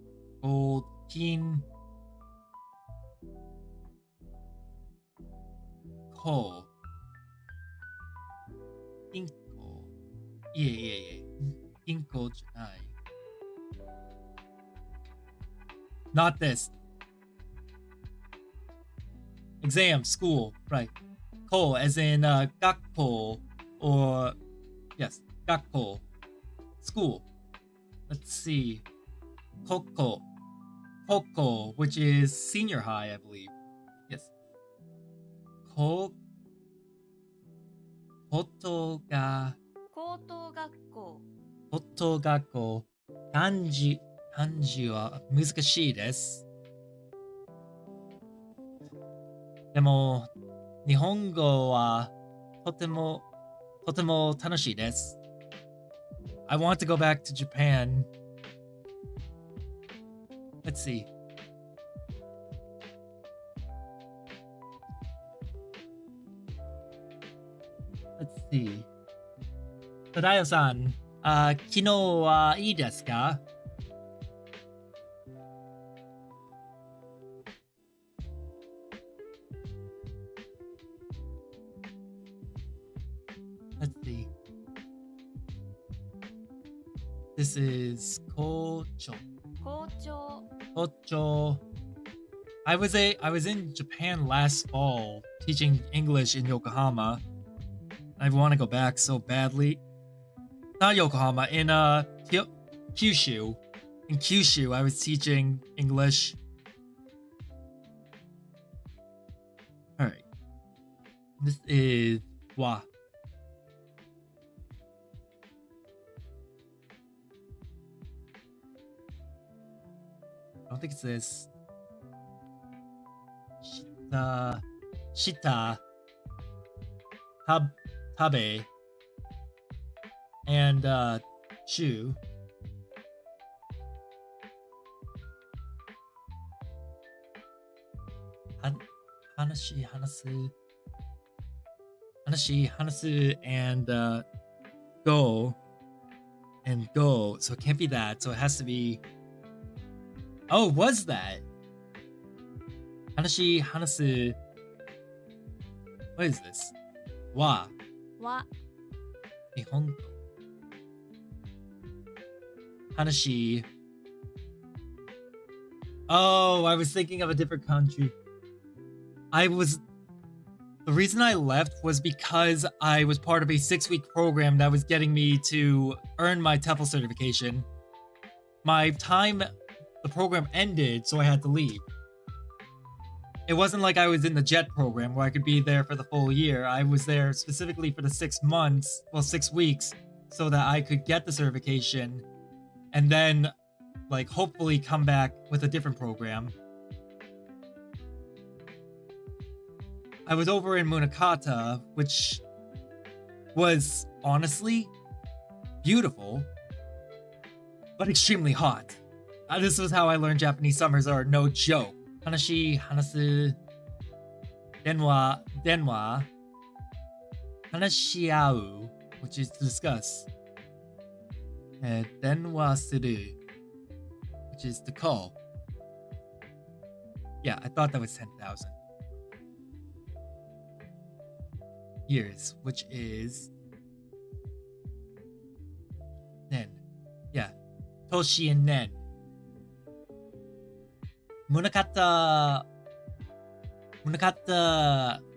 Gold, Kin, Ko, Inko, Inko janai. Not this. Exam, school, right. Ko as in gakko, or yes, gakko, school. Let's see. Koko, which is senior high, I believe. Yes. Koto gakko. Kanji wa muzukashii desu. でも 日本語はとても楽しいです。I want to go back to Japan. Let's see. Let's see. Tadayo-san, 昨日はいいですか? Let's see. This is Kocho. Kocho. I was in Japan last fall teaching English in Yokohama. I want to go back so badly. Not Yokohama, in Kyushu. In Kyushu, I was teaching English. This is wa. I don't think it's this. Shita, tabe, and chu. Hanashi, hanasu, and go, and go. So it can't be that. So it has to be. Oh, was that? Hanashi, hanasu. What is this? Wa. は Nihongo. Hanashi. Oh, I was thinking of a different country. The reason I left was because I was part of a 6-week program that was getting me to earn my TEFL certification. My time, the program ended, so I had to leave. It wasn't like I was in the JET program where I could be there for the full year. I was there specifically for the 6 months, well, 6 weeks, so that I could get the certification and then, like, hopefully come back with a different program. I was over in Munakata, which was honestly beautiful, but extremely hot. This was how I learned Japanese summers are no joke. Hanashi, hanasu, denwa, hanashiau, which is to discuss. Denwa suru, which is to call. Yeah, I thought that was 10,000 years, which is nen. Yeah, Toshi and nen. Munakata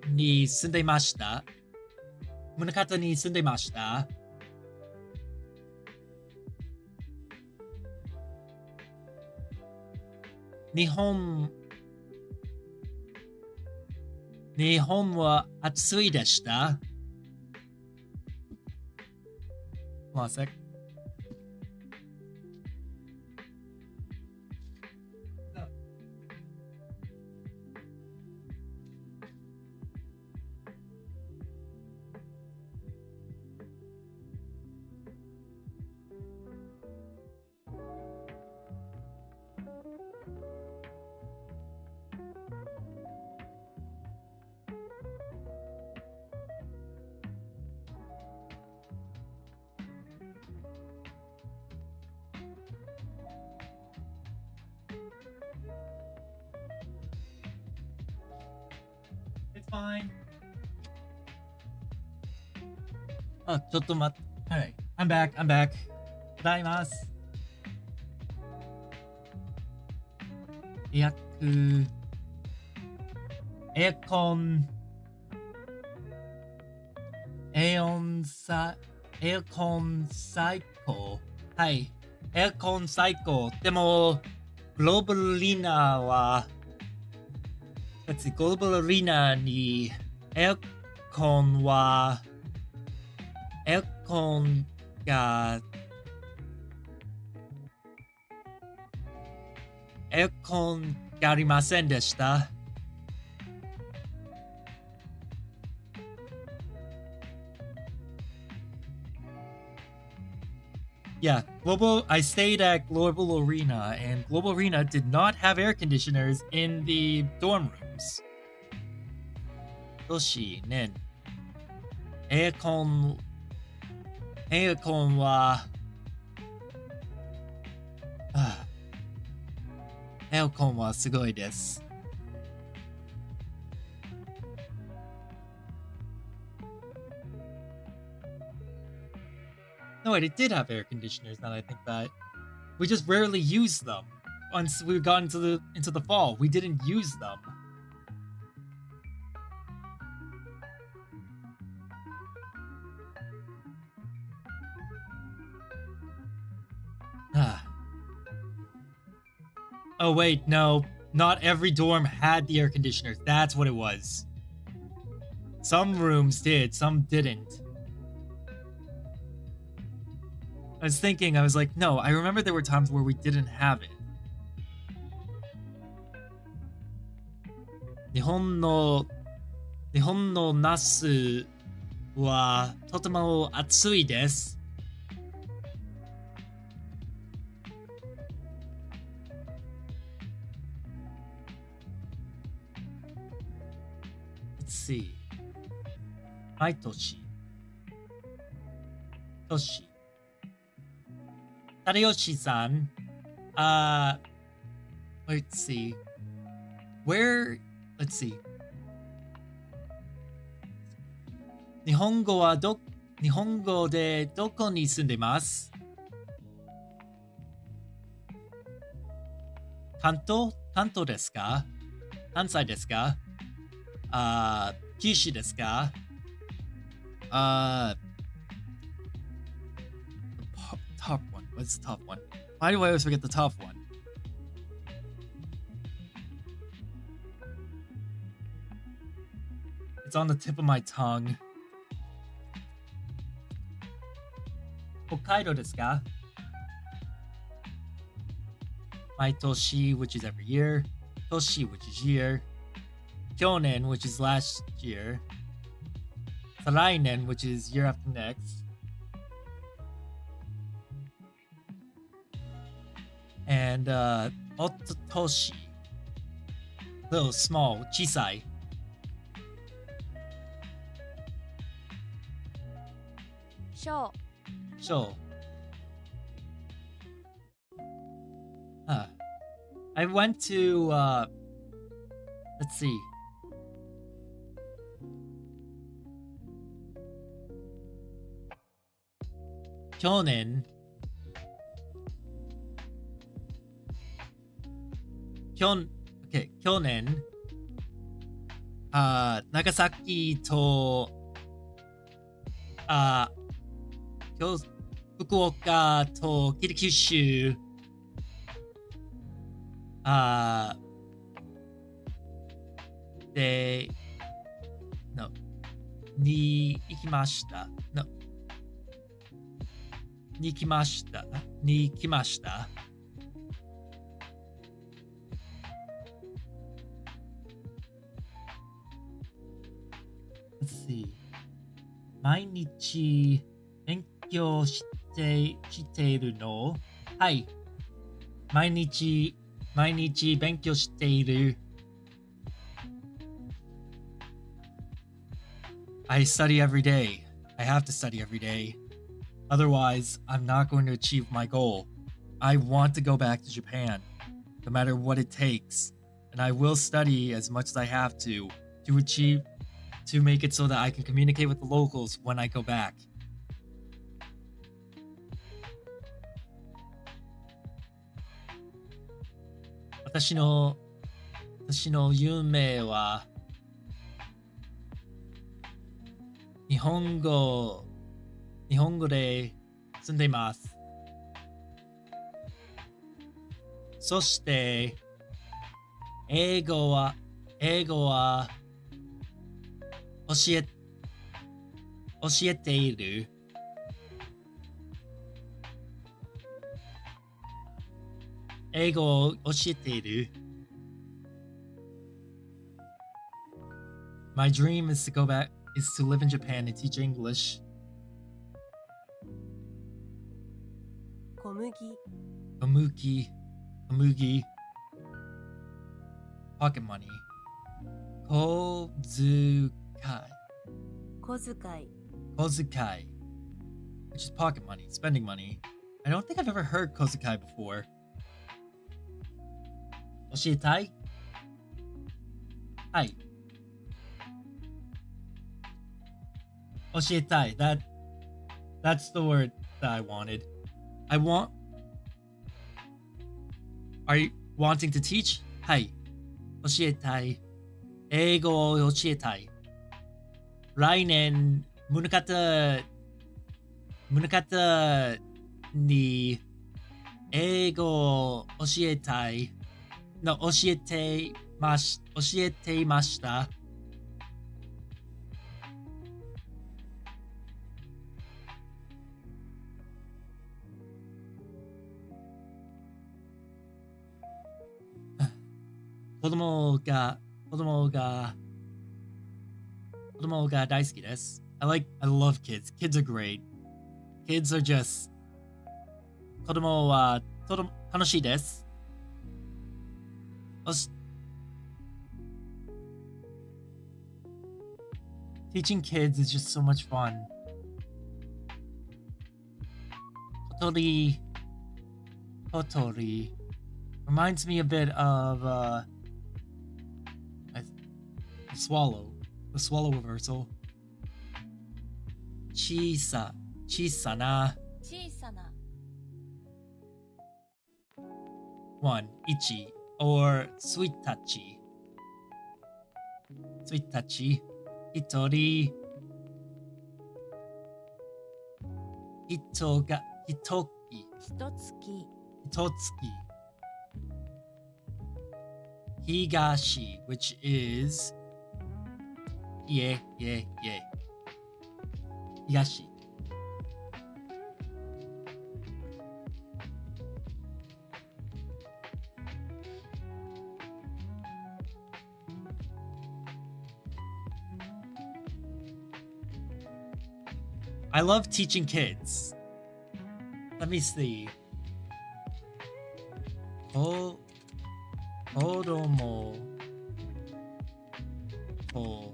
に住んでいました。Munakata に住んでいました。日本は暑いでした。One sec. It's fine. あ、ちょっと待って。はい。I'm back. ございます。エアコン最高。はい。エアコン最高。でも、グローバルアリーナは、グローバルアリーナにエアコンがありませんでした。Yeah, I stayed at Global Arena, and Global Arena did not have air conditioners in the dorm rooms. 年年エアコンはエアコンはすごいです。No, it did have air conditioners. Now that I think that, we just rarely used them. Once we got into the fall, we didn't use them. Oh wait, no. Not every dorm had the air conditioners. That's what it was. Some rooms did, some didn't. I was thinking, I was like, no, I remember there were times where we didn't have it. 日本のナスはとても熱いです。Let's see. 毎年。垂吉さん。Let's see. Where? Let's see. 日本語でどこに住んでます関東ですか関西ですか九州ですかtop one. What's the top one? Why do I always forget the top one? It's on the tip of my tongue. 北海道ですか毎年 which is every year. 年 which is year. 去年 which is last year. 再来年 which is year after next. And おととし little small 小さい小 I went to let's see.去年長崎と福岡と北九州でに行きましたに来ました Let's see. 毎日勉強しているのはい。毎日勉強している I study every day. I have to study every day. Otherwise, I'm not going to achieve my goal. I want to go back to Japan, no matter what it takes. And I will study as much as I have to make it so that I can communicate with the locals when I go back. 私の夢は日本語で住んでいます。そして英語は教えている。英語を教えている。My dream is to live in Japan and teach English. 小麦 pocket money. 小遣い which is pocket money, spending money. I don't think I've ever heard 小遣い before. 教えたいはい。教えたい That's the word that I wanted. Are you wanting to teach? はい。教えたい。英語を教えたい。来年、宗像に英語を教えたい。教えていました。子供が大好きです。I love kids. Kids are great. Kids are just 子供はとても楽しいです。Teaching kids is just so much fun. Kotori reminds me a bit of the swallow reversal. 小さなone, ichi, or sweet touchy. Hitori. Hitoki. hitotsuki. Higashi, which is yeah. Higashi. I love teaching kids. Let me see. Kodomo to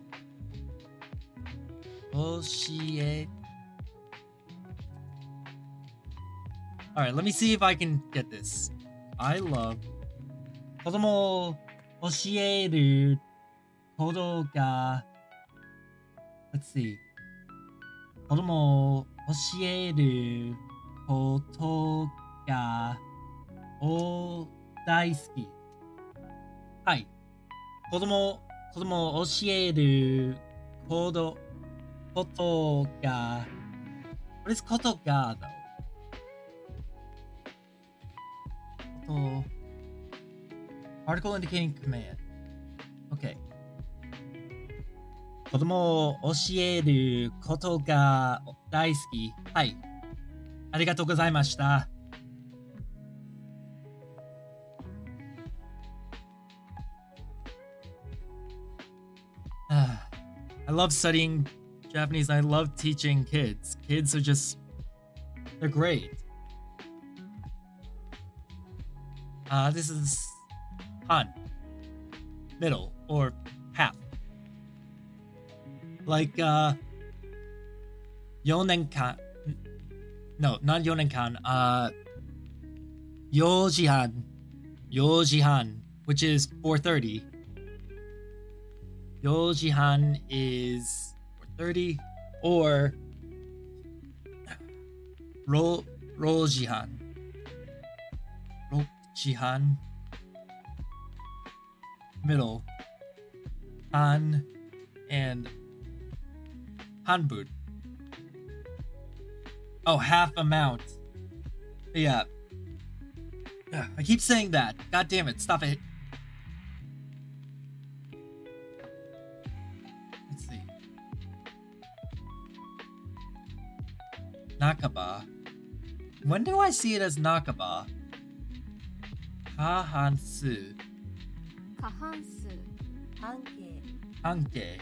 oshie. Alright, let me see if I can get this. I love kodomo oshieru koto ga. Let's see. 子供を教えることが大好き。はい。子供を教えることが What is ことが though? Article indicating command. Okay. 子供を教えることが大好き。はい。ありがとうございました。I love studying Japanese. I love teaching kids. Kids are just, they're great. This is Han. Middle or half. Like, Yonenkan. No, not Yonenkan. Yojihan, which is 4:30. Yojihan is 4:30, or Rojihan. Middle. Han and Hanbud. Oh, half amount. Yeah. I keep saying that. God damn it. Stop it. Let's see. Nakaba. When do I see it as Nakaba? Kahansu. 過半数半径 Hanke.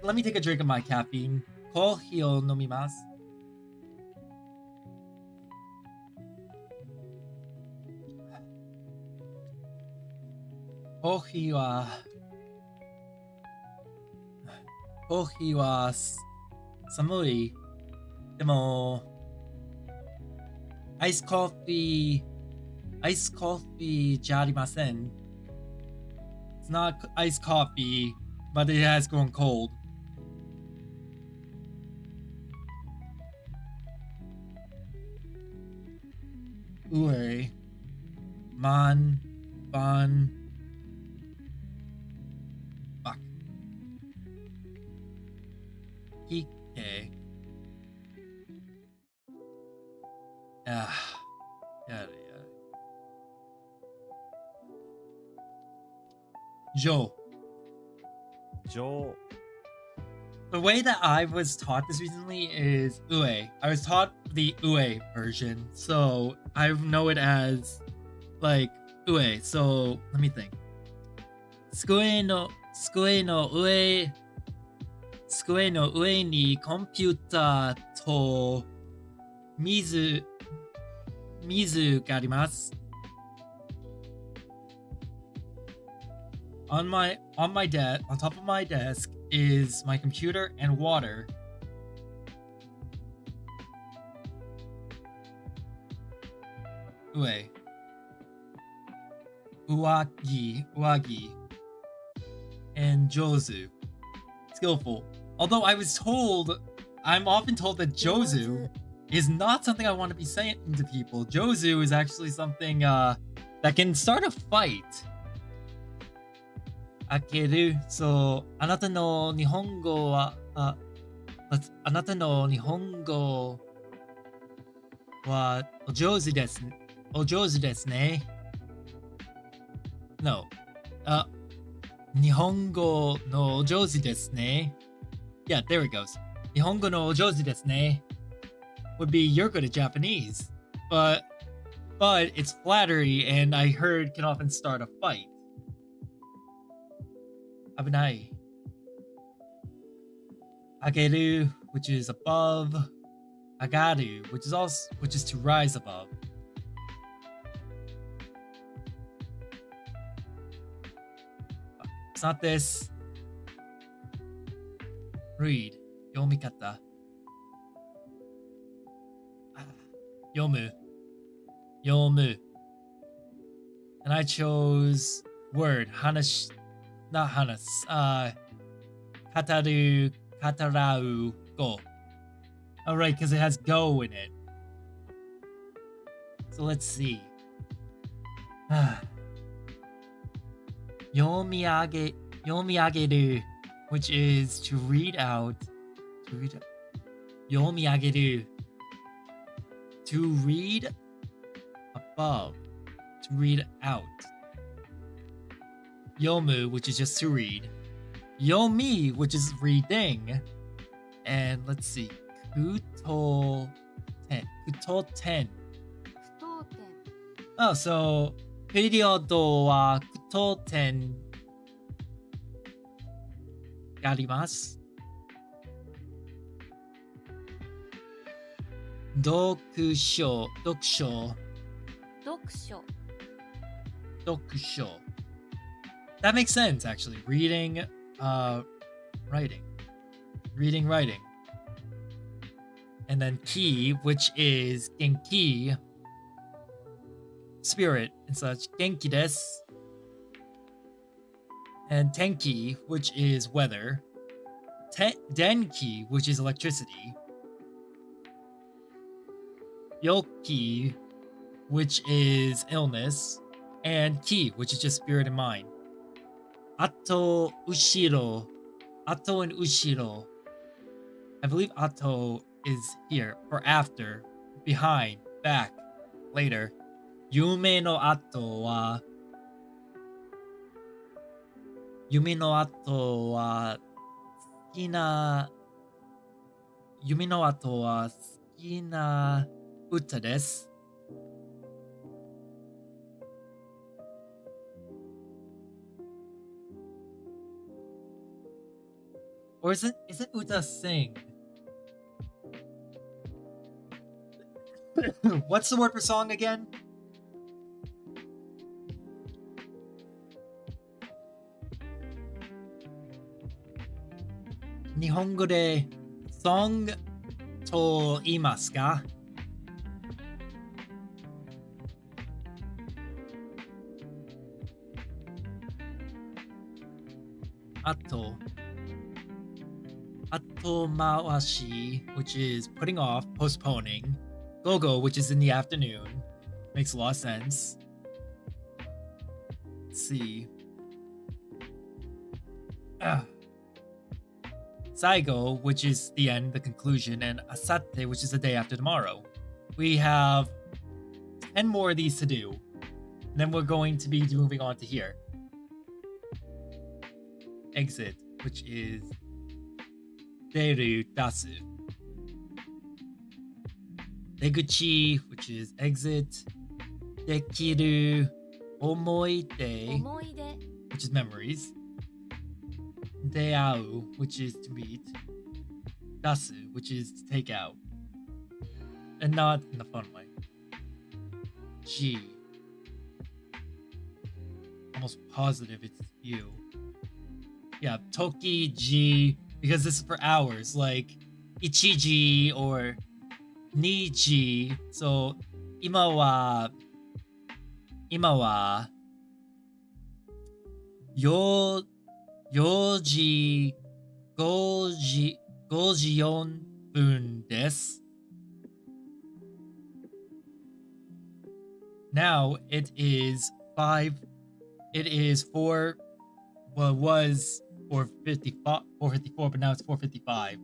Let me take a drink of my caffeine. Kohi o nomimasu. Kohi wa samui. Demo iced coffeeじゃありません. It's not iced coffee, but it has gone cold. Ue. Man. Ban. Fuck. Hike. Yada. Jo. Joe. the way that I was taught this recently is Ue. I was taught the Ue version, so I know it as like Ue. So let me think. Skue no ue ni computer to mizu ga arimasu. On top of my desk is my computer and water. Ue. Uagi. And Jozu. Skillful. Although I'm often told that Jozu is not something I want to be saying to people. Jozu is actually something that can start a fight. Akeru. So, あなたの日本語はお上手ですね。No. 日本語のお上手ですね. Yeah, there it goes. 日本語のお上手ですね would be you're good at Japanese. But it's flattery and I heard can often start a fight. Abunai. Ageru, which is above. Agaru, which is to rise above. It's not this. Read. Yomikata. Yomu. And I chose word. Not Hanas. Katarau, go. Oh, right, because it has go in it. So let's see. Yomiageru, which is to read out. Yomiageru. To read above. To read out. Yomu, which is just to read. Yomi, which is reading. And let's see. Kutoten. Oh, so period wa kutoten garimasu. Dokusho. That makes sense, actually. Reading, writing. Reading, writing. And then ki, which is genki, spirit and such. Genki desu. And tenki, which is weather. Denki, which is electricity. Yoki, which is illness. And ki, which is just spirit and mind. Ato, ushiro. Ato and ushiro. I believe ato is here for after, behind, back, later. Yume no ato wa sukina uta desu. Or isn't Uta sing? What's the word for song again? Nihongo de song to iimasu ka? Atomawashi, which is putting off, postponing. Gogo, which is in the afternoon. Makes a lot of sense. Let's see. Saigo, which is the end, the conclusion, and Asate, which is the day after tomorrow. We have 10 more of these to do. And then we're going to be moving on to here. Exit, which is deru, dasu. Deguchi, which is exit. Dekiru, omoide, 思い出 which is memories. Deau, which is to meet. Dasu, which is to take out. And not in a fun way. G. Almost positive it's you. Yeah, Toki G, because this is for hours, like Ichiji or Niji. So, 今は 4時4分です。Now it is 4, well, it was 4:54, but now it's 4:55.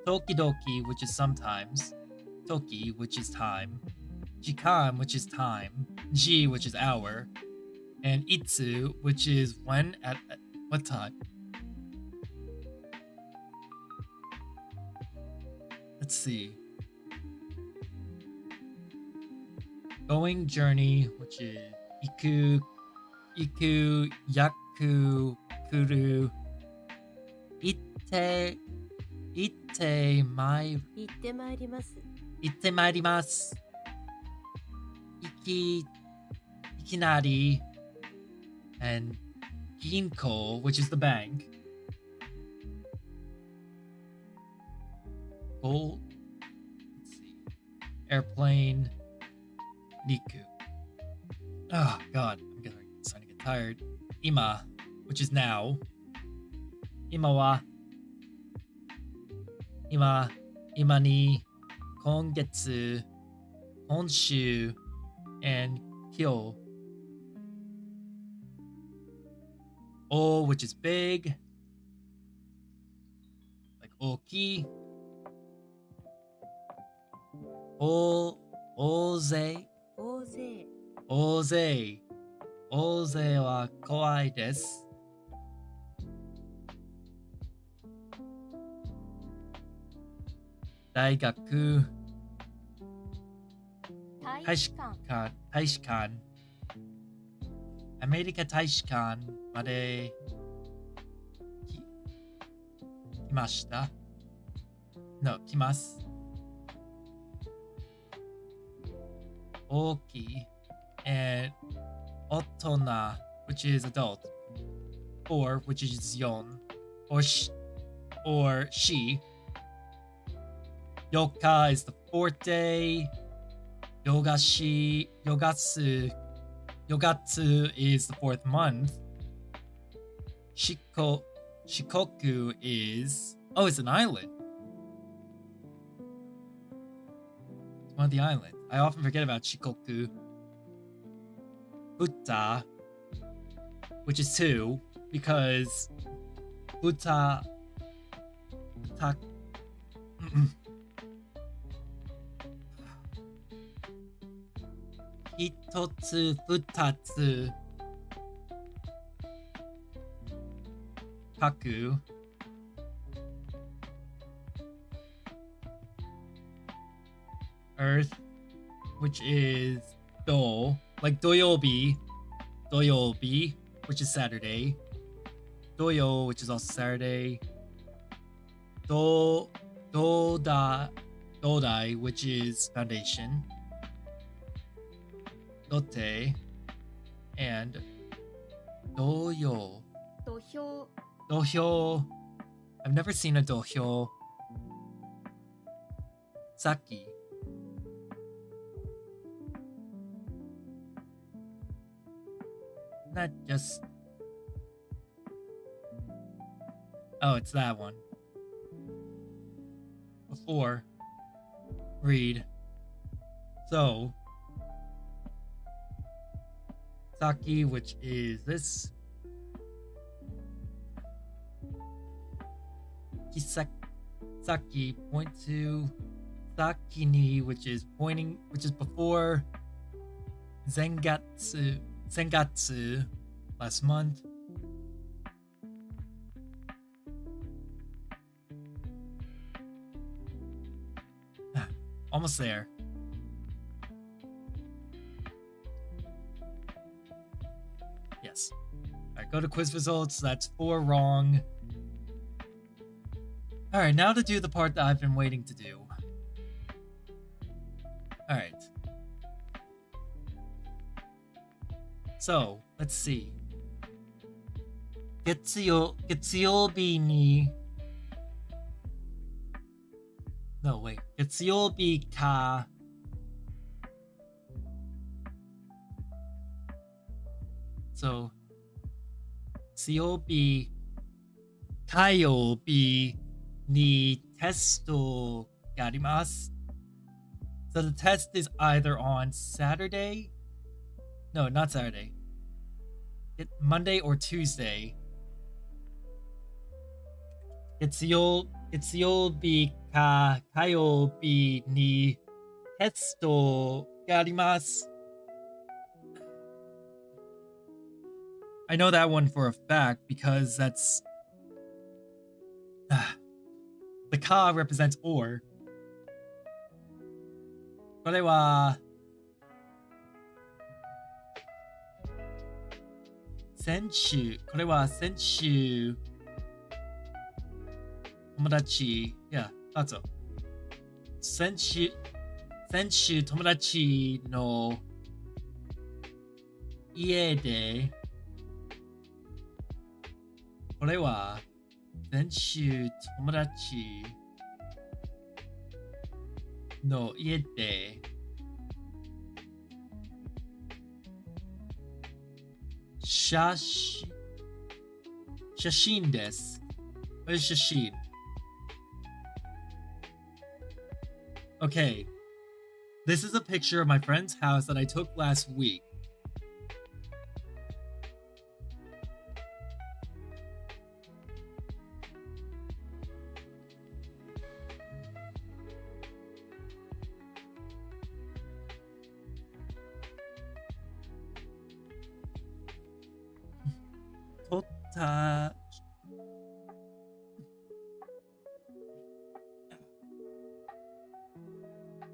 Tokidoki, which is sometimes. Toki, which is time. Jikan, which is time. Ji, which is hour. And Itsu, which is when, at what time. Let's see. Going journey, which is iku, yaku, kuru, itte, mai, 行ってまいります itte mairimasu, ikinari, and ginko, which is the bank. Gold, let's see, airplane, Niku. Oh god, I'm starting to get tired. Ima, which is now. Ima wa. Ima ni, kongetsu, konshu, and kyo. O, which is big. Like oki. Oze. 大勢 Oze. Oze wa kowai desu. Daigaku. 大使館 Taishikan. America Taishikan まで来ました。No, 来ます。Oki and Otona, which is adult. Or, which is yon. Or she. Yoka is the 4th day. Yogatsu is the 4th month. Shikoku is... Oh, it's an island. It's one of the islands. I often forget about Shikoku. Buta, which is 2, because Buta... Hitotsu, futatsu. Kaku. Earth, which is do, like doyobi, which is Saturday. Doyo, which is also Saturday. Dodai, which is foundation. Dote and doyo. 土俵 Dohyo. I've never seen a dohyo. Saki. Not just... Oh, it's that one. Before. Read. So. Saki, which is this. Kisaki, point to. Sakini, which is pointing, which is before. Sengatsu, last month. Almost there. Yes. Alright, go to quiz results. That's 4 wrong. Alright, now to do the part that I've been waiting to do. Alright. So, let's see. 月曜日に No, wait. 月曜日か So, 月曜日火曜日にテストがあります。So the test is either on Saturday. No, not Saturday. Monday or Tuesday. 月曜日か火曜日にテストがあります。I know that one for a fact because that's the ka represents or. これは先週友達先週友達の家でこれは先週友達の家で写真です。これ写真。Okay, this is a picture of my friend's house that I took last week.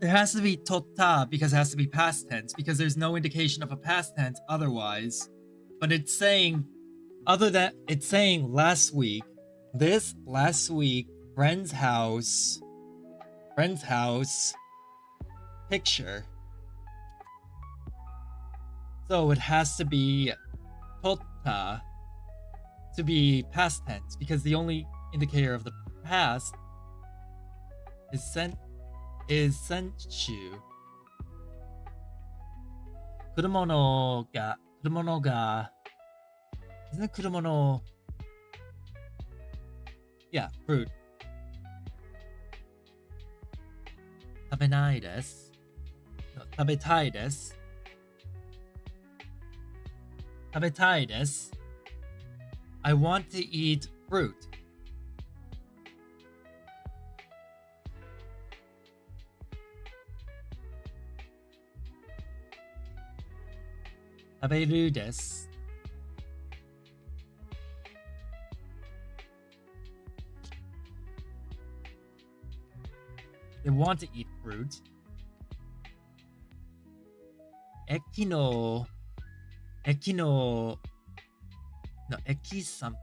It has to be totta because it has to be past tense because there's no indication of a past tense otherwise. But it's saying last week, friend's house picture. So it has to be totta to be past tense because the only indicator of the past is senchu. 車のが isn't it 車の yeah, fruit 食べないです no, 食べたいです I want to eat fruit. Taberu desu. They want to eat fruit. Eki no, no, eki something.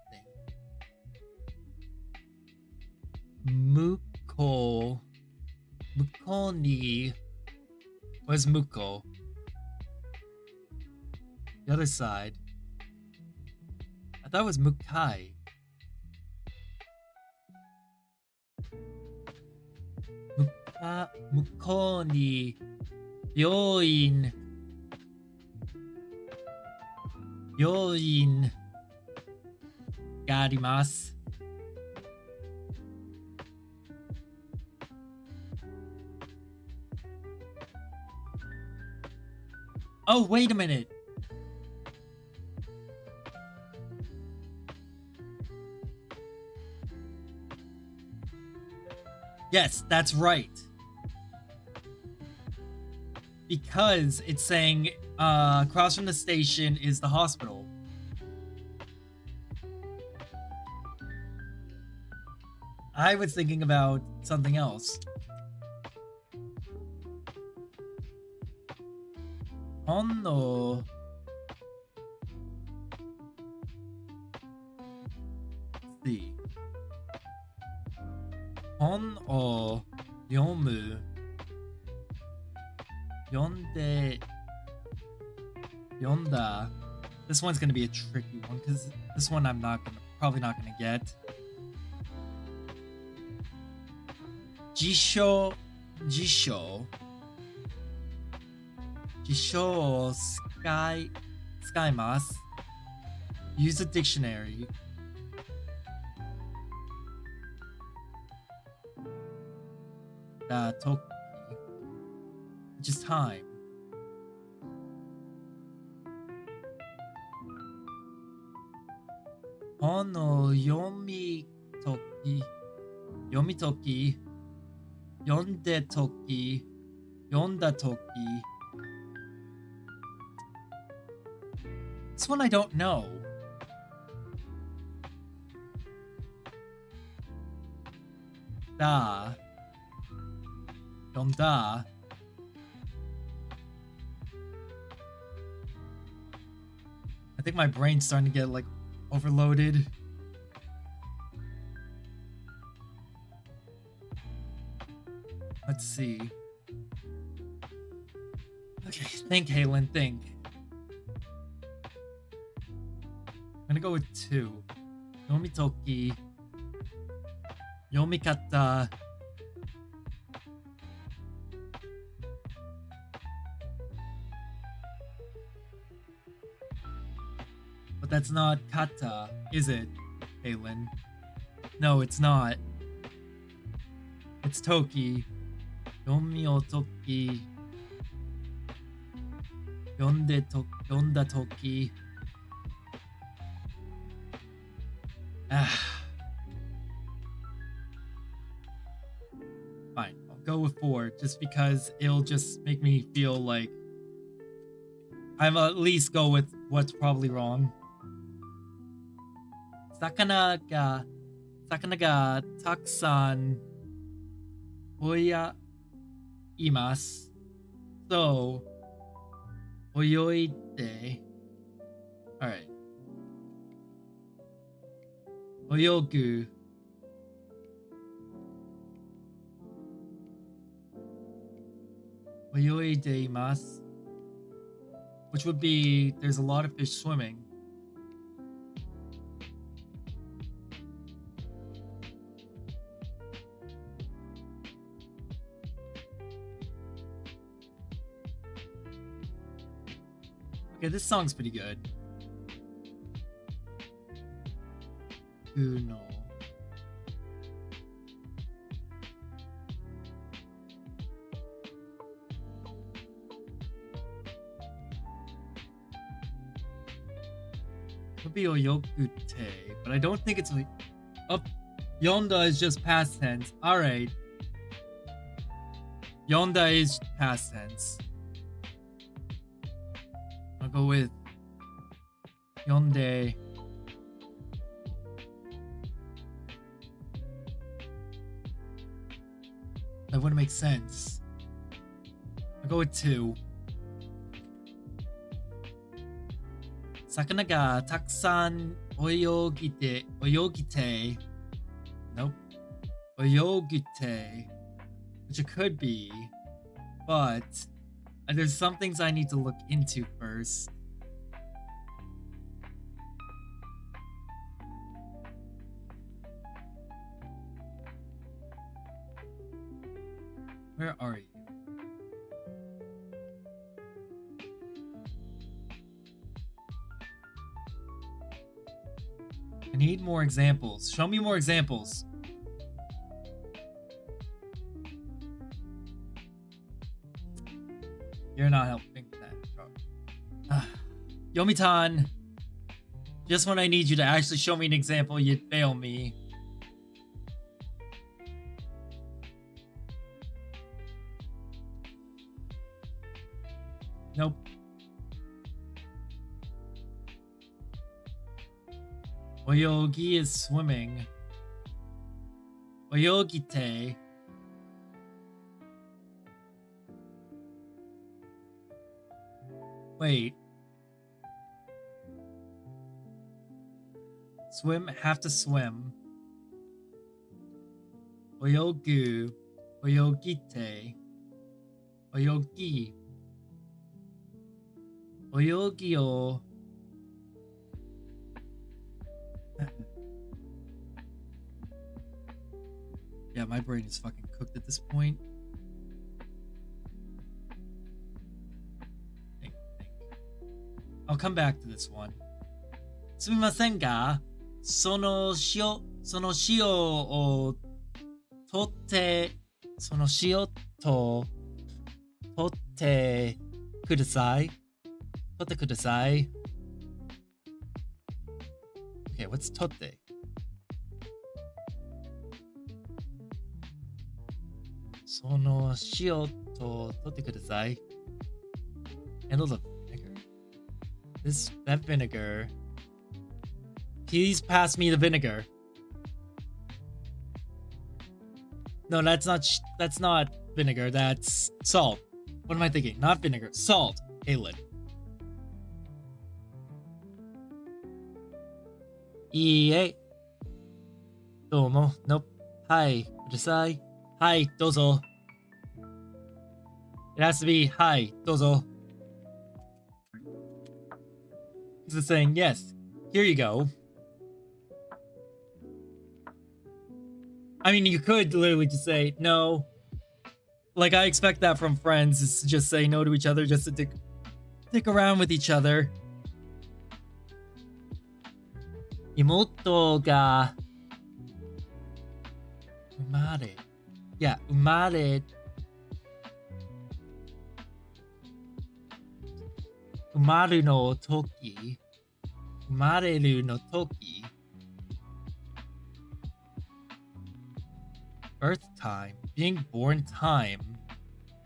Muko ni. Where's muko? The other side. I thought it was mukai. Muko ni Yoin ga arimasu. Oh, wait a minute. Yes, that's right. Because it's saying across from the station is the hospital. I was thinking about something else. Hon no. Let's see. Hon o yomu. Yonde. Yonda. This one's gonna be a tricky one because this one I'm probably not gonna get. Jisho. Jisho o skaimasu. Use a dictionary. Toki, which is time. Hon no yomi toki. Yomi toki. Yonde toki. Yonda toki. This one I don't know. Da. Yonda. I think my brain's starting to get like overloaded. Let's see. Okay, think, Halen, think. I'm gonna go with 2. Yomitoki. Yomikata. But that's not kata, is it, Halen? No, it's not. It's toki. Yomiotoki. Yonda toki. Fine, I'll go with 4 just because it'll just make me feel like I'll at least go with what's probably wrong. Sakana ga takusan oya imasu. So, oyoite. Alright. Oyogu. Oyoide imasu. Which would be, there's a lot of fish swimming. Okay, this song's pretty good. Uno. Could be Oyokute, but I don't think it's like up. Yonda is just past tense. Alright. Yonda is past tense. I'll go with Yonde. That wouldn't make sense. I'll go with 2. Sakana ga takusan oyogite. Nope. Oyogite. Which it could be. But there's some things I need to look into first. Where are you? I need more examples. Show me more examples. You're not helping that. Yomitan, just when I need you to actually show me an example, you fail me. Nope. Oyogi is swimming. Oyogite. Wait. Swim, have to swim. Oyogu, oyogite, oyogi. Oyogi o. Yeah, my brain is fucking cooked at this point. Think. I'll come back to this one. すみませんが、その塩を取って、その塩と取ってください。取ってください。Okay, what's 取って? So no shio to totte kudasai. Handle the vinegar. That vinegar. Please pass me the vinegar. No, that's not vinegar. That's salt. What am I thinking? Not vinegar. Salt. Aylin. Iie. Domo. Nope. Hi. Kudasai. Hi, dozo. It has to be hi, dozo. It's saying yes. Here you go. I mean, you could literally just say no. Like, I expect that from friends, is to just say no to each other, just to dick around with each other. Imoto ga umare. Yeah, umare. Umaru no toki. Umareru no toki. Birth time. Being born time.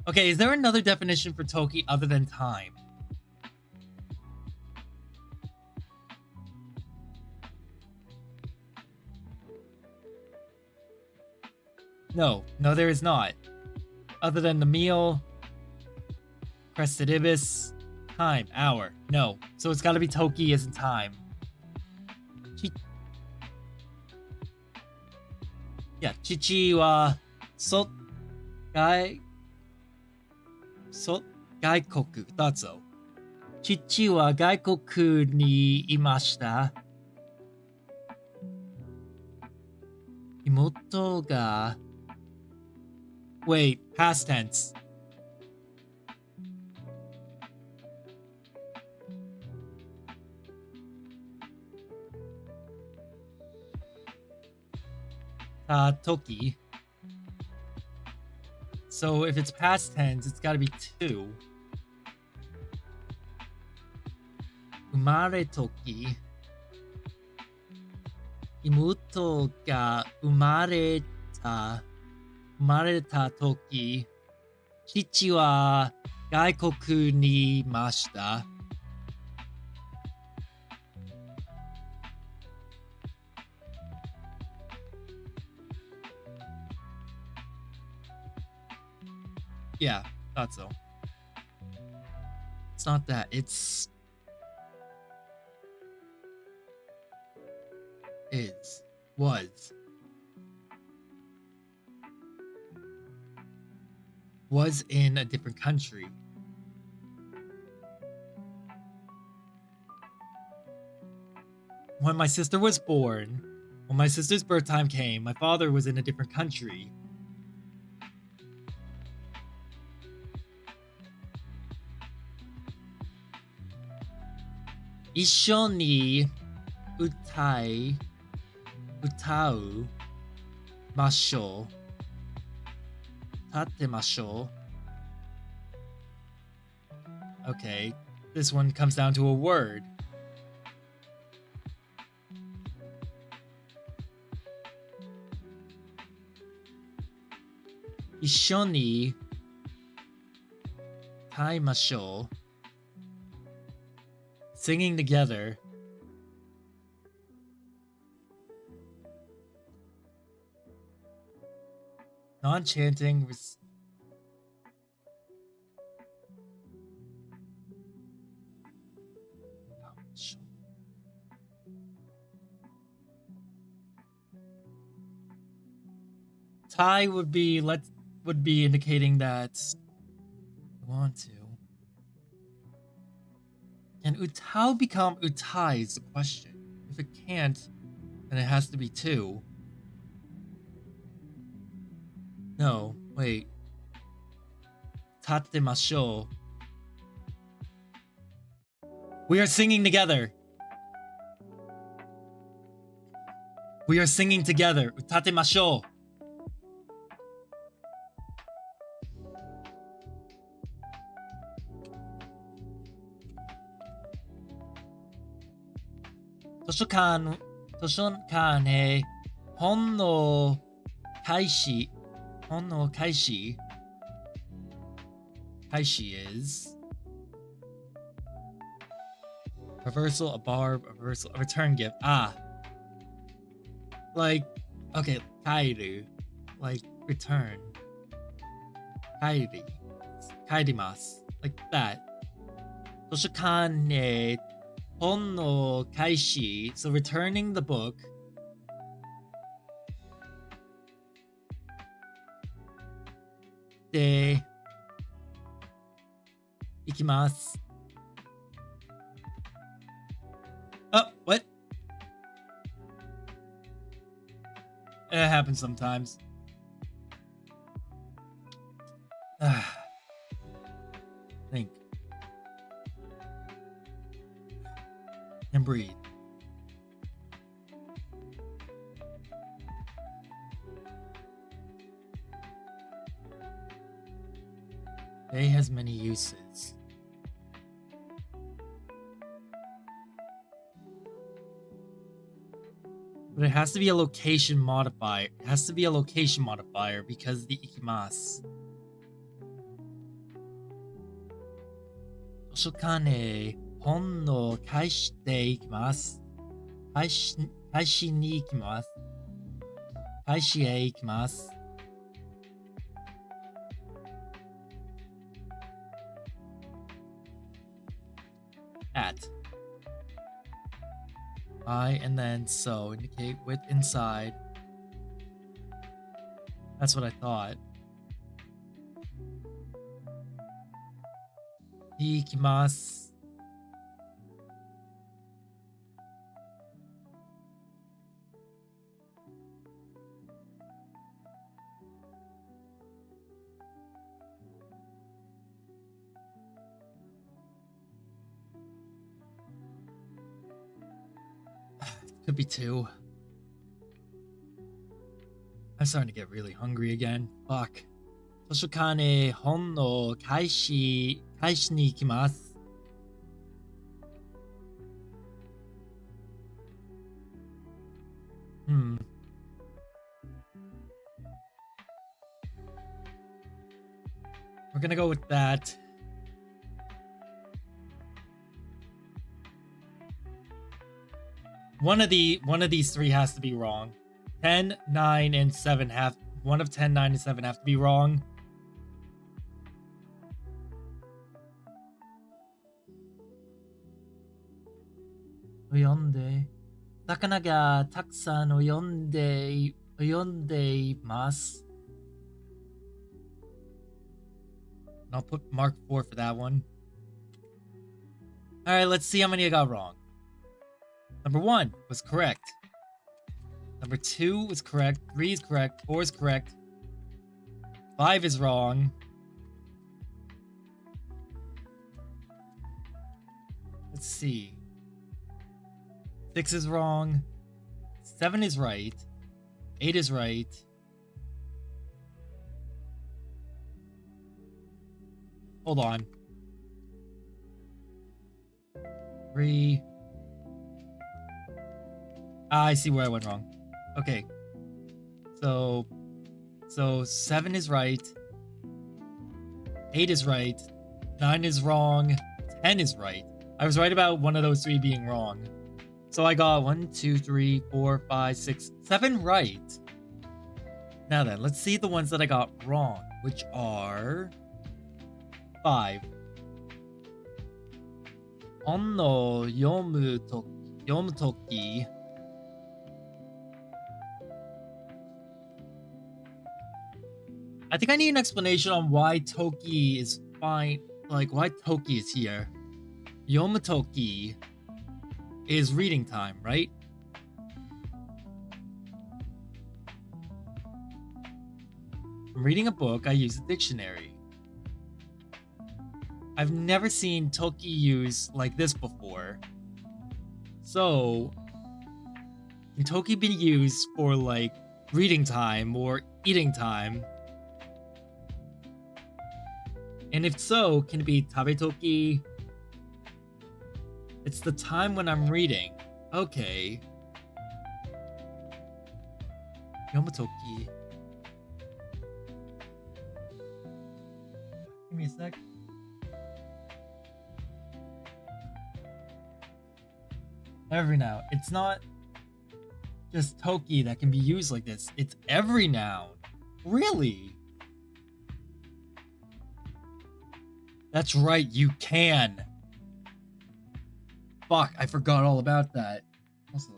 Okay, is there another definition for toki other than time? No, there is not. Other than the meal, crested ibis, time, hour. No, so it's gotta be toki as in time. Yeah, chichi wa gaikoku. Thought so. Chichi wa gaikoku ni imashita. Imoto ga. Wait, past tense. Toki. So if it's past tense, it's gotta be 2. Umare toki. Imoto ga umareta toki. Chichi wa gaikoku ni mashita. Yeah, thought so. It's not that. It's was in a different country. When my sister was born, when my sister's birth time came, my father was in a different country. Isho ni utau masho. Tatemasho. Okay, this one comes down to a word. Isho ni taimasho. Singing together. Non-chanting. utai would be indicating that you want to. Can utau become utai is the question. If it can't, then it has to be 2. No, wait. Tatemashou. We are singing together. We are singing together. Tatemashou. Toshokan he hon no kaishi. Hon no kaishi. Kaishi is reversal, a barb, a reversal, a return gift. Ah. Like, okay, kairu. Like, return. Kairi. Kairimasu. Like that. Toshokan ne hon no kaishi. So returning the book. De ikimasu. Oh, what? It happens sometimes. Think. And breathe. They has many uses. But it has to be a location modifier. It has to be a location modifier because the ikimasu. Toshokan he hon no kaishite ikimasu. Kaishi ni ikimasu. Kaishi e ikimasu. At. I and then so indicate with inside. That's what I thought. Ikimasu. Could be 2. I'm starting to get really hungry again. Fuck. Toshokan he hon no kaishi ni ikimasu. We're gonna go with that. One of these 3 has to be wrong. 10, 9, and 7 have one of 10, 9, and 7 have to be wrong. Oyonde. Sakana ga takusan oyonde imasu. I'll put mark 4 for that one. Alright, let's see how many I got wrong. Number 1 was correct. Number 2 was correct. 3 is correct. 4 is correct. 5 is wrong. Let's see. 6 is wrong. 7 is right. 8 is right. Hold on. 3. I see where I went wrong. Okay. So 7 is right. 8 is right. 9 is wrong. 10 is right. I was right about one of those 3 being wrong. So I got 1, 2, 3, 4, 5, 6, 7 right. Now then, let's see the ones that I got wrong, which are 5. On no yomu toki. I think I need an explanation on why Toki is fine. Like, why Toki is here. Yomutoki is reading time, right? I'm reading a book, I use a dictionary. I've never seen Toki used like this before. So, can Toki be used for like reading time or eating time? And if so, can it be Tabetoki? It's the time when I'm reading. Okay. Yomutoki. Give me a sec. Every noun. It's not just Toki that can be used like this. It's every noun. Really? That's right, you can. Fuck, I forgot all about that. Also,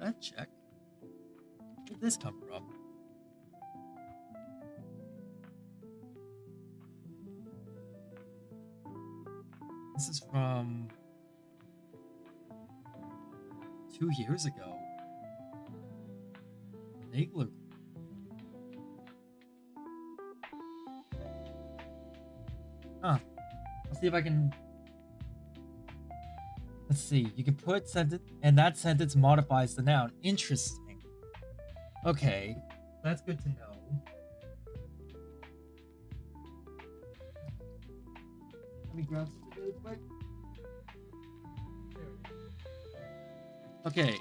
that check. Where did this come from? This is from 2 years ago. Nagler. Huh. Let's see if I can. Let's see. You can put sentence, and that sentence modifies the noun. Interesting. Okay, that's good to know. Let me grab something really quick. Okay.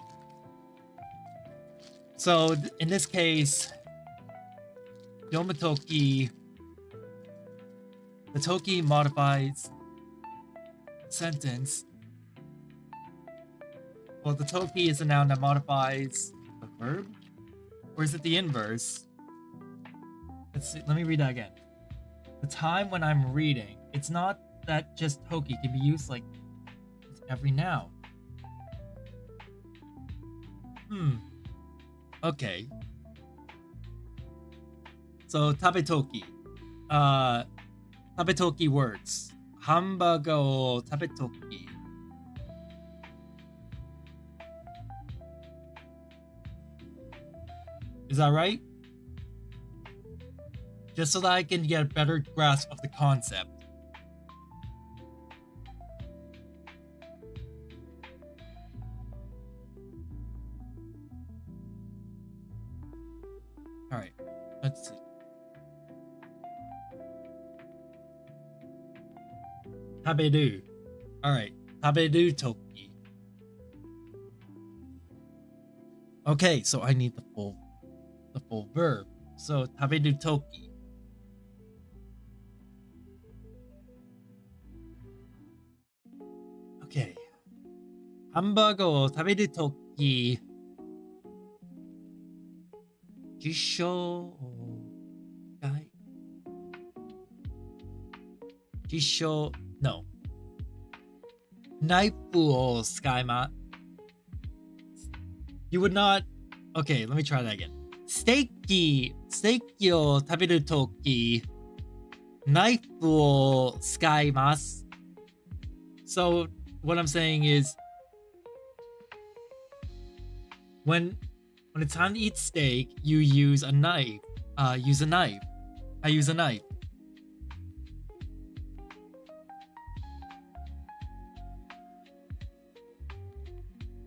So in this case, Yomutoki, the Toki modifies sentence. Well, the Toki is a noun that modifies the verb? Or is it the inverse? Let's see, let me read that again. The time when I'm reading, it's not that just Toki can be used like every noun. Okay. So tabetoki. Tabetoki words. Hamburger o tabetoki. Is that right? Just so that I can get a better grasp of the concept. Alright, let's see. Taberu. Alright, taberu toki. Okay, so I need the full verb. So taberu toki. Okay. Hamburger o taberu toki. 実証no ナイフを使いま You would not Okay, let me try that again ステーキを食べるときナイフを使います So what I'm saying is when it's time to eat steak, you use a knife. I use a knife.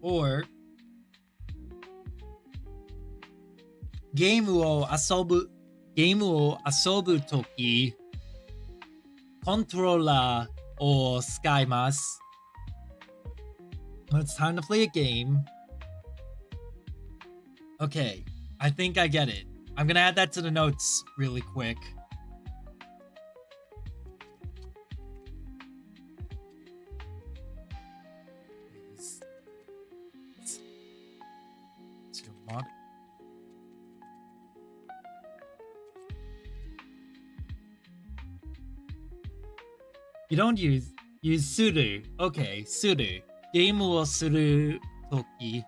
Or ゲームを遊ぶときコントローラーを使います When it's time to play a game. Okay, I think I get it. I'm gonna add that to the notes really quick. You don't use suru. Okay, suru. ゲームをするとき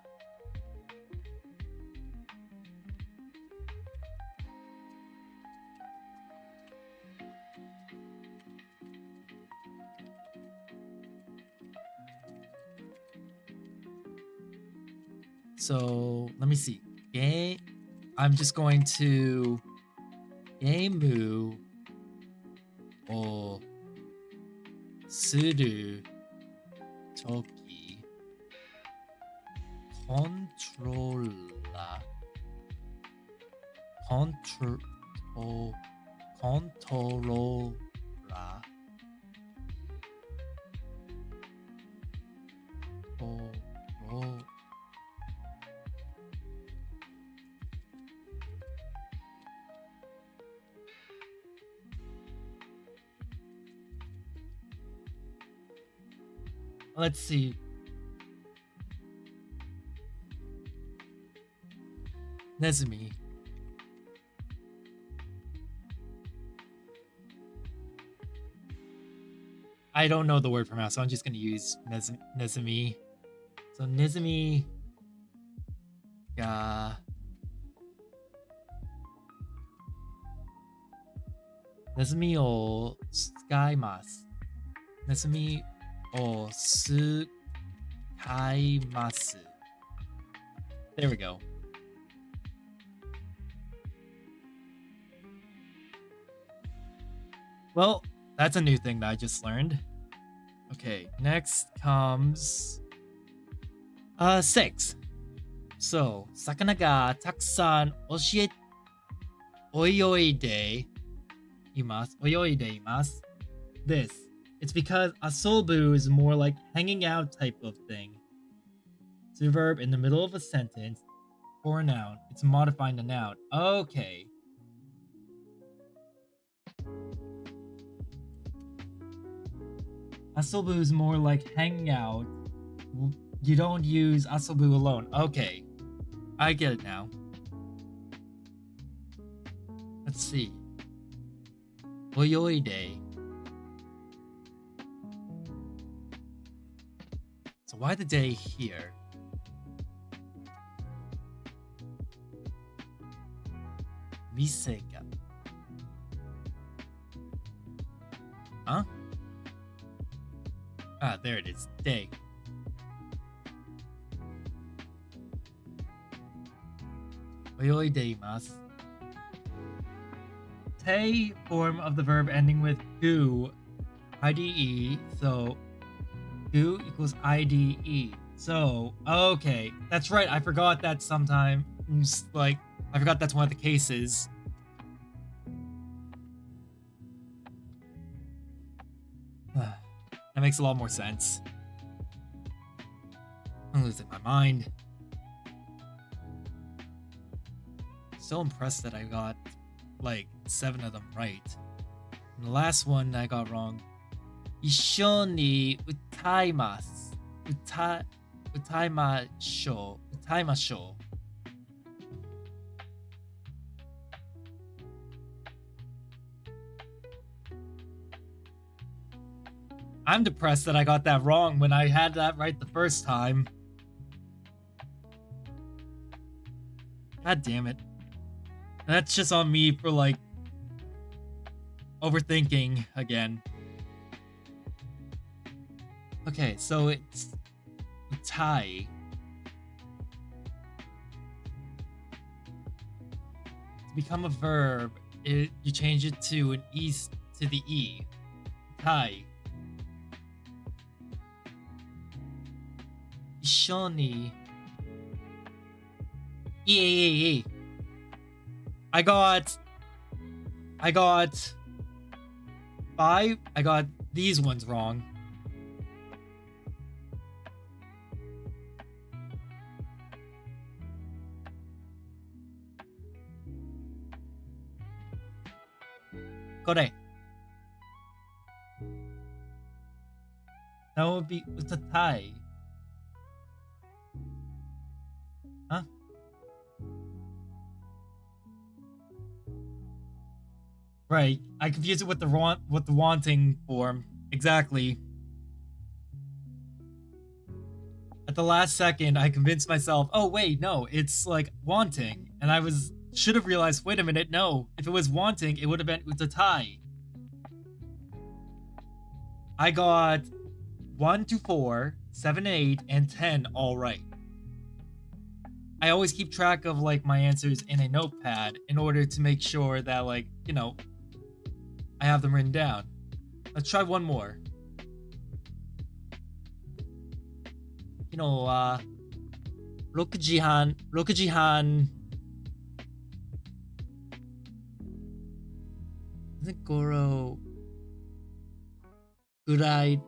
So let me see. Game. I'm just going to game o suru toki controller Let's see. Nezumi. I don't know the word for mouse, so I'm just gonna use Nezumi. So Nezumi ga Nezumi o tsukaimasu. Nezumi o tsukaimasu. There we go. Well, that's a new thing that I just learned. Okay, next comes 6. So, 魚がたくさん泳いでいます。This. It's because asobu is more like hanging out type of thing. It's a verb in the middle of a sentence or a noun. It's modifying the noun. Okay. Asobu is more like hanging out. You don't use asobu alone. Okay. I get it now. Let's see. Oyoide. So why the day here? Miseka. Huh? Ah, there it is. Day. Oyoideimasu. Te form of the verb ending with gu, IDE, so gu equals IDE. So, okay, that's right. I forgot that sometimes, like, I forgot that's one of the cases. That makes a lot more sense. I'm losing my mind. So impressed that I got like 7 of them right. And the last one I got wrong. 一緒に歌います。歌いましょう。I'm depressed that I got that wrong when I had that right the first time. God damn it. That's just on me for like overthinking again. Okay, so it's utai. To become a verb, you change it to an E to the E. Utai. 一緒に E. I got 5. I got these ones wrong. Kore. That would be utatai. Huh? Right. I confused it with the wanting form. Exactly. At the last second, I convinced myself, oh wait, no, it's like wanting. And I should have realized, wait a minute, no. If it was wanting, it would have been utatai. I got 1 to 4, 7, 8, and 10 all right. I always keep track of like my answers in a notepad in order to make sure that like, I have them written down. Let's try one more. 昨日は6時半頃ぐらい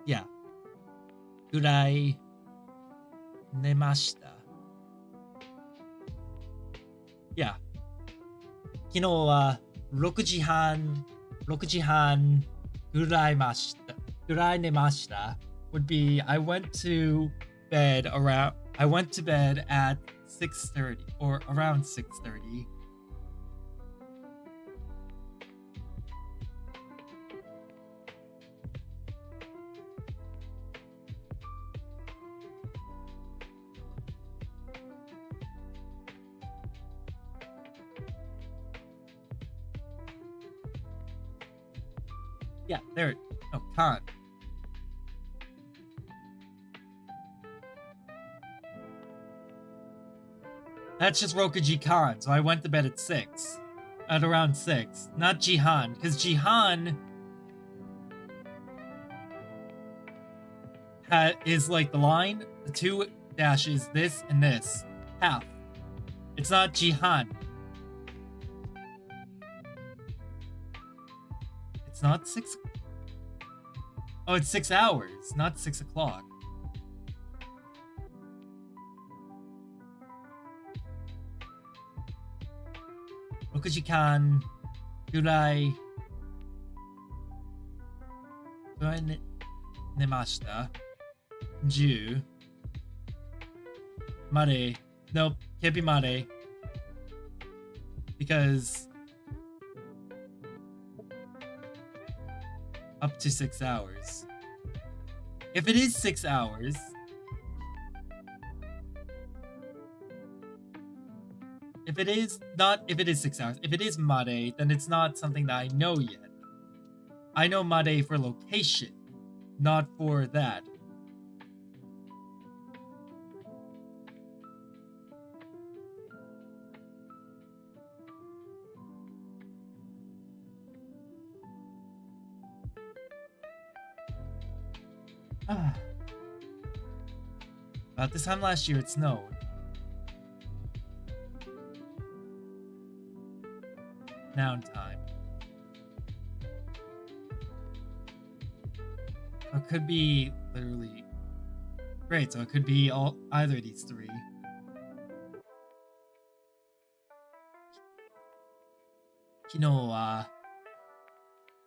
Yeah ぐらい寝ました Yeah 昨日は6時半ぐらい寝ました would be I went to bed at 6:30 or around 6:30. Yeah, there. No, can't. That's just Rokuji Khan, so I went to bed at around 6. Not Jihan, because Jihan is like the line, the 2 dashes, this and this, half. It's not Jihan. It's not 6. Oh, it's 6 hours, not 6 o'clock. Rokujikan gurai nemashita. 10 mare. Nope, can't be mare. Because up to 6 hours. If it is 6 hours, if it is 6 hours, if it is Mare, then it's not something that I know yet. I know Mare for location, not for that. About this time last year, it snowed. Noun time. So it could be literally great. So it could be either of these 3. 昨日は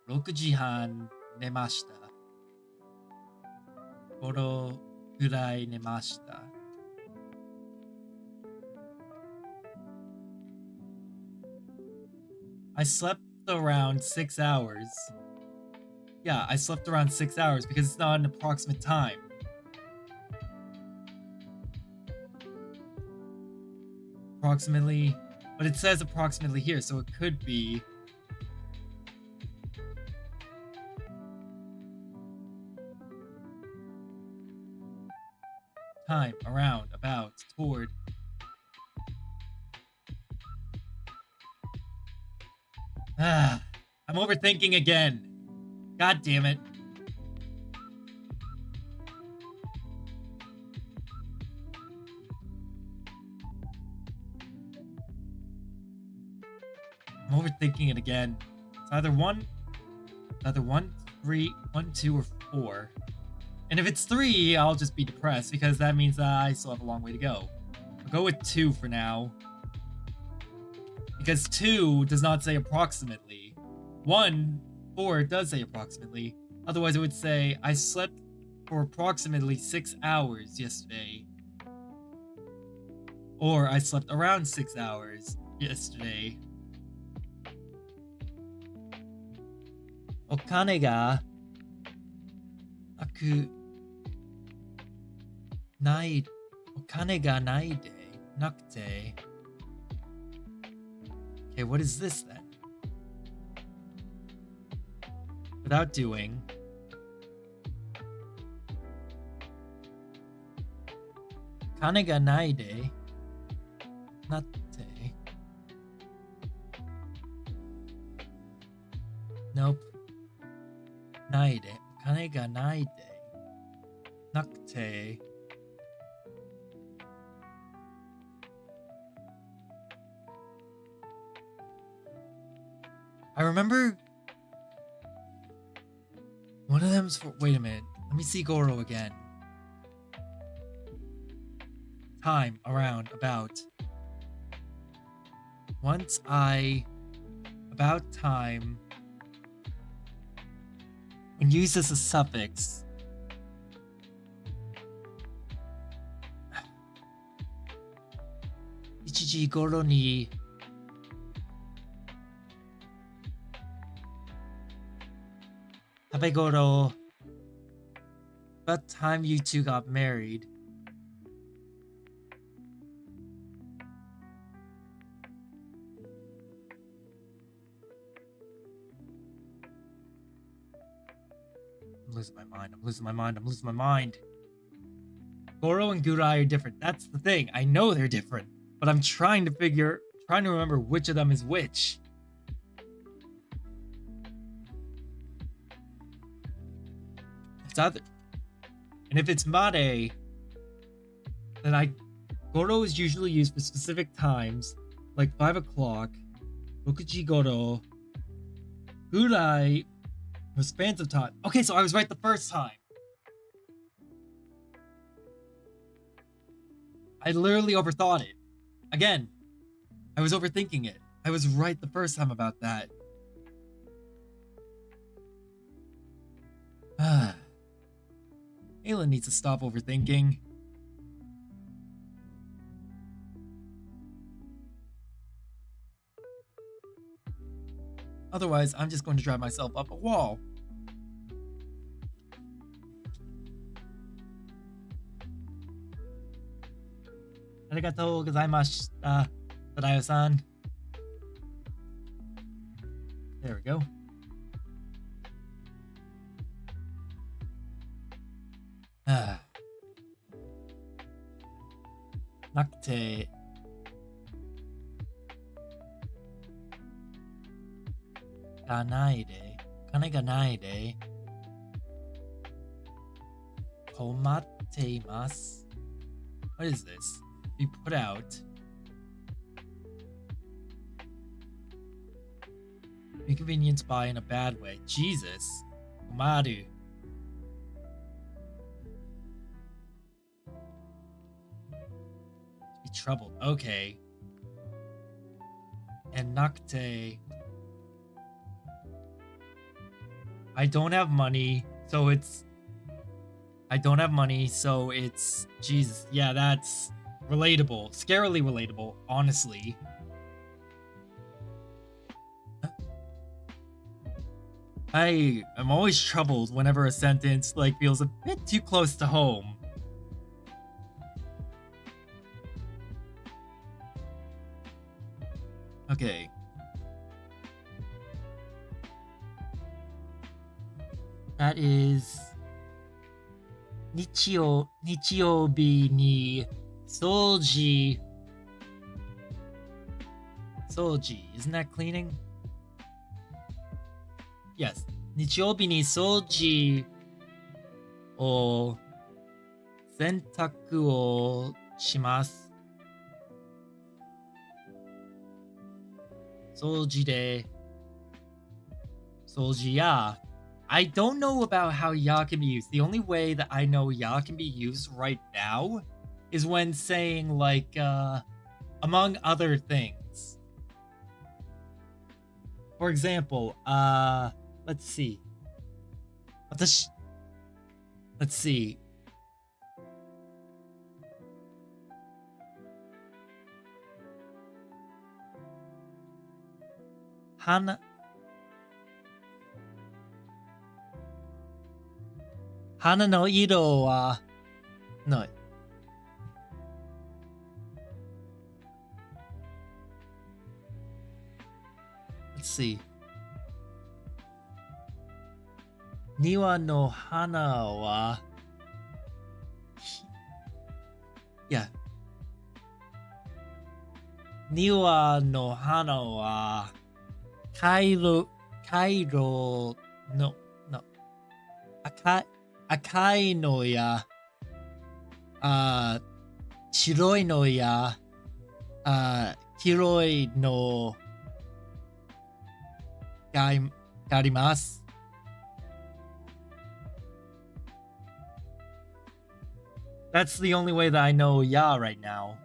6時半寝ました。頃ぐらい寝ました。I slept around 6 hours. Yeah, I slept around 6 hours because it's not an approximate time. Approximately, but it says approximately here, so it could be time, around, about, toward. I'm overthinking again. God damn it. I'm overthinking it again. It's either 1, 3, 1, 2, or 4. And if it's 3, I'll just be depressed because that means that I still have a long way to go. I'll go with 2 for now. Because 2 does not say approximately. 4 does say approximately. Otherwise it would say, I slept for approximately 6 hours yesterday. Or I slept around 6 hours yesterday. お金がなくない、お金がないでなくて。Okay, what is this then? Without doing. Kane ga nai de natte. Nope. Nai de. Kane ga nai de nakute. I remember one of them's for. Wait a minute. Let me see Goro again. Time around about. Once I. About time. When used as a suffix. Ichiji Goro ni. Tabegoro. About time you two got married. I'm losing my mind. I'm losing my mind. I'm losing my mind. Goro and Gurai are different. That's the thing. I know they're different, but I'm trying to remember which of them is which. It's either, and if it's Made, then Goro is usually used for specific times, like 5 o'clock. Rokuji Goro. Gurai was spans of time. Okay, so I was right the first time. I literally overthought it. Again, I was overthinking it. I was right the first time about that. Aylin needs to stop overthinking. Otherwise, I'm just going to drive myself up a wall. Arigatou gozaimashita, Tadayo-san. There we go. Nakute. Ga nai de. Kane ga nai de. Komatteimasu. What is this? Be put out. Inconvenienced by in a bad way. Jesus. Komaru. Be troubled. Okay. And nakute. I don't have money, so it's Jesus. Yeah, that's relatable. Scarily relatable, honestly. I am always troubled whenever a sentence feels a bit too close to home. Okay. That is Nichiyoubi ni Soji. Isn't that cleaning? Yes. Nichiyoubi ni Soji o sentaku o shimasu. Soji de. Soji ya. I don't know about how ya can be used. The only way that I know ya can be used right now is when saying among other things. For example, let's see. Let's see. Hana no iro wa... No. Let's see. Niwa no hana wa... Yeah. Niwa no hana wa kairo no akai no ya shiroi no ya kiroi no garimasu. That's the only way that I know ya right now.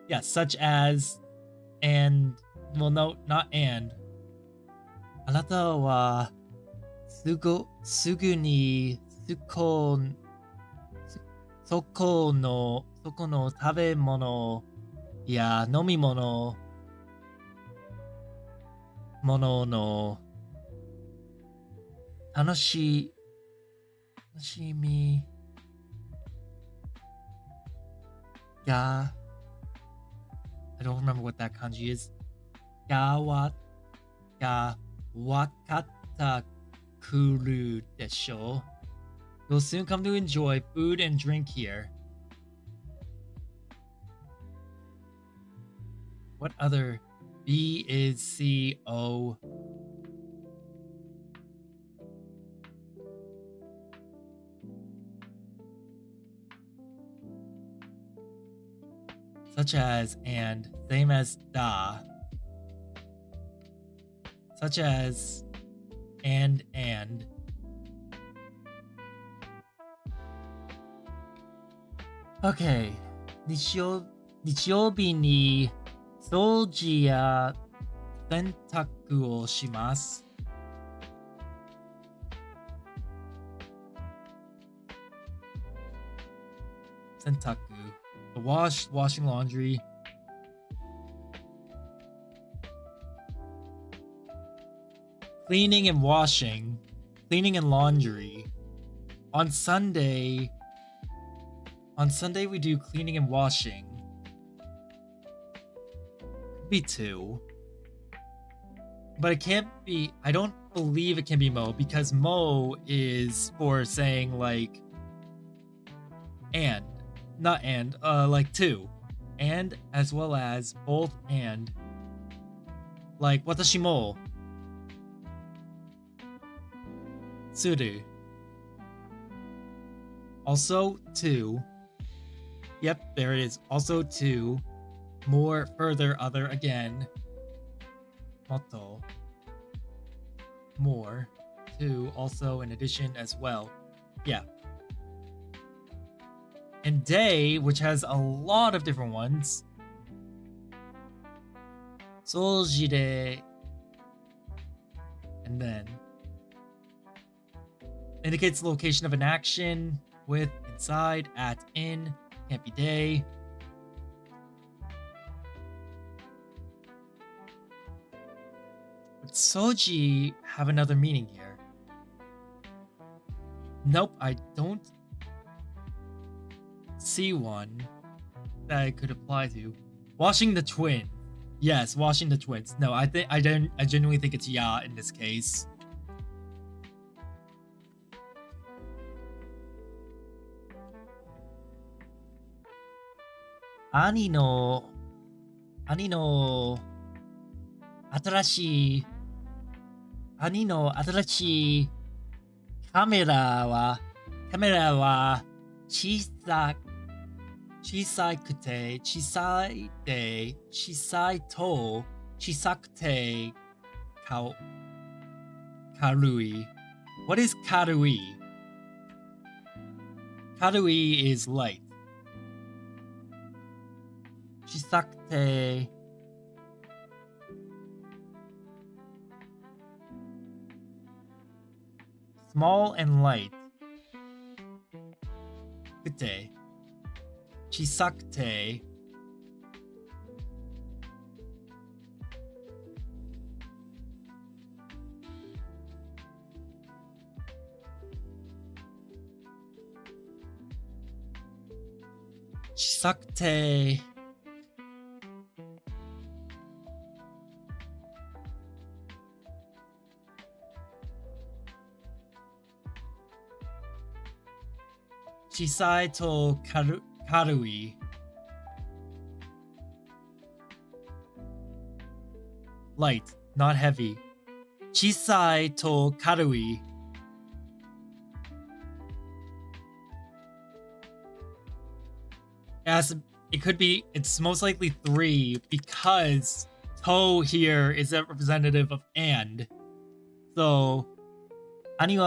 Yeah, such as, and, well, no, not and. あなたはすぐにそこの食べ物や飲み物の楽しみが I don't remember what that kanji is. がわかったくるでしょう. You'll soon come to enjoy food and drink here. What other B is C O? Such as and, same as da. Such as and. Okay. 日曜日に掃除や洗濯をします。洗濯 The washing laundry. Cleaning and washing. Cleaning and laundry. On Sunday we do cleaning and washing. Could be 2. But it can't be, I don't believe it can be mo, because mo is for saying like and. Not and, like 2. And as well as both and. Like watashi mo suru. Also 2. Yep, there it is. Also 2. More, further, other again. Motto. More. 2. Also in addition as well. Yeah. And day, which has a lot of different ones. Soujide. And then indicates the location of an action with inside, at, in, can't be day. But soji have another meaning here. Nope, I don't see one that I could apply to. Washing the twin. Yes, washing the twins. No, I genuinely think it's ya in this case. Ani no 新しいカメラは小さくて軽い. What is karui? Karui is light. 小さくてsmall and light. くて小さくて小さくて小さいと軽い light, not heavy. Chisai to karui. Yes, it could be, it's most likely 3 because to here is a representative of and. So, 兄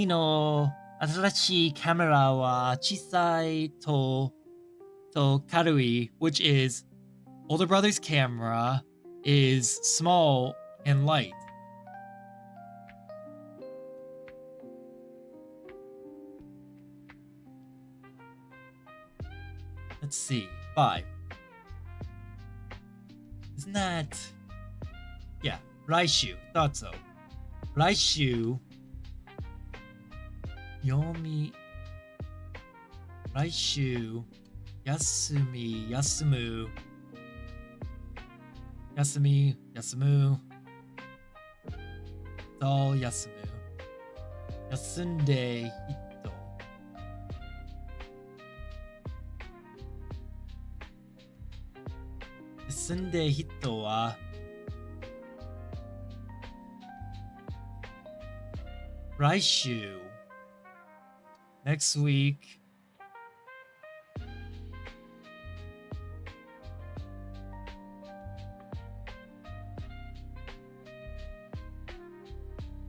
の新しいカメラは小さいと軽い, which is older brother's camera is small and light. Let's see. 5. Isn't that... Yeah. 来週. Thought so. 来週読み来週休み休む休み休むそう休む休んで休んで人は来週 next week.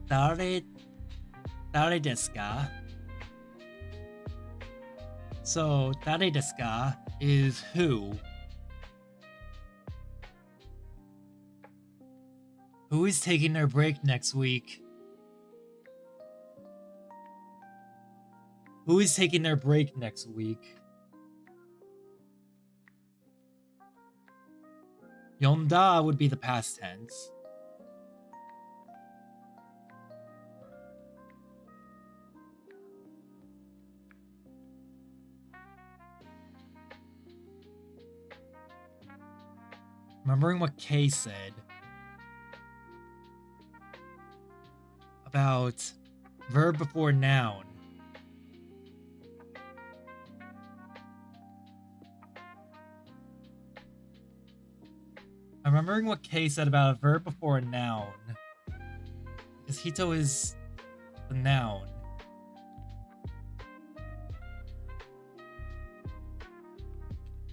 Dare desu ka? So, dare desu ka is who? Who is taking their break next week? Who is taking their break next week? Yonda would be the past tense. Remembering what Kay said about verb before noun. I'm remembering what Kay said about a verb before a noun. Because Hito is the noun.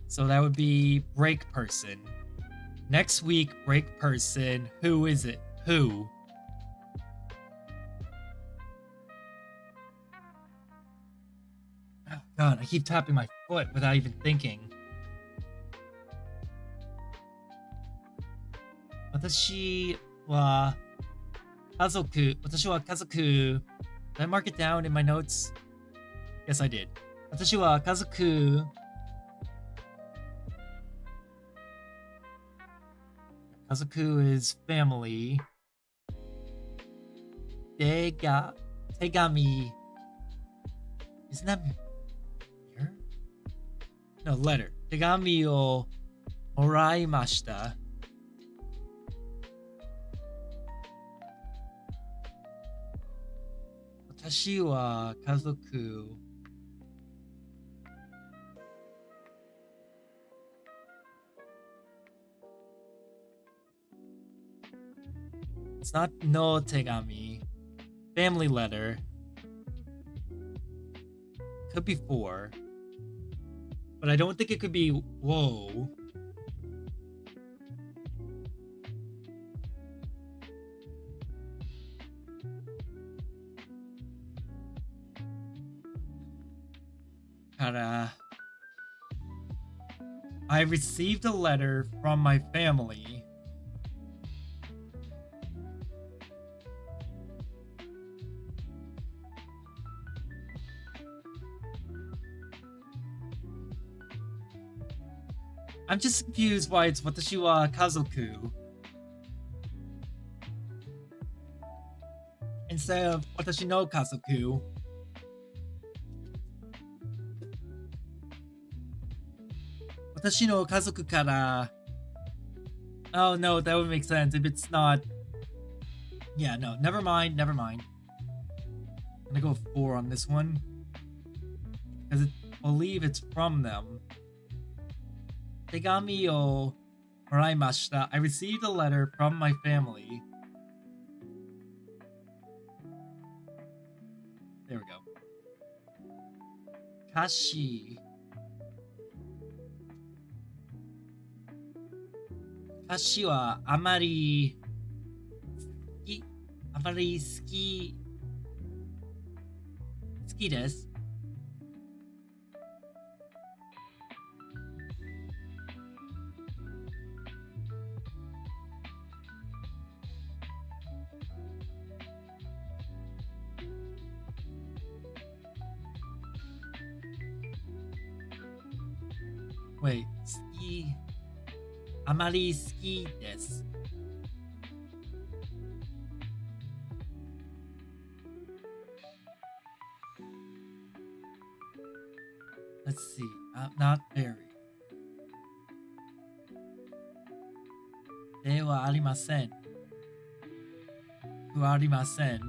So that would be break person. Next week, break person. Who is it? Who? Oh god, I keep tapping my foot without even thinking. 私は家族 Did I mark it down in my notes? Yes, I did. 私は家族 Kazoku is family. 手紙 Isn't that here? No, letter. 手紙をもらいました。私は家族 It's not no tegami. Family letter. Could be 4. But I don't think it could be whoa. I received a letter from my family. I'm just confused why it's watashi wa kazoku instead of watashi no kazoku. Watashi no kazoku kara. Oh no, that would make sense if it's not. Yeah, no, never mind. I'm gonna go 4 on this one because I believe it's from them. 手紙を Moraimashita. I received a letter from my family. There we go. Kashi. Kashi wa amari suki desu. Wait, ski. Amari suki desu. Let's see. Not very. ではありません。くありません。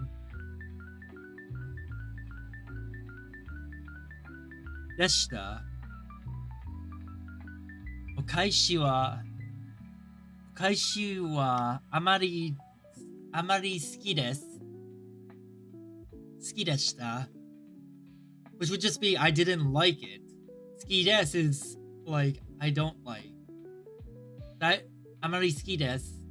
でした。お返しはあまり好きです。好きでした。Which would just be I didn't like it. 好きです is like I don't like. That あまり好きです。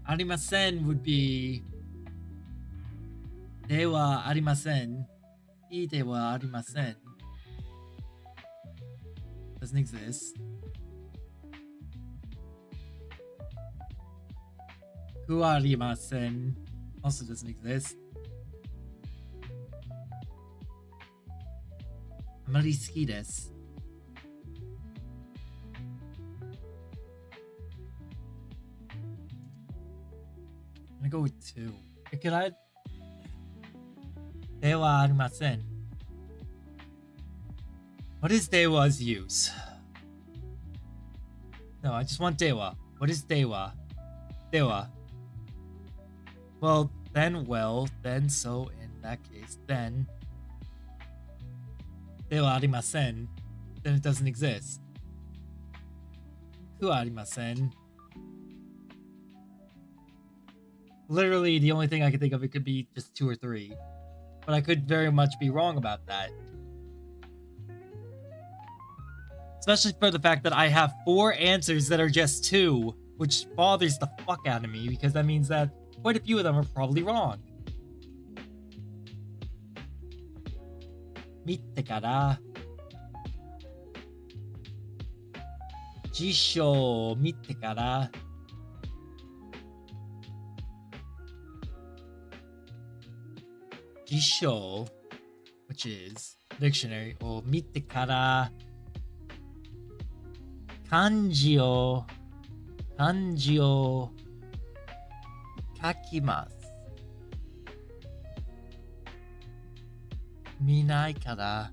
ありません would be ではありません。好きではありません。Doesn't exist. くありません also doesn't exist. あまり好きです。I'm gonna go with 2. Could I? ではありません。What is Dewa's use? No, I just want Dewa. What is Dewa? Dewa. Well, then, so in that case, then. Dewa arimasen. Then it doesn't exist. Ku arimasen. Literally, the only thing I could think of it could be just 2 or 3. But I could very much be wrong about that. Especially for the fact that I have 4 answers that are just 2, which bothers the fuck out of me because that means that quite a few of them are probably wrong. 見てから辞書を見てから辞書 which is dictionary を見てから漢字を書きます。見ないから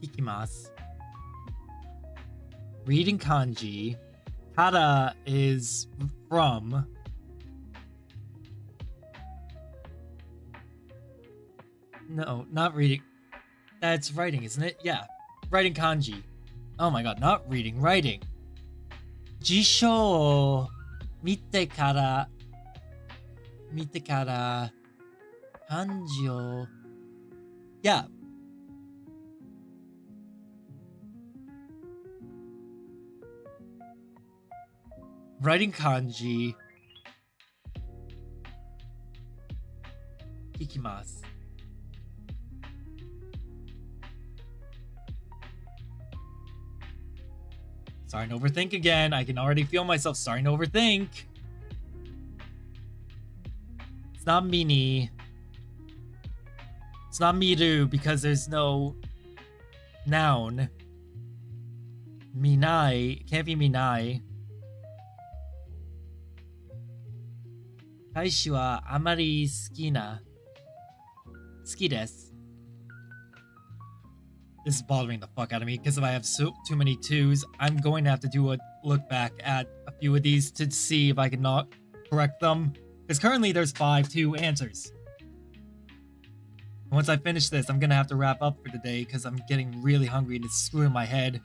聞きます。Reading kanji. Kata is from. No, not reading. That's writing, isn't it? Yeah. Writing kanji. Oh my god, not reading, writing. 辞書を見てから漢字を Yeah. Writing kanji 聞きます。Starting to overthink again. I can already feel myself starting to overthink. It's not mini. It's not miru because there's no noun. Minai. It can't be minai. 大使はあまり好きです。This is bothering the fuck out of me because if I have too many twos, I'm going to have to do a look back at a few of these to see if I can not correct them. Because currently there's 5-2 answers. Once I finish this, I'm gonna have to wrap up for the day because I'm getting really hungry and it's screwing my head.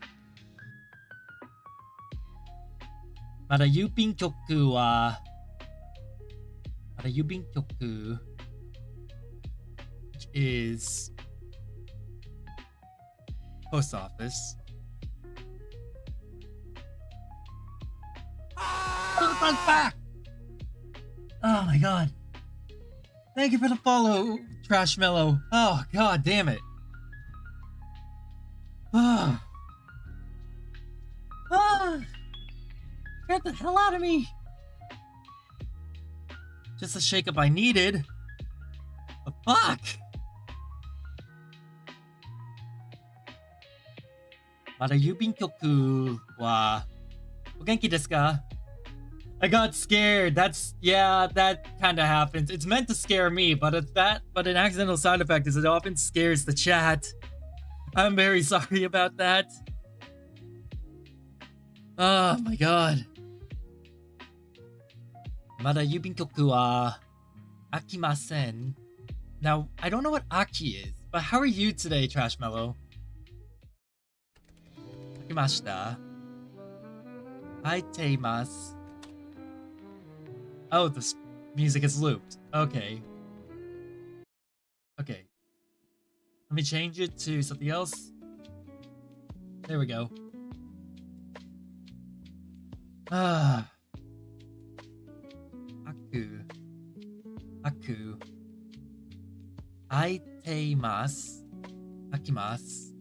Mada yubin kyoku wa... Mada yubin kyoku... Which is... Post office. Back! Oh my god. Thank you for the follow, Trashmellow. Oh god damn it. Get the hell out of me. Just the shakeup I needed. The fuck? Mada yubin kyoku wa o genki desu ka? I got scared. That kind of happens. It's meant to scare me, but an accidental side effect is it often scares the chat. I'm very sorry about that. Oh my god. Mada yubin kyoku wa akimasen. Now, I don't know what aki is, but how are you today, Trashmellow? Akimashita. Haiteimasu. Oh, the music is looped. Okay. Okay. Let me change it to something else. There we go. Ah. Aku. Aiteimasu. Akimasu.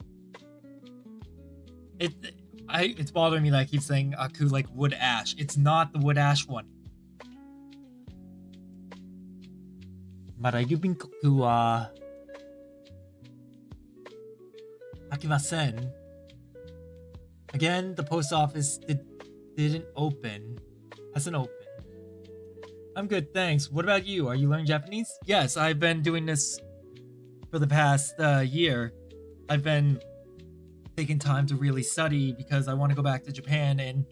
It's bothering me that I keep saying aku like wood ash. It's not the wood ash one. Mada yubin koku wa akimasen. Again, the post office didn't open. Hasn't opened. I'm good, thanks. What about you? Are you learning Japanese? Yes, I've been doing this for the past year. I've been taking time to really study because I want to go back to Japan and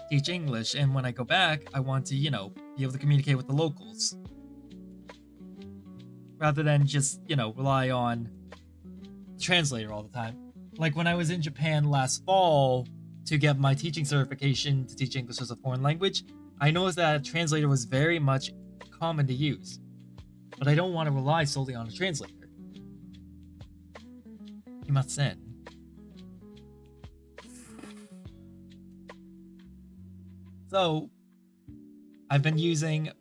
teach English. And when I go back, I want to, be able to communicate with the locals. Rather than just, rely on the translator all the time. Like when I was in Japan last fall to get my teaching certification to teach English as a foreign language, I noticed that a translator was very much common to use. But I don't want to rely solely on a translator. Imasen. So, I've been using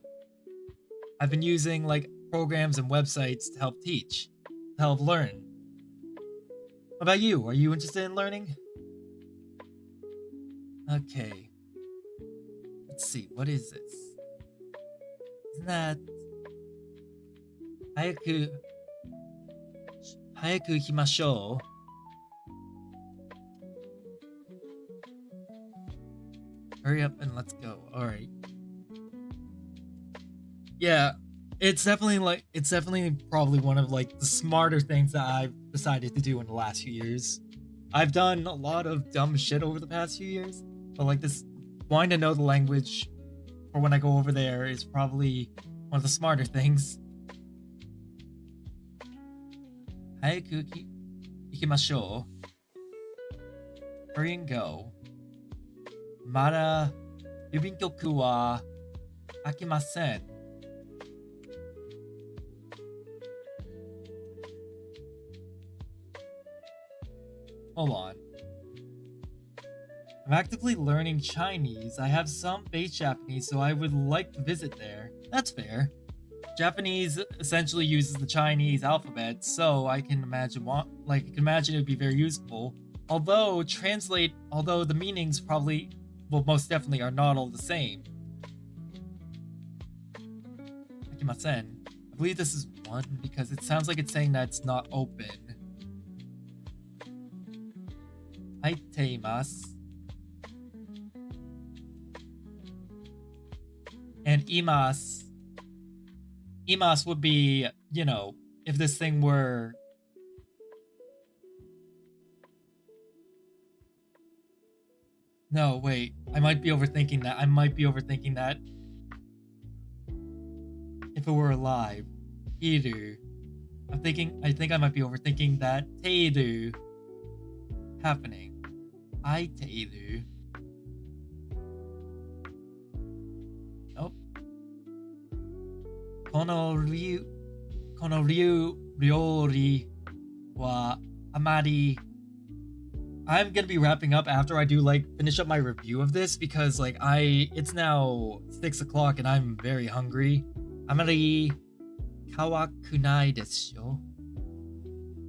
like programs and websites to help teach, to help learn. What about you? Are you interested in learning? Okay. Let's see, what is this? Isn't that... Hayaku ikimashou. Hurry up and let's go. Alright. Yeah, it's definitely probably one of like the smarter things that I've decided to do in the last few years. I've done a lot of dumb shit over the past few years, but like this, wanting to know the language for when I go over there is probably one of the smarter things. Hayaku ikimashou. Hurry and go. Mada yubin kyoku wa akimasen. Hold on. I'm actively learning Chinese. I have some base Japanese, so I would like to visit there. That's fair. Japanese essentially uses the Chinese alphabet, so I can imagine it would be very useful. Although the meanings probably, well, most definitely are not all the same. Akimasen. I believe this is 1 because it sounds like it's saying that it's not open. Haiteimasu. And imasu. Imasu would be, if this thing were No, wait. I might be overthinking that. If it were alive. Iru. I think I might be overthinking that. Teiru. Happening. I teiru. Nope. Kono ryu ryori wa amari. I'm gonna be wrapping up after I do finish up my review of this because it's now 6 o'clock and I'm very hungry. Amari kawakunai desu yo.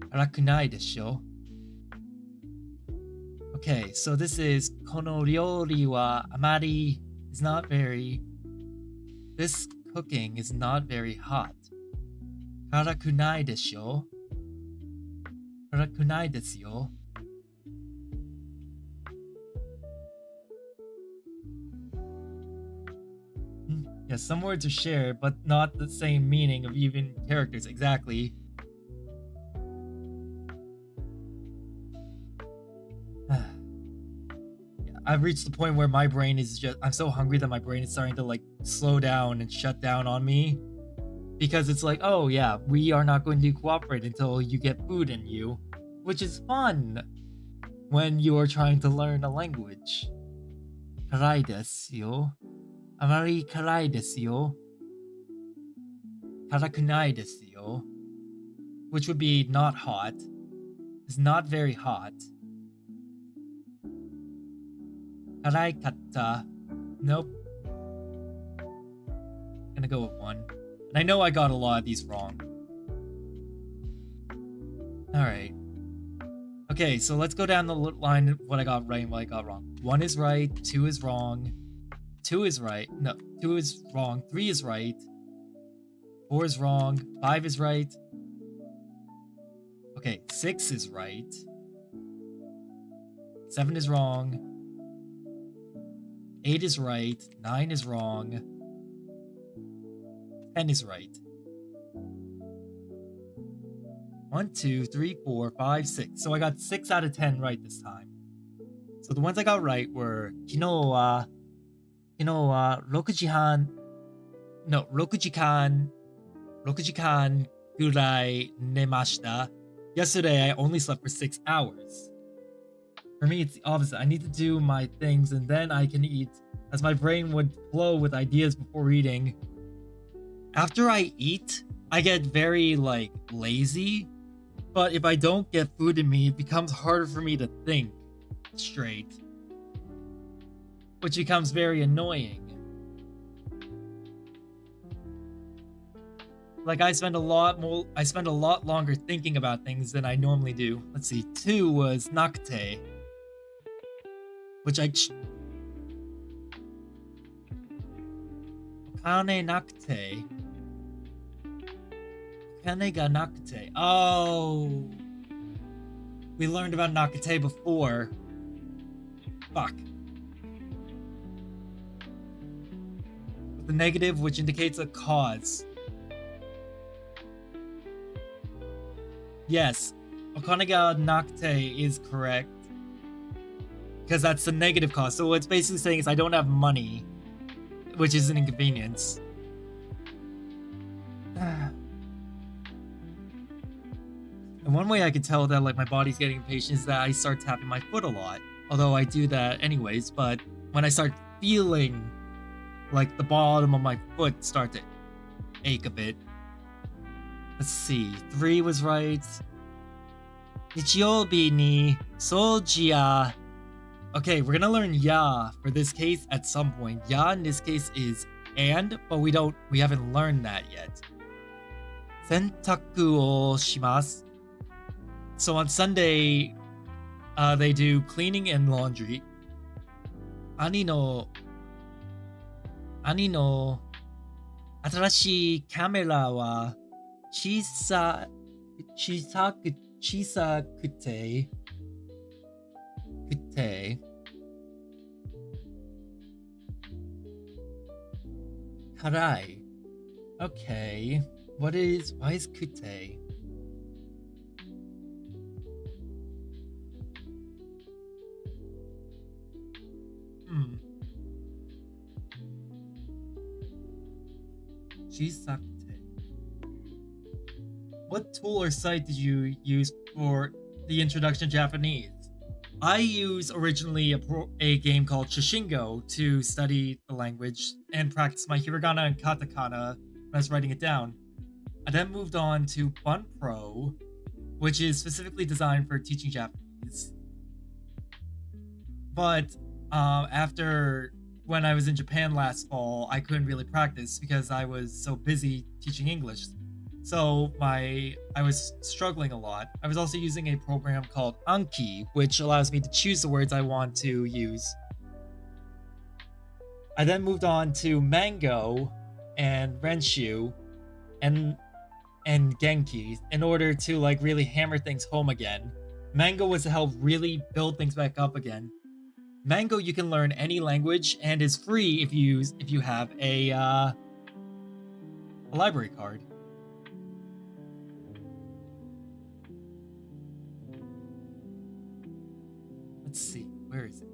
Karakunai desu yo. Okay, so this is kono ryori wa amari is not very. This cooking is not very hot. Karakunai desu yo. Karakunai desu yo. Yes, some words are shared, but not the same meaning of even characters exactly. I've reached the point where my brain is I'm so hungry that my brain is starting to slow down and shut down on me. Because it's oh yeah, we are not going to cooperate until you get food in you. Which is fun when you are trying to learn a language. Karai desu yo. Amari karai desu yo. Karakunai desu yo. Which would be not hot. It's not very hot. Karai katta. Nope. Gonna go with 1. And I know I got a lot of these wrong. Alright. Okay, so let's go down the line of what I got right and what I got wrong. 1 is right, 2 is wrong. 2 is right. No, 2 is wrong. 3 is right. 4 is wrong. 5 is right. Okay, 6 is right. 7 is wrong. 8 is right. 9 is wrong. 10 is right. 1, 2, 3, 4, 5, 6. So I got 6 out of 10 right this time. So the ones I got right were 昨日は6時半 No, 6時間ぐらい寝ました. Yesterday I only slept for 6 hours. For me it's the opposite. I need to do my things and then I can eat, as my brain would flow with ideas before eating. After I eat, I get very lazy, but if I don't get food in me, it becomes harder for me to think straight, which becomes very annoying. I spend a lot longer thinking about things than I normally do. Let's see, 2 was nakute, which Okane nakute. Okane ga nakute. Oh, we learned about nakute before. Fuck. The negative, which indicates a cause. Yes, Okane ga nakute is correct. Because that's the negative cause. So what it's basically saying is I don't have money, which is an inconvenience. And one way I can tell that my body's getting impatient is that I start tapping my foot a lot. Although I do that anyways, but when I start feeling the bottom of my foot start to ache a bit. Let's see, 3 was right. Nichiyoubi ni soji ya. Okay, we're gonna learn ya for this case at some point. Ya in this case is and, but we haven't learned that yet. Sentaku o shimasu. So on Sunday, they do cleaning and laundry. Ani no atarashii camera wa chisakute karai. Okay, why is kute? Chisakute. What tool or site did you use for the introduction to Japanese? I used originally a game called Shishingo to study the language and practice my hiragana and katakana when I was writing it down. I then moved on to Bunpro, which is specifically designed for teaching Japanese. But after when I was in Japan last fall, I couldn't really practice because I was so busy teaching English. So I was struggling a lot. I was also using a program called Anki, which allows me to choose the words I want to use. I then moved on to Mango and Renshu and Genki in order to like really hammer things home again. Mango was to help really build things back up again. Mango you can learn any language and is free if you have a library card. Let's see, where is it?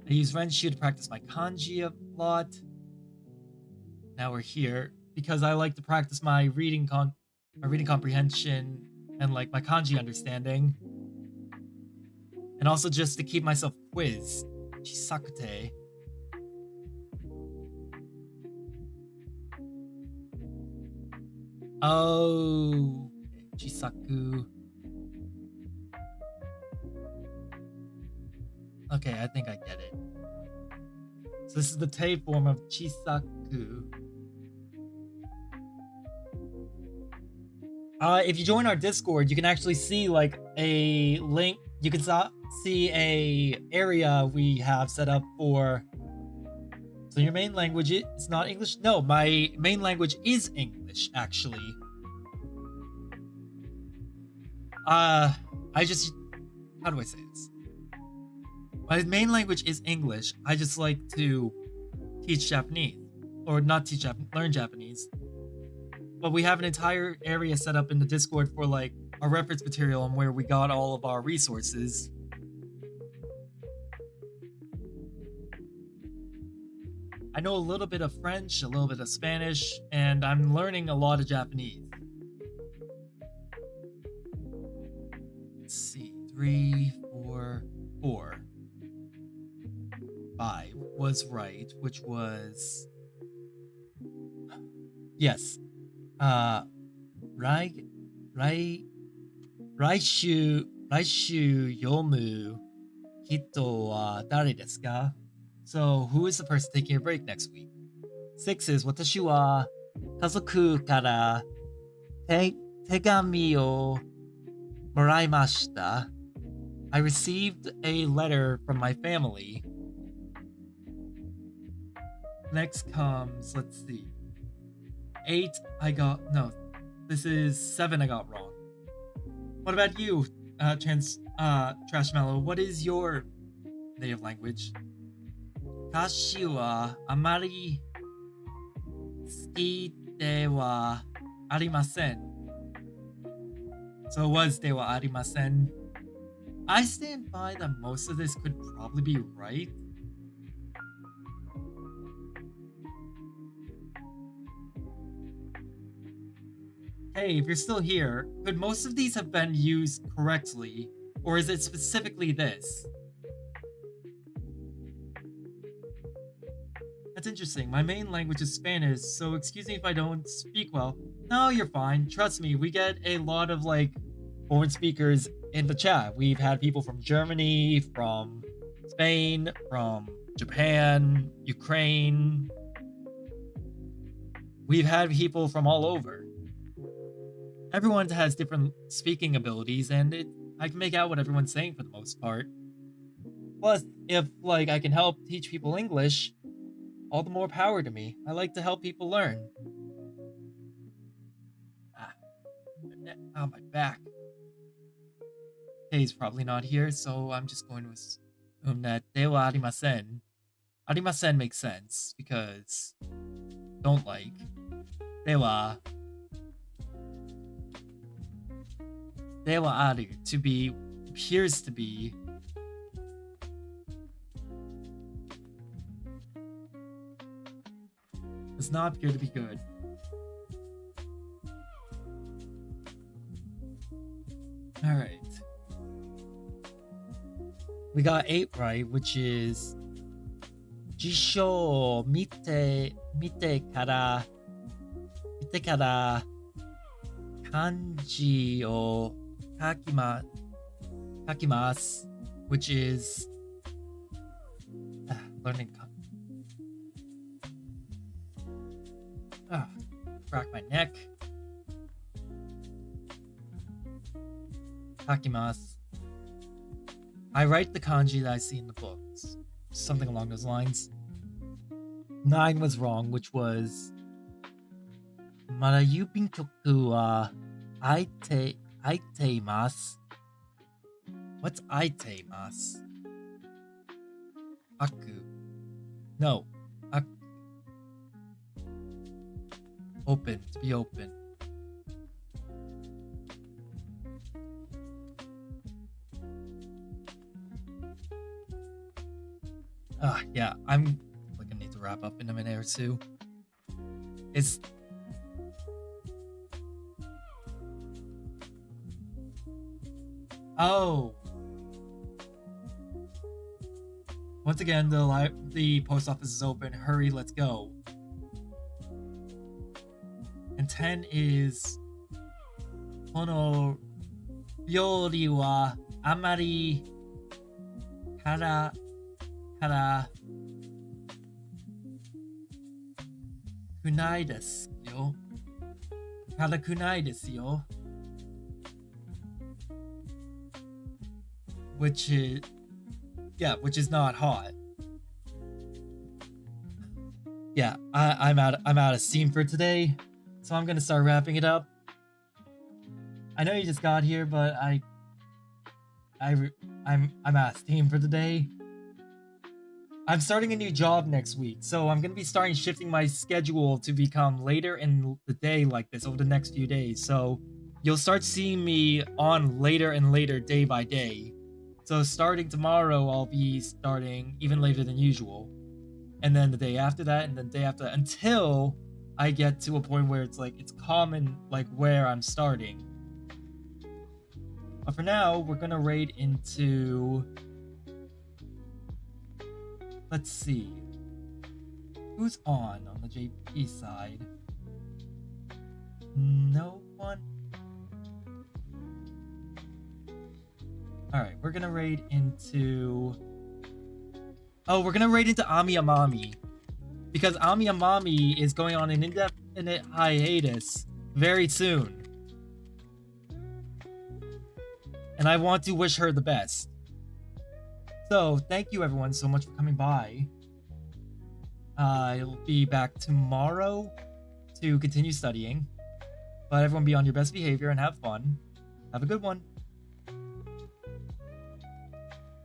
I use Renshu to practice my kanji a lot. Now we're here because I like to practice my reading comprehension and like my kanji understanding. And also just to keep myself quizzed. Chisakute. Oh, Chisaku. Okay, I think I get it. So this is the Tei form of Chisaku. If you join our Discord, you can actually see like a link. You can see a area we have set up for. So your main language is not English? No, my main language is English, actually. How do I say this? My main language is English. I just like to teach Japanese. Or not teach Japanese, learn Japanese. But we have an entire area set up in the Discord for like our reference material and where we got all of our resources. I know a little bit of French, a little bit of Spanish, and I'm learning a lot of Japanese. Let's see, 3, 4, 4. 5 was right, which was... Yes. 来週読む人は誰ですか? So, who is the person taking a break next week? 6 is 私は家族から手紙をもらいました. I received a letter from my family. Next comes, let's see. 8, this is 7 I got wrong. What about you, Trashmallow? What is your native language? 歌詞はあまり好きではありません. So it was ではありません. I stand by that most of this could probably be right. Hey, if you're still here, could most of these have been used correctly, or is it specifically this? That's interesting. My main language is Spanish, so excuse me if I don't speak well. No, you're fine. Trust me, we get a lot of, like, foreign speakers in the chat. We've had people from Germany, from Spain, from Japan, Ukraine. We've had people from all over. Everyone has different speaking abilities, and I can make out what everyone's saying for the most part. Plus, if, like, I can help teach people English, all the more power to me. I like to help people learn. My back. He's probably not here, so I'm just going to assume that ではありません. ありません makes sense, because don't like. ではある to be appears to be. Does not appear to be good. got 8 right, which is 辞書を見てから漢字を書きます which is learning crack my neck. 書きます. I write the kanji that I see in the books. Something along those lines. 9 was wrong, which was まだ郵便局は開いています. What's 開いています? 開く. No. 開く. Open. To be open. Yeah, I'm gonna need to wrap up in a minute or two. It's once again, the post office is open. Hurry, let's go. And 10 is この料理はあまり辛くないですよ。辛くないですよ。Which is not hot. Yeah, I'm out of steam for today, so I'm gonna start wrapping it up. I know you just got here, but I'm out of steam for today. I'm starting a new job next week, so I'm gonna be shifting my schedule to become later in the day like this over the next few days. So you'll start seeing me on later and later day by day. So starting tomorrow, I'll be starting even later than usual. And then the day after that, and then the day after that, until I get to a point where it's common, where I'm starting. But for now, we're gonna raid into... Let's see. Who's on the JP side? No one? Alright, we're gonna raid into... we're gonna raid into Ami Amami. Because Ami Amami is going on an indefinite hiatus very soon. And I want to wish her the best. So, thank you everyone so much for coming by. I'll be back tomorrow to continue studying. But everyone be on your best behavior and have fun. Have a good one.